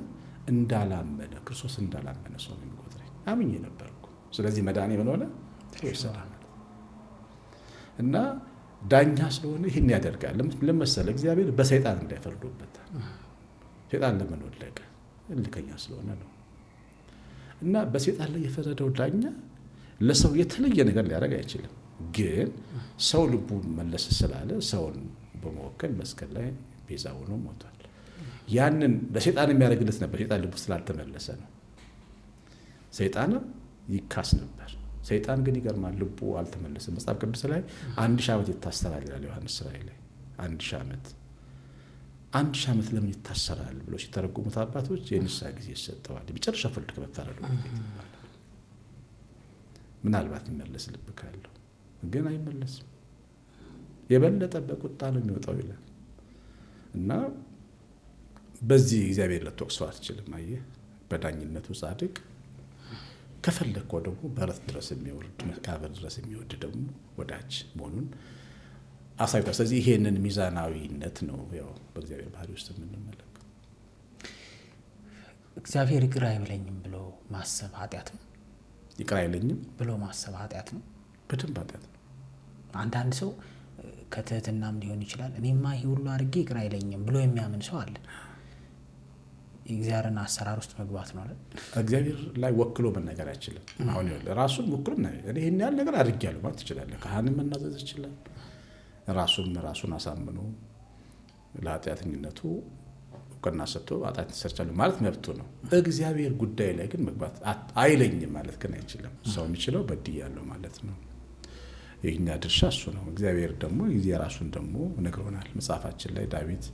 S2: እንዳላመነ ክርስቶስ እንዳላመነ ሰው ነው የሚቆጥረኝ። አምኜ ነበርኩ። ስለዚህ መዳኔ ምን ሆነ? ይሰራል። እና ዳኛ ስለሆነ ይህን ያደርጋል። ለምሳሌ እግዚአብሔር በሰይጣን እንዳይፈርዱበት። ሰይጣን ለምን ወደቀ? እልከኛ ስለሆነ ነው። እና በሰይጣን ላይ የፈረደው ዳኛ ለሰው የተለየ ነገር ሊያደርግ አይችልም። ግን ሰው ልቡ መለስ ስላለ ሰውን በመወከል መስቀል ላይ ቤዛ ሆኖ ሞቷል። ያንን ለሰይጣን የሚያደርግለት ነበር። ሰይጣን ልቡ ስላልተመለሰ ነው። ሰይጣን ይካስ ነበር። ሰይጣን ግን ይገርማል፣ ልቡ አልተመለሰም። መጽሐፍ ቅዱስ ላይ 1000 ዓመት ይታሰራል ይላል ዮሐንስ ራእይ ላይ 1000 ዓመት። 1000 ዓመት ለምን ይታሰራል ብሎ ሲተረጉሙት አባቶች የንስሐ ጊዜ ይሰጠዋል፣ የመጨረሻ ፍርድ ከመፈረዱ ምናልባት ይመለስ ልብ ካለው፣ ግን አይመለስም። የበለጠ በቁጣ ነው የሚወጣው ይላል። እና በዚህ እግዚአብሔር ልትወቅሰው አትችልም። አየህ፣ በዳኝነቱ ጻድቅ፣ ከፈለግከው ደግሞ በረት ድረስ የሚወርድ መቃብር ድረስ የሚወድ ደግሞ ወዳጅ መሆኑን አሳይቷል። ስለዚህ ይሄንን ሚዛናዊነት ነው ያው በእግዚአብሔር ባህሪ ውስጥ የምንመለከት።
S1: እግዚአብሔር ይቅር አይብለኝም ብሎ ማሰብ ኃጢአት ነው።
S2: ይቅር አይለኝም
S1: ብሎ ማሰብ ኃጢአት ነው።
S2: በደንብ ኃጢአት ነው።
S1: አንዳንድ ሰው ከትህትናም ሊሆን ይችላል እኔማ ይሄ ሁሉ አድርጌ ይቅር አይለኝም ብሎ የሚያምን ሰው አለ። የእግዚአብሔርን አሰራር ውስጥ መግባት ነው አይደል?
S2: እግዚአብሔር ላይ ወክሎ መናገር አይችልም። አሁን ራሱን ወክሎ እኔ ይሄን ያህል ነገር አድርጌያለሁ ማለት ትችላለህ። ካህንም መናዘዝ ይችላል። ራሱን አሳምኖ ለኃጢአተኝነቱ እውቅና ሰጥቶ ኃጢአት ሰርቻለሁ ማለት መብቱ ነው። እግዚአብሔር ጉዳይ ላይ ግን መግባት አይለኝም ማለት ግን አይችልም። ሰው የሚችለው በድያለሁ ማለት ነው። የኛ ድርሻ እሱ ነው። እግዚአብሔር ደግሞ የራሱን ደግሞ ነግሮናል። መጽሐፋችን ላይ ዳዊት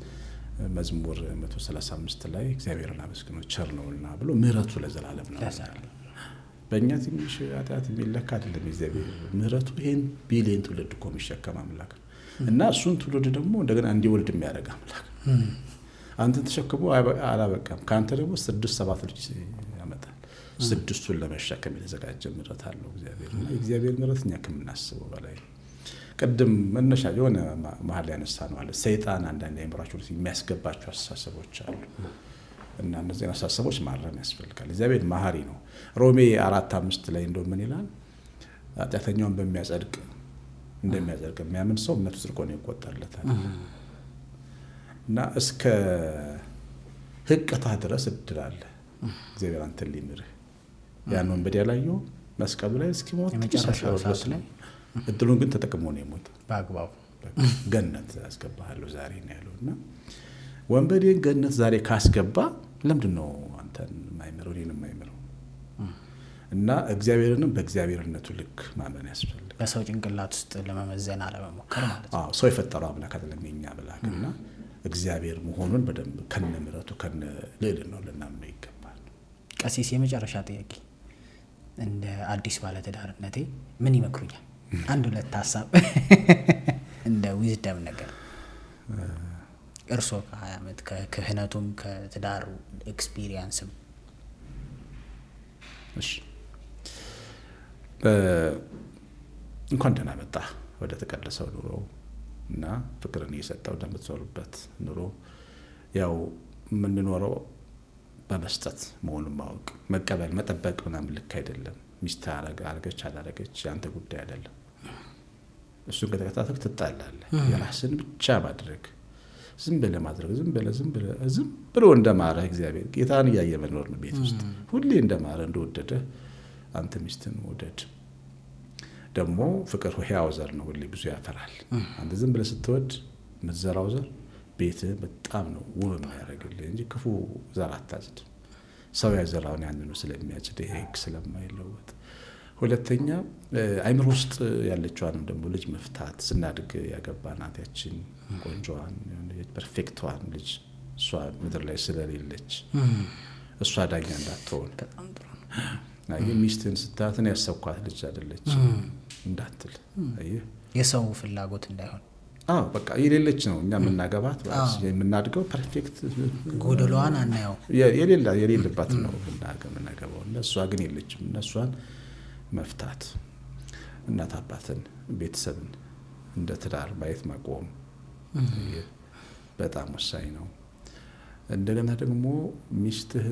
S2: መዝሙር 135 ላይ እግዚአብሔርን አመስግኑ ቸር ነውና ብሎ ምህረቱ ለዘላለም ነው። በእኛ ትንሽ ኃጢአት የሚለካ አይደለም። እግዚአብሔር ምህረቱ ይሄን ቢሊየን ትውልድ እኮ የሚሸከም አምላክ ነው እና እሱን ትውልድ ደግሞ እንደገና እንዲወልድ የሚያደርግ አምላክ አንተን ተሸክሞ አላበቃም። ከአንተ ደግሞ 6-7 ልጅ ያመጣል። 6ቱን ለመሸከም የተዘጋጀ ምህረት አለው እግዚአብሔር እና የእግዚአብሔር ምህረት እኛ ከምናስበው በላይ ቅድም መነሻ የሆነ መሀል ያነሳ ነው አለ ሰይጣን አንዳንድ አእምሯችን ውስጥ የሚያስገባቸው አስተሳሰቦች አሉ እና እነዚህን አስተሳሰቦች ማረም ያስፈልጋል። እግዚአብሔር መሐሪ ነው። ሮሜ 4:5 ላይ እንደው ምን ይላል? ኃጢአተኛውን እንደሚያጸድቅ የሚያምን ሰው እምነቱ ጽድቅ ሆኖ ይቆጠርለታል እና እስከ ህቅታ ድረስ እድል አለ እግዚአብሔር አንተን ሊምርህ። ያን ወንበዴ ያላየው መስቀሉ ላይ እስኪሞት
S1: የመጨረሻው ሰዓት ላይ
S2: እድሉን ግን ተጠቅሞ ነው የሞተው።
S1: በአግባቡ
S2: ገነት ያስገባሃለሁ ዛሬ ነው ያለውና ወንበዴን ገነት ዛሬ ካስገባ ለምንድን ነው አንተን የማይምረው እኔን የማይምረው? እና እግዚአብሔርንም በእግዚአብሔርነቱ ልክ ማመን ያስፈልጋል።
S1: በሰው ጭንቅላት ውስጥ ለመመዘን አለመሞከር ማለት ነው።
S2: ሰው የፈጠረው አምላክ አይደለም የኛ አምላክና እግዚአብሔር መሆኑን በደንብ ከነ ምሕረቱ ከነ ልዕልናው ልናምነው ይገባል።
S1: ቀሲስ የመጨረሻ ጥያቄ እንደ አዲስ ባለትዳርነቴ ምን ይመክሩኛል? 1-2 ሀሳብ እንደ ዊዝደም ነገር እርሶ ከ20 ዓመት ከክህነቱም ከትዳሩ ኤክስፒሪየንስም።
S2: እሺ እንኳን ደህና መጣ ወደ ተቀደሰው ኑሮ እና ፍቅርን እየሰጠው እንደምትኖርበት ኑሮ። ያው የምንኖረው በመስጠት መሆኑን ማወቅ መቀበል መጠበቅ ምናምን ልክ አይደለም። ሚስት አረገች አላረገች ያንተ ጉዳይ አይደለም። እሱን ከተከታተልክ ትጣላለህ። የራስን ብቻ ማድረግ ዝም ብለህ ማድረግ ዝም ብሎ እንደማረህ እግዚአብሔር ጌታን እያየ መኖር ነው። ቤት ውስጥ ሁሌ እንደማረህ እንደወደደ አንተ ሚስትን ወደድ። ደግሞ ፍቅር ሕያው ዘር ነው፣ ሁሌ ብዙ ያፈራል። አንተ ዝም ብለህ ስትወድ የምትዘራው ዘር ቤትህ በጣም ነው ውብ የሚያደርግልህ እንጂ ክፉ ዘር አታጭድ። ሰው ያዘራውን ያንኑ ስለሚያጭድ ሕግ ስለማይለወጥ። ሁለተኛ አይምሮ ውስጥ ያለችዋንም ደግሞ ልጅ መፍታት ስናድግ ያገባናት ያችን ቆንጆዋን ፐርፌክቷን ልጅ እሷ ምድር ላይ ስለሌለች እሷ ዳኛ እንዳትሆን
S1: በጣም ጥሩ ነው።
S2: አይ ሚስትን ስታትን ያሰብኳት ልጅ አይደለች እንዳትል አይ
S1: የሰው ፍላጎት እንዳይሆን
S2: በቃ የሌለች ነው እኛ የምናገባት የምናድገው ፐርፌክት
S1: ጎደሏን አናየው
S2: የሌለባት ነው የምናገባው። እሷ ግን የለችም። እሷን መፍታት እናት አባትን ቤተሰብን እንደ ትዳር ማየት ማቆም በጣም ወሳኝ ነው። እንደገና ደግሞ ሚስትህ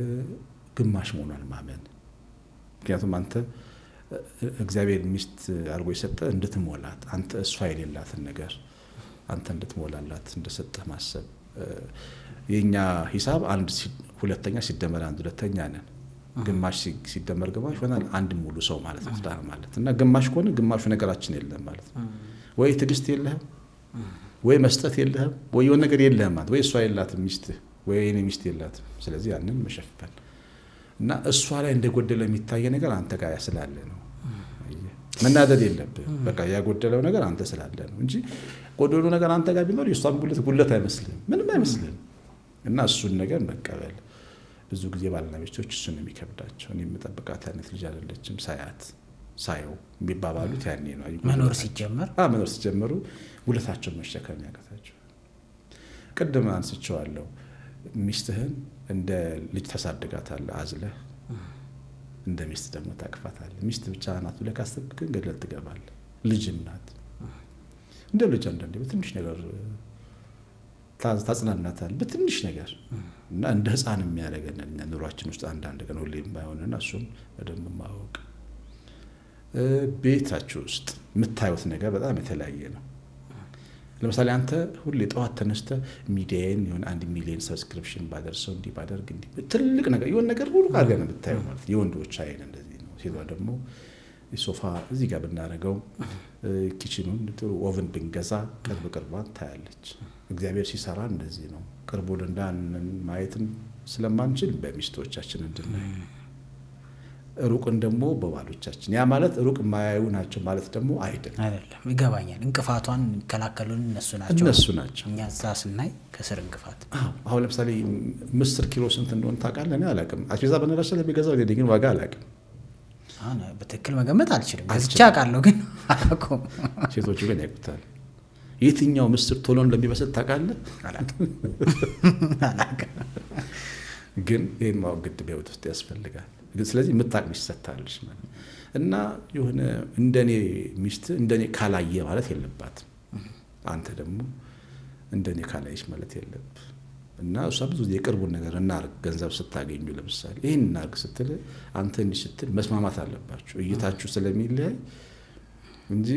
S2: ግማሽ መሆኗን ማመን። ምክንያቱም አንተ እግዚአብሔር ሚስት አድርጎ የሰጠ እንድትሞላት አንተ እሷ የሌላትን ነገር አንተ እንድትሞላላት እንደሰጠህ ማሰብ። የኛ ሂሳብ 1 ሲደመር 1 ነን። ግማሽ ሲደመር ግማሽ ይሆናል 1 ሙሉ ሰው ማለት ነው ትዳር ማለት። እና ግማሽ ከሆነ ግማሹ ነገራችን የለም ማለት ነው። ወይ ትዕግስት የለህም፣ ወይ መስጠት የለህም፣ ወይ የሆነ ነገር የለህም ማለት ወይ እሷ የላትም ሚስትህ፣ ወይ እኔ ሚስት የላትም። ስለዚህ ያንን መሸፈን እና እሷ ላይ እንደጎደለ የሚታይ ነገር አንተ ጋር ስላለ ነው። መናደድ የለብህ። በቃ ያጎደለው ነገር አንተ ስላለ ነው እንጂ ጎደሎ ነገር አንተ ጋር ቢኖር የሷም ጉለት አይመስልም፣ ምንም አይመስልም። እና እሱን ነገር መቀበል ብዙ ጊዜ ባልና ሚስቶች እሱን የሚከብዳቸው። እኔ የምጠብቃት አይነት ልጅ አይደለችም ሳየው የሚባባሉት ያኔ ነው።
S1: መኖር
S2: ሲጀመሩ ጉለታቸውን መሸከም ያቀታቸው። ቅድም አንስቼዋለሁ። ሚስትህን እንደ ልጅ ታሳድጋታለህ አዝለህ፣ እንደ ሚስት ደግሞ ታቅፋታለህ። ሚስት ብቻ ናት ብለህ ካሰብክ ግን ገደል ትገባለህ። ልጅም ናት። እንደ ልጅ አንዳንዴ በትንሽ ነገር ታጽናናታል በትንሽ ነገር እና እንደ ህፃን የሚያደርገን እኛ ኑሯችን ውስጥ አንዳንድ ቀን ሁሌም ባይሆንና እሱም በደንብ ማወቅ ቤታችሁ ውስጥ የምታዩት ነገር በጣም የተለያየ ነው። ለምሳሌ አንተ ሁሌ ጠዋት ተነስተ ሚዲያን የሆነ 1 ሚሊዮን ሰብስክሪፕሽን ባደርሰው እንዲህ ባደርግ እንዲህ ትልቅ ነገር የሆነ ነገር ሁሉ አድርገህ ነው የምታየው ማለት የወንዶች አይን እንደዚህ ነው። ሴቷ ደግሞ ሶፋ እዚህ ጋር ብናደርገው ኪችኑን ጥሩ ኦቨን ብንገዛ ቅርቧን ታያለች። እግዚአብሔር ሲሰራ እንደዚህ ነው። ቅርቡን እንዳንን ማየትም ስለማንችል በሚስቶቻችን እንድናይ ሩቅን ደግሞ በባሎቻችን ያ ማለት ሩቅ የማያዩ ናቸው ማለት ደግሞ አይደለም።
S1: ይገባኛል። እንቅፋቷን የሚከላከሉን እነሱ ናቸው። እኛ እዛ ስናይ ከስር እንቅፋት።
S2: አሁን ለምሳሌ ምስር ኪሎ ስንት እንደሆነ ታውቃለህ? እኔ አላውቅም። አስቤዛ በነገራችን ላይ የሚገዛው ግን ዋጋ አላውቅም።
S1: በትክክል መገመት አልችልም። ገዝቼ አውቃለሁ ግን አላውቅም።
S2: ሴቶቹ ግን ያውቁታል። የትኛው ምስር ቶሎ እንደሚበስል ታውቃለህ?
S1: አላውቅም።
S2: ግን ይህን ማወቅ ግድ በህይወት ውስጥ ያስፈልጋል። ስለዚህ የምታውቅ ሚስት ሰጥታለች ማለት እና የሆነ እንደኔ ሚስት እንደኔ ካላየ ማለት የለባትም። አንተ ደግሞ እንደኔ ካላየች ማለት የለብህ እና እሷ ብዙ የቅርቡን ነገር እናርግ። ገንዘብ ስታገኙ ለምሳሌ ይህን እናርግ ስትል አንተ እንዲህ ስትል መስማማት አለባችሁ። እይታችሁ ስለሚለያይ እንጂ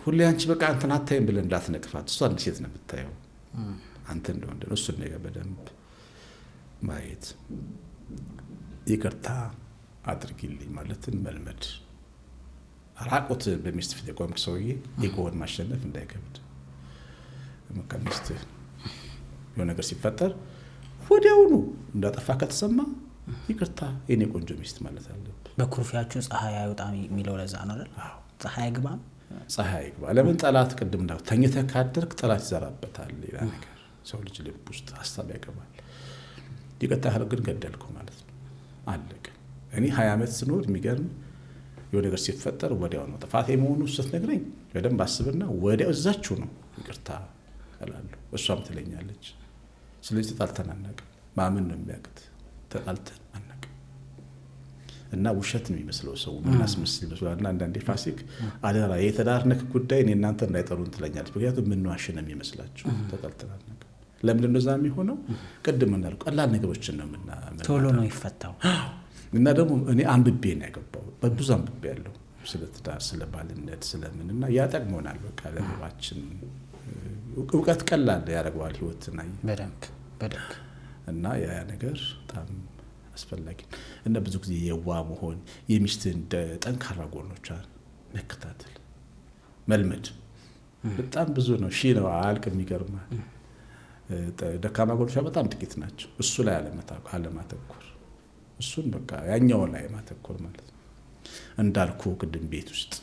S2: ሁሌ አንቺ በቃ አንተን አታይም ብለህ እንዳትነቅፋት። እሷ እንደ ሴት ነው የምታየው፣ አንተ እንደወንድ ነው። እሱን ነገር በደንብ ማየት፣ ይቅርታ አድርጊልኝ ማለትን መልመድ። ራቆት በሚስት ፊት የቆምክ ሰውዬ ኢጎን ማሸነፍ እንዳይከብድ። ሚስት የሆነ ነገር ሲፈጠር ወዲያውኑ እንዳጠፋ ከተሰማ ይቅርታ የኔ ቆንጆ ሚስት ማለት አለብህ።
S1: በኩርፊያችሁ ፀሐይ አይወጣም የሚለው ለዛ ነው አይደል? ፀሐይ አይግባ፣
S2: ፀሐይ አይግባ። ለምን ጠላት ቅድም እንዳው ተኝተህ ካደርክ ጠላት ይዘራበታል ሌላ ነገር። ሰው ልጅ ልብ ውስጥ ሀሳብ ያገባል። ይቅርታ ግን ገደልኩ ማለት ነው፣ አለቀ። እኔ 20 ዓመት ስኖር የሚገርም የሆነ ነገር ሲፈጠር ወዲያው ነው ጥፋቴ መሆኑን ስትነግረኝ በደንብ አስብና ወዲያው እዛችሁ ነው ይቅርታ እላለሁ። እሷም ትለኛለች። ስለዚህ ተጣልተን አናውቅም። ማመን ነው የሚያቅት። ተጣልተን አናውቅም እና ውሸት ነው የሚመስለው ሰው ምናስመስል ይመስላል። እና አንዳንዴ ፋሲክ አደራ የትዳር ነክ ጉዳይ እኔ እናንተ እንዳይጠሩን ትለኛለች። ምክንያቱም ምንዋሽ ነው የሚመስላችሁ። ተጣልተን አናውቅም። ለምን እንደዛ የሚሆነው? ቅድም እንዳልኩ ቀላል ነገሮችን ነው
S1: ቶሎ ነው ይፈታው።
S2: እና ደግሞ እኔ አንብቤ ነው ያገባው። በብዙ አንብቤ ያለው ስለ ትዳር፣ ስለ ባልነት፣ ስለምን እና ያጠቅሞናል። በቃ ለባችን እውቀት ቀላል ያደርገዋል ህይወትና
S1: በደንብ
S2: እና ያ ነገር በጣም አስፈላጊ እና ብዙ ጊዜ የዋ መሆን የሚስትን ጠንካራ ጎኖቿን መከታተል መልመድ በጣም ብዙ ነው። ነው አልቅም። ይገርማል። ደካማ ጎኖቿ በጣም ጥቂት ናቸው። እሱ ላይ አለማተኮር፣ እሱን በቃ ያኛው ላይ ማተኮር ማለት ነው። እንዳልኩ ቅድም ቤት ውስጥ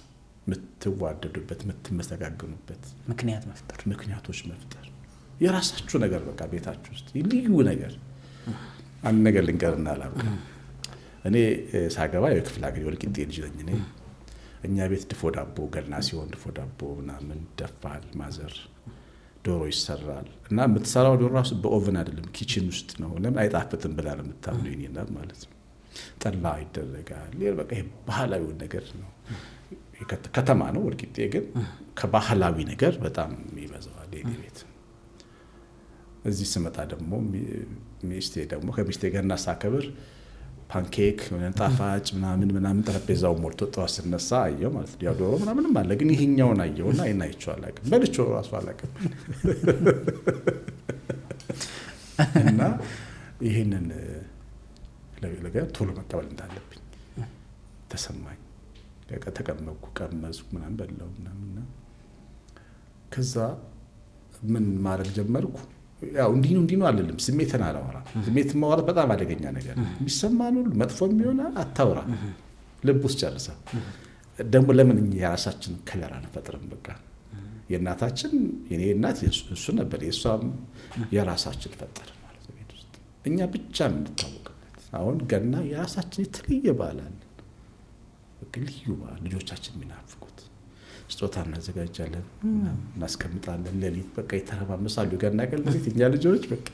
S2: የምትዋደዱበት የምትመሰጋገኑበት ምክንያቶች መፍጠር፣ የራሳችሁ ነገር በቃ ቤታችሁ ውስጥ ልዩ ነገር። አንድ ነገር ልንገርና አላውቅም። እኔ ሳገባ የክፍለ ሀገር ወልቂጤ ልጅ ነኝ። እኛ ቤት ድፎ ዳቦ ገና ሲሆን ድፎ ዳቦ ምናምን ደፋል ማዘር፣ ዶሮ ይሰራል እና የምትሰራው ዶሮ ራሱ በኦቨን አይደለም ኪችን ውስጥ ነው። ለምን አይጣፍጥም ብላ ነው የምታምነው ይኔና ማለት ነው። ጠላ ይደረጋል። በቃ ይሄ ባህላዊ ነገር ነው። ከተማ ነው ወልቂጤ፣ ግን ከባህላዊ ነገር በጣም ይበዛዋል የኔ ቤት። እዚህ ስመጣ ደግሞ ሚስቴ ደግሞ ከሚስቴ ጋር እናሳከብር ፓንኬክ ጣፋጭ ምናምን ጠረጴዛው ሞልቶ ጠዋት ስነሳ አየው ማለት ነው። ያው ዶሮ ምናምንም አለ፣ ግን ይሄኛውን አየውና አይናይቸው አላውቅም። በልቼው ራሱ አላውቅም። እና ይሄንን ለገለገ ቶሎ መቀበል እንዳለብኝ ተሰማኝ። ተቀመጥኩ፣ ቀመስኩ፣ ምናምን በላው ምናምን። ከዛ ምን ማድረግ ጀመርኩ? ያው እንዲህ ነው አይደለም። ስሜትን አላወራ። ስሜት ማውራት በጣም አደገኛ ነገር ነው። የሚሰማን ሁሉ መጥፎ የሚሆን አታውራ፣ ልብ ውስጥ ጨርሰ። ደግሞ ለምን እኛ የራሳችን ከለር አንፈጥርም? በቃ የእናታችን የኔ እናት እሱ ነበር፣ የእሷም የራሳችን ፈጠር ማለት ነው። ቤት ውስጥ እኛ ብቻ የምንታወቅበት። አሁን ገና የራሳችን የተለየ በዓል አለ፣ ልዩ በዓል፣ ልጆቻችን የሚናፍቁት ስጦታ እናዘጋጃለን፣ እናስቀምጣለን። ሌሊት በቃ ይተረማመሳሉ። ገና ቀን ሌሊት እኛ ልጆች በቃ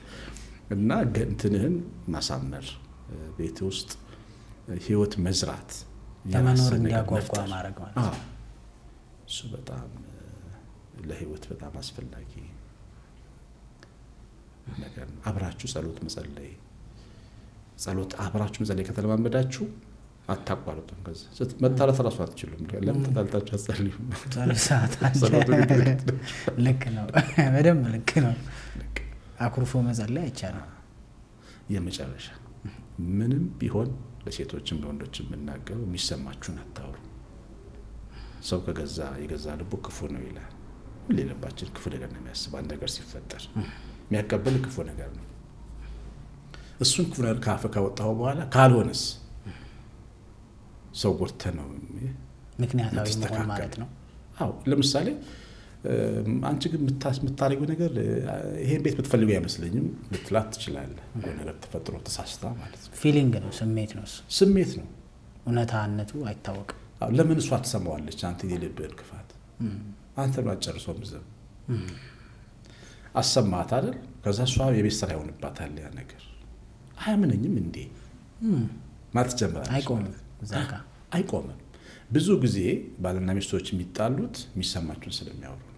S2: እና እንትንህን ማሳመር፣ ቤት ውስጥ ህይወት መዝራት፣
S1: ለመኖር እንዲያጓጓ ማድረግ ማለት ነው።
S2: እሱ በጣም ለህይወት በጣም አስፈላጊ ነገር ነው። አብራችሁ ጸሎት መጸለይ ከተለማመዳችሁ አታቋርጡም። ከዛ መጣላት ራሱ አትችሉም። ለምን ተጣልታችሁ አትጸልዩም?
S1: ልክ ነው፣ በደንብ ልክ ነው። አኩርፎ መጸለይ አይቻልም።
S2: የመጨረሻ ምንም ቢሆን ለሴቶችም ለወንዶችም የምናገረው የሚሰማችሁን አታውሩ። ሰው የገዛ ልቡ ክፉ ነው ይላል። ሁሌ ልባችን ክፉ ነገር ነው የሚያስበው። አንድ ነገር ሲፈጠር የሚያቀበል ክፉ ነገር ነው። እሱን ክፉ ነገር ካፈ ካወጣው በኋላ ካልሆነስ ሰው ጎድተህ ነው
S1: ምክንያታዊ መሆን ማለት ነው።
S2: አዎ ለምሳሌ አንቺ ግን የምታደርጊው ነገር ይሄን ቤት ብትፈልጉ አይመስለኝም ልትላት ትችላለህ። ነገር ተፈጥሮ ተሳስታ ማለት ነው።
S1: ፊሊንግ ነው፣ ስሜት ነው።
S2: እውነታነቱ
S1: አይታወቅም።
S2: አዎ ለምን እሷ ትሰማዋለች? አንተ የልብህን ክፋት አንተ ነው አጨርሶ ምዘም አሰማት አይደል? ከዛ እሷ የቤት ስራ ይሆንባታል። ያ ነገር አያምነኝም እንዴ ማለት ጀምራለች። አይቆምም። ብዙ ጊዜ ባልና ሚስቶች የሚጣሉት የሚሰማቸውን ስለሚያወሩ ነው።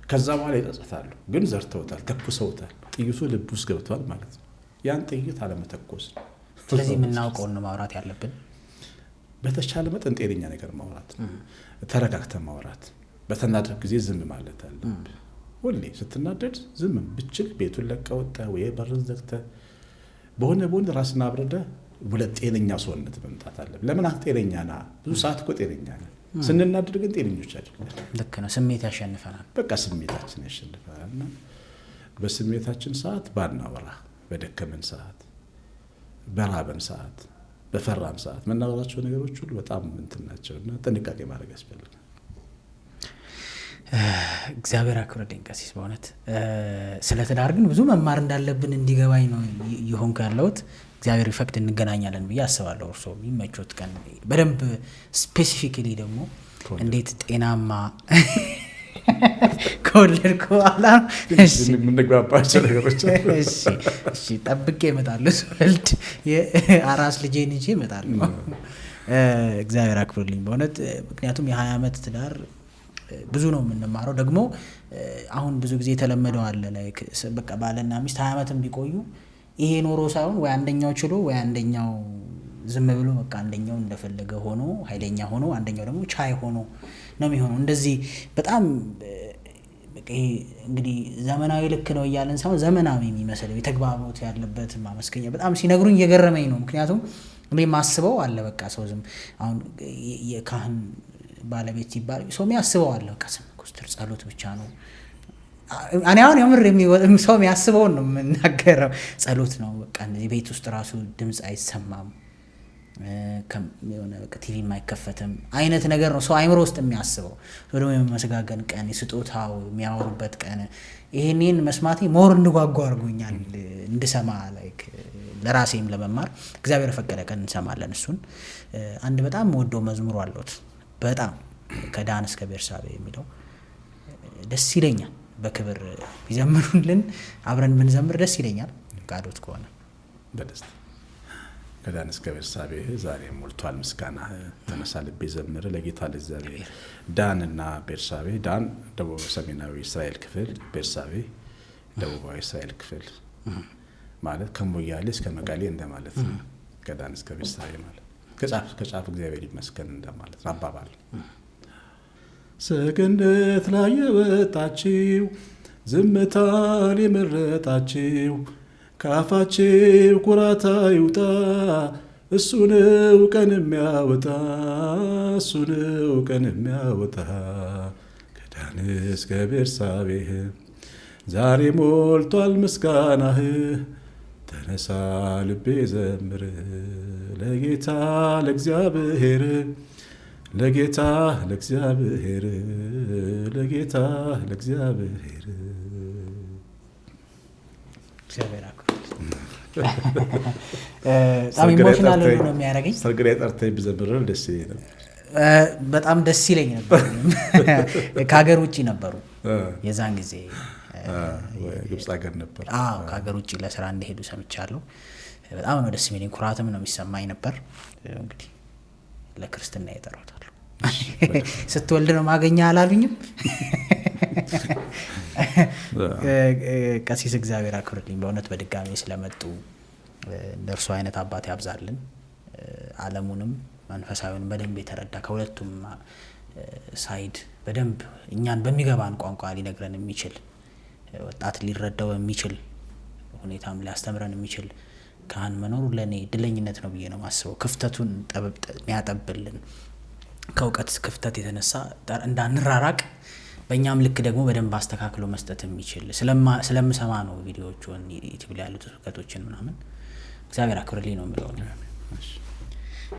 S2: ከዛ በኋላ ይጸጸታሉ። ግን ዘርተውታል፣ ተኩሰውታል። ጥይቱ ልብ ውስጥ ገብቷል ማለት ነው። ያን ጥይት አለመተኮስ።
S1: ስለዚህ የምናውቀውን ነው ማውራት ያለብን።
S2: በተቻለ መጠን ጤነኛ ነገር ማውራት፣ ተረጋግተን ማውራት። በተናደድ ጊዜ ዝም ማለት አለብን። ሁሌ ስትናደድ ዝም ብችል ቤቱን ለቀህ ወጥተህ ወይ በርን ዘግተህ በሆነ ራስን አብረደህ ሁለት ጤነኛ ሰውነት መምጣት አለብን። ለምን ጤነኛ ና ብዙ ሰዓት እኮ ጤነኛ ነን። ስንናደድ ግን ጤነኞች አይደለም።
S1: ልክ ነው። ስሜት ያሸንፈናል።
S2: በቃ ስሜታችን ያሸንፈናል። እና በስሜታችን ሰዓት ባናወራ፣ በደከመን ሰዓት፣ በራበን ሰዓት፣ በፈራን ሰዓት መናወራቸው ነገሮች ሁሉ በጣም እንትን ናቸውና ጥንቃቄ ማድረግ ያስፈልጋል።
S1: እግዚአብሔር አክብረልኝ ቀሲስ። በእውነት ስለ ትዳር ግን ብዙ መማር እንዳለብን እንዲገባኝ ነው የሆንኩ ያለሁት። እግዚአብሔር ይፈቅድ እንገናኛለን ብዬ አስባለሁ። እርሶ የሚመቾት ቀን በደንብ ስፔሲፊክሊ ደግሞ እንዴት ጤናማ ከወለድኩ በኋላ
S2: የምንግባባቸው ነገሮች
S1: እሺ ጠብቄ እመጣለሁ። ስወልድ የአራስ ልጄን ይዤ እመጣለሁ። እግዚአብሔር አክብረልኝ በእውነት። ምክንያቱም የ20 ዓመት ትዳር ብዙ ነው የምንማረው። ደግሞ አሁን ብዙ ጊዜ የተለመደው አለ በቃ ባልና ሚስት 20 ዓመትም ቢቆዩ ይሄ ኖሮ ሳይሆን ወይ አንደኛው ችሎ ወይ አንደኛው ዝም ብሎ በቃ አንደኛው እንደፈለገ ሆኖ ኃይለኛ ሆኖ አንደኛው ደግሞ ቻይ ሆኖ ነው የሚሆነው። እንደዚህ በጣም ይሄ እንግዲህ ዘመናዊ ልክ ነው እያለን ሳይሆን ዘመናዊ የሚመስለው የተግባቦት ያለበት ማመስገኛ በጣም ሲነግሩኝ እየገረመኝ ነው። ምክንያቱም እኔ ማስበው አለ በቃ ሰው ዝም አሁን የካህን ባለቤት ሲባል ሰው የሚያስበው አለ በቃ ስም ኮስተር ጸሎት ብቻ ነው። እኔ አሁን የምር ሰው የሚያስበውን ነው የምናገረው። ጸሎት ነው በቃ እንደዚህ ቤት ውስጥ ራሱ ድምፅ አይሰማም፣ የሆነ በቃ ቲቪ የማይከፈትም አይነት ነገር ነው ሰው አይምሮ ውስጥ የሚያስበው። ደግሞ የመሰጋገን ቀን፣ የስጦታው የሚያወሩበት ቀን፣ ይሄንን መስማቴ ሞር እንድጓጓ አድርጎኛል እንድሰማ ለራሴም ለመማር። እግዚአብሔር ፈቀደ ቀን እንሰማለን እሱን። አንድ በጣም ወደው መዝሙር አለሁት በጣም ከዳን እስከ ቤርሳቤ የሚለው ደስ ይለኛል። በክብር ቢዘምሩልን አብረን ብንዘምር ደስ ይለኛል። ጋዶት ከሆነ
S2: በደስታ ከዳን እስከ ቤርሳቤ ዛሬ ሞልቷል ምስጋና። ተነሳ ልቤ ዘምር ለጌታ ለእግዚአብሔር። ዳን እና ቤርሳቤ፣ ዳን ደቡብ ሰሜናዊ እስራኤል ክፍል፣ ቤርሳቤ ደቡባዊ እስራኤል ክፍል ማለት ከሞያሌ እስከ መቀሌ እንደማለት ነው። ከዳን እስከ ቤርሳቤ ማለት ከጫፍ እግዚአብሔር ይመስገን እንደማለት ነው አባባል። ሰገነት ላይ የወጣችው ዝምታን የመረጣችው ከአፋችው ኩራት ይውጣ፣ እሱ ነው ቀን የሚያወጣ፣ እሱ ነው ቀን የሚያወጣ። ከዳን እስከ ቤርሳቤህ ዛሬ ሞልቷል ምስጋናህ። ተነሳ ልቤ ዘምር ለጌታ ለእግዚአብሔር፣ ለጌታ ለእግዚአብሔር፣ ለጌታ ለእግዚአብሔር።
S1: እግዚአብሔር በጣም ኢሞሽናል ነው የሚያደርገኝ።
S2: ሰርግ ላይ ጠርተኝ ብዘምር ደስ ይለኝ ነበር።
S1: በጣም ደስ ይለኝ ነበር። ከሀገር ውጭ ነበሩ የዛን ጊዜ
S2: ግብፅ ሀገር ነበር።
S1: ከሀገር ውጭ ለስራ እንደሄዱ ሰምቻለሁ። በጣም ነው ደስ የሚለኝ፣ ኩራትም ነው የሚሰማኝ ነበር። እንግዲህ ለክርስትና ይጠራታሉ። ስትወልድ ነው ማገኛ አላሉኝም። ቀሲስ እግዚአብሔር አክብርልኝ በእውነት በድጋሚ ስለመጡ እንደርሱ አይነት አባት ያብዛልን። ዓለሙንም መንፈሳዊውን በደንብ የተረዳ ከሁለቱም ሳይድ በደንብ እኛን በሚገባን ቋንቋ ሊነግረን የሚችል ወጣት ሊረዳው የሚችል ሁኔታም ሊያስተምረን የሚችል ካህን መኖሩ ለእኔ እድለኝነት ነው ብዬ ነው ማስበው። ክፍተቱን ያጠብልን ከእውቀት ክፍተት የተነሳ እንዳንራራቅ በእኛም ልክ ደግሞ በደንብ አስተካክሎ መስጠት የሚችል ስለምሰማ ነው ቪዲዮዎቹን ዩቲዩብ ላይ ያሉት ስብከቶችን ምናምን። እግዚአብሔር አክብርልኝ ነው የምለው።